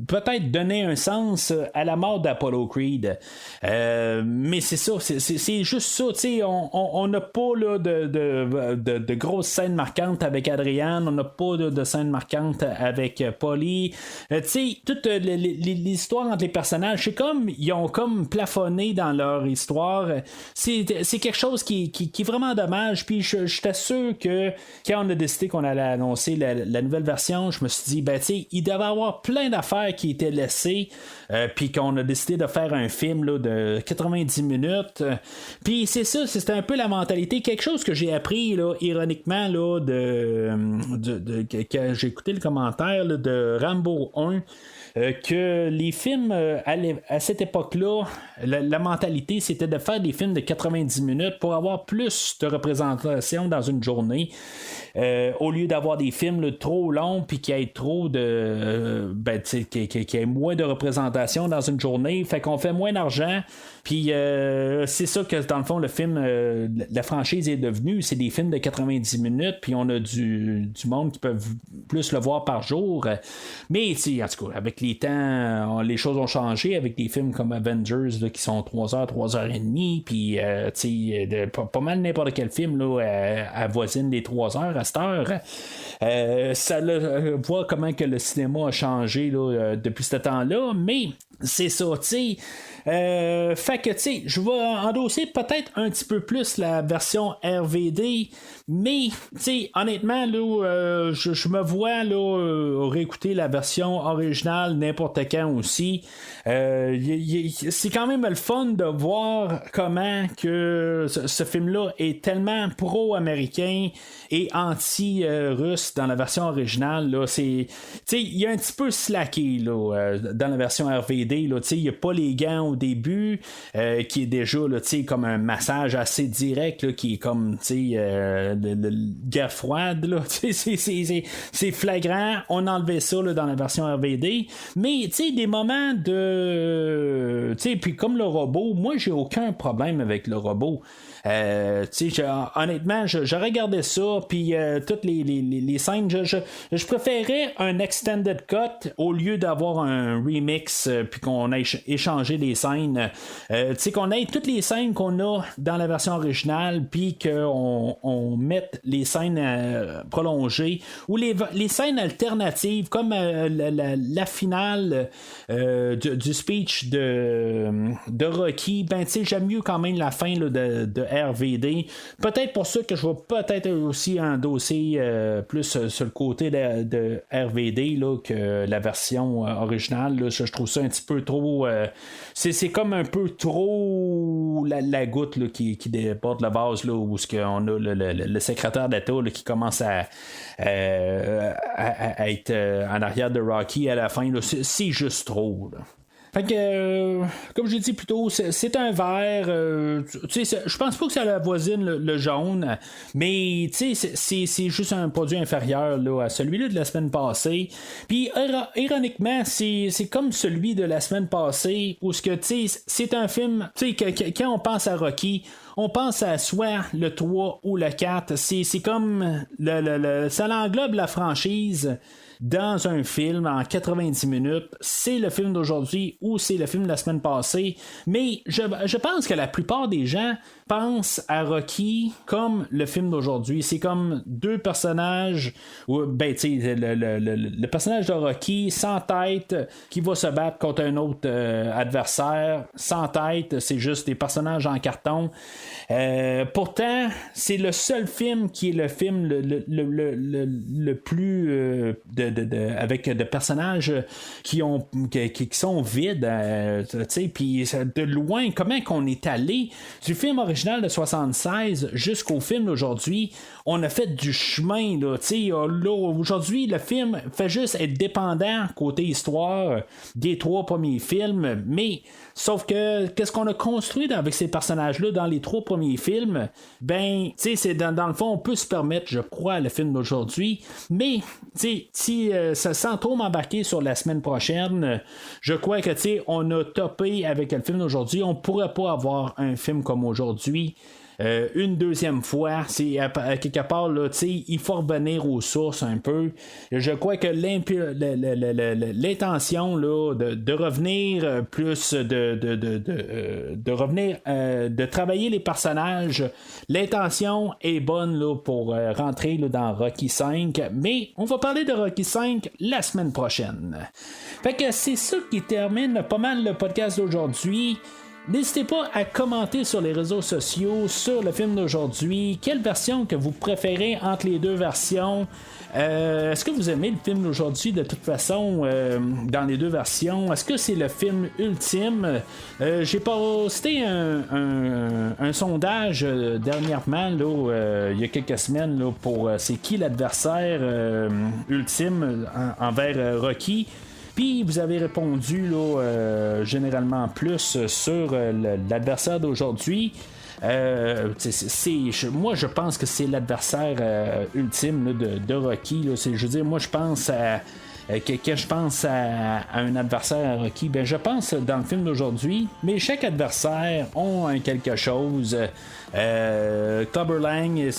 A: peut-être donner un sens à la mort d'Apollo Creed. Mais c'est ça, c'est juste ça. On n'a pas là, de grosses scènes marquantes avec Adrian, on n'a pas de scènes marquantes avec Polly. Toute l'histoire entre les personnages, c'est comme ils ont comme plafonné dans leur histoire. C'est quelque chose qui est vraiment dommage. Puis je t'assure que quand on a décidé qu'on allait annoncer la nouvelle version, je me suis dit, il devait y avoir plein d'affaires qui étaient laissées, puis qu'on a décidé de faire un film là, de 90 minutes. Puis c'est ça, c'était un peu la mentalité, quelque chose que j'ai appris là, ironiquement là, quand j'ai écouté le commentaire là, de Rambo 1. Que les films à cette époque-là, la mentalité c'était de faire des films de 90 minutes pour avoir plus de représentation dans une journée, au lieu d'avoir des films là, trop longs puis qu'il y ait trop de qu'il y ait moins de représentation dans une journée, fait qu'on fait moins d'argent. Puis c'est ça que dans le fond le film, la franchise est devenue, c'est des films de 90 minutes, puis on a du monde qui peuvent plus le voir par jour. Mais en tout cas, avec les temps, les choses ont changé avec des films comme Avengers là, qui sont 3h, 3h30, puis pas mal n'importe quel film là, avoisine les 3h à cette heure. Ça voit comment que le cinéma a changé là, depuis ce temps-là, mais c'est ça, tu sais. Fait que, tu sais, je vais endosser peut-être un petit peu plus la version RVD, mais, tu sais, honnêtement, là, je me vois, là, réécouter la version originale n'importe quand aussi. C'est quand même le fun de voir comment que ce film-là est tellement pro-américain et anti-russe dans la version originale, là. Tu sais, il y a un petit peu slacké, là, dans la version RVD, là, tu sais, il n'y a pas les gants au début, qui est déjà, là, tu sais, comme un massage assez direct, là, qui est comme, tu sais, de guerre froide, là, c'est flagrant, on a enlevé ça, là, dans la version RVD, mais, tu sais, des moments de, tu sais, puis comme le robot, moi, j'ai aucun problème avec le robot. Honnêtement, je regardais ça, puis toutes les scènes, je préférais un extended cut au lieu d'avoir un remix, puis qu'on ait échangé des scènes. Qu'on ait toutes les scènes qu'on a dans la version originale, puis qu'on mette les scènes prolongées, ou les scènes alternatives, comme la finale du speech de Rocky. J'aime mieux quand même la fin là, de RVD. Peut-être pour ça que je vais peut-être aussi endosser plus sur le côté de RVD là, que la version originale. Là. Je trouve ça un petit peu trop... c'est comme un peu trop la goutte là, qui déborde le vase, là, où on a le secrétaire d'État là, qui commence à être en arrière de Rocky à la fin. Là. C'est juste trop. Là. Fait que, comme j'ai dit plus tôt, c'est un vert. Je pense pas que ça avoisine le jaune, mais c'est juste un produit inférieur là, à celui-là de la semaine passée. Puis, ironiquement, c'est comme celui de la semaine passée, où c'est un film, quand on pense à Rocky, on pense à soit le 3 ou le 4. C'est comme ça englobe la franchise dans un film en 90 minutes. C'est le film d'aujourd'hui ou c'est le film de la semaine passée. Mais je pense que la plupart des gens pense à Rocky comme le film d'aujourd'hui. C'est comme deux personnages, ben, tu sais, le personnage de Rocky sans tête qui va se battre contre un autre adversaire sans tête. C'est juste des personnages en carton. Pourtant, c'est le seul film qui est le film le plus avec de personnages qui sont vides. Puis de loin, comment qu'on est allé du film original de 76 jusqu'au film d'aujourd'hui, on a fait du chemin. Là, aujourd'hui, le film fait juste être dépendant côté histoire des 3 premiers films, mais sauf que qu'est-ce qu'on a construit avec ces personnages-là dans les 3 premiers films? Ben, c'est dans le fond, on peut se permettre, je crois, le film d'aujourd'hui, mais si ça sans trop m'embarquer sur la semaine prochaine, je crois que on a topé avec le film d'aujourd'hui. On pourrait pas avoir un film comme aujourd'hui. Une deuxième fois, c'est à quelque part là, il faut revenir aux sources un peu. Je crois que l'intention là, de revenir plus de revenir de travailler les personnages, l'intention est bonne là, pour rentrer là, dans Rocky 5, mais on va parler de Rocky 5 la semaine prochaine. Fait que c'est ça qui termine pas mal le podcast d'aujourd'hui. N'hésitez pas à commenter sur les réseaux sociaux sur le film d'aujourd'hui. Quelle version que vous préférez entre les deux versions? Est-ce que vous aimez le film d'aujourd'hui de toute façon dans les deux versions? Est-ce que c'est le film ultime? J'ai posté un sondage dernièrement, là, il y a quelques semaines, là, pour c'est qui l'adversaire ultime envers Rocky. Puis vous avez répondu là, généralement plus sur l'adversaire d'aujourd'hui. Moi je pense que c'est l'adversaire ultime là, de Rocky. Là. Je veux dire, moi je pense à que je pense à un adversaire à Rocky, ben je pense dans le film d'aujourd'hui, mais chaque adversaire a quelque chose. Clubber Lang, il est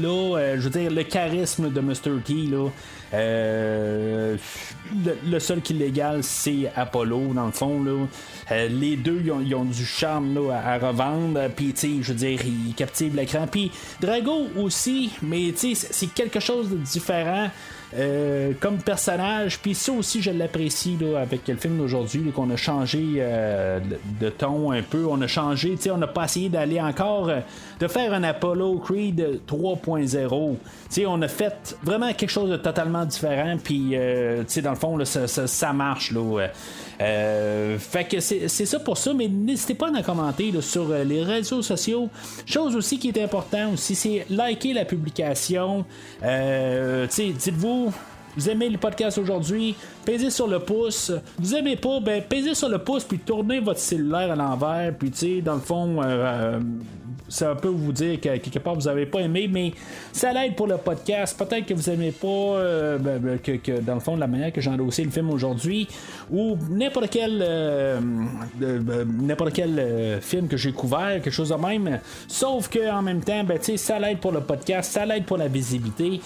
A: là, je veux dire, le charisme de Mr. T là. Le seul qui l'égale, c'est Apollo, dans le fond. Là. Les deux, ils ont du charme là, à revendre. Puis, je veux dire, ils captivent l'écran. Puis, Drago aussi, mais c'est quelque chose de différent. Comme personnage, puis ça aussi je l'apprécie là, avec le film d'aujourd'hui là, qu'on a changé de ton un peu, on a changé, on n'a pas essayé d'aller encore de faire un Apollo Creed 3.0, on a fait vraiment quelque chose de totalement différent, puis dans le fond là, ça marche là. Fait que c'est ça pour ça, mais n'hésitez pas à commenter là, sur les réseaux sociaux. Chose aussi qui est important aussi, c'est liker la publication. Dites-vous, vous aimez le podcast aujourd'hui, pesez sur le pouce. Vous aimez pas, ben pesez sur le pouce puis tournez votre cellulaire à l'envers, puis dans le fond ça peut vous dire que quelque part vous avez pas aimé, mais ça l'aide pour le podcast. Peut-être que vous aimez pas que dans le fond la manière que j'ai endossé le film aujourd'hui, ou n'importe quel film que j'ai couvert, quelque chose de même, sauf que en même temps ça l'aide pour le podcast, ça l'aide pour la visibilité.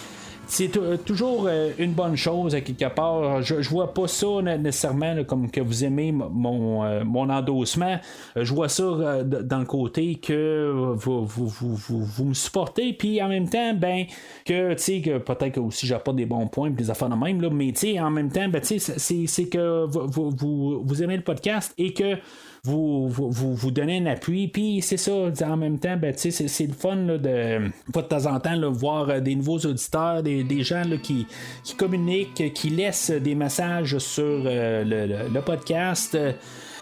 A: C'est toujours une bonne chose à quelque part. Je vois pas ça nécessairement là, comme que vous aimez mon endossement. Je vois ça dans le côté que vous me supportez, puis en même temps que peut-être que aussi j'apporte des bons points, des affaires de même là, mais en même temps c'est que vous aimez le podcast et que vous donnez un appui, puis c'est ça, en même temps, c'est le fun là, de temps en temps là, voir des nouveaux auditeurs, des gens là, qui communiquent, qui laissent des messages sur le podcast.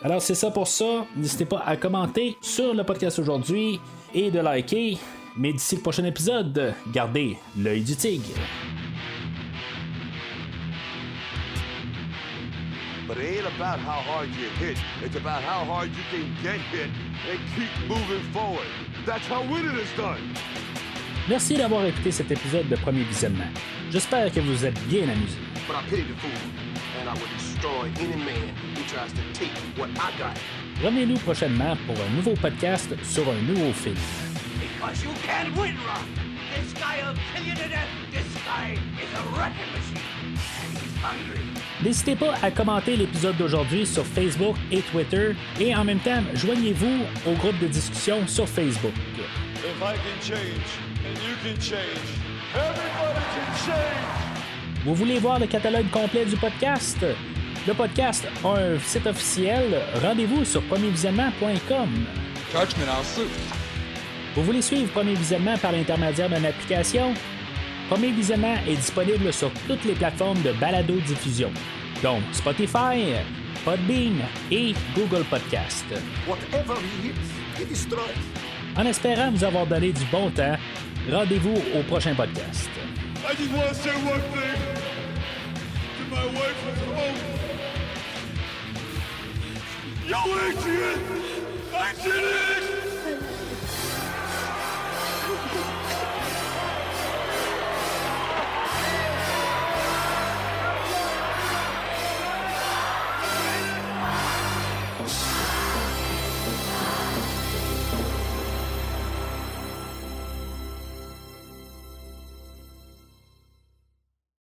A: Alors c'est ça pour ça, n'hésitez pas à commenter sur le podcast aujourd'hui et de liker, mais d'ici le prochain épisode, gardez l'œil du tigre.
G: But it ain't about how hard you hit. It's about how hard you can get hit and keep moving forward. That's how winning is done.
A: Merci d'avoir écouté cet épisode de Premier Visionnement. J'espère que vous êtes bien amusés.
C: But I pity the fool, and I will destroy any man who tries to take what I got.
A: Revenez-nous prochainement pour un nouveau podcast sur un nouveau film.
F: Because you can't win, Rock. This guy will kill you to death. This guy is a wrecking machine. And he's
A: N'hésitez pas à commenter l'épisode d'aujourd'hui sur Facebook et Twitter et en même temps, joignez-vous au groupe de discussion sur Facebook.
G: If I can change, and you can change, everybody can change!
A: Vous voulez voir le catalogue complet du podcast? Le podcast a un site officiel. Rendez-vous sur premiervisionnement.com.
G: Judgment, I'll sue.
A: Vous voulez suivre Premier Visionnement par l'intermédiaire d'une application? Premier Visionnement est disponible sur toutes les plateformes de balado-diffusion, donc Spotify, Podbean et Google Podcast.
C: Whatever he hits, he destroys.
A: En espérant vous avoir donné du bon temps, rendez-vous au prochain podcast.
G: I just want to say one thing to my wife at home. Yo, Adrian! I did it!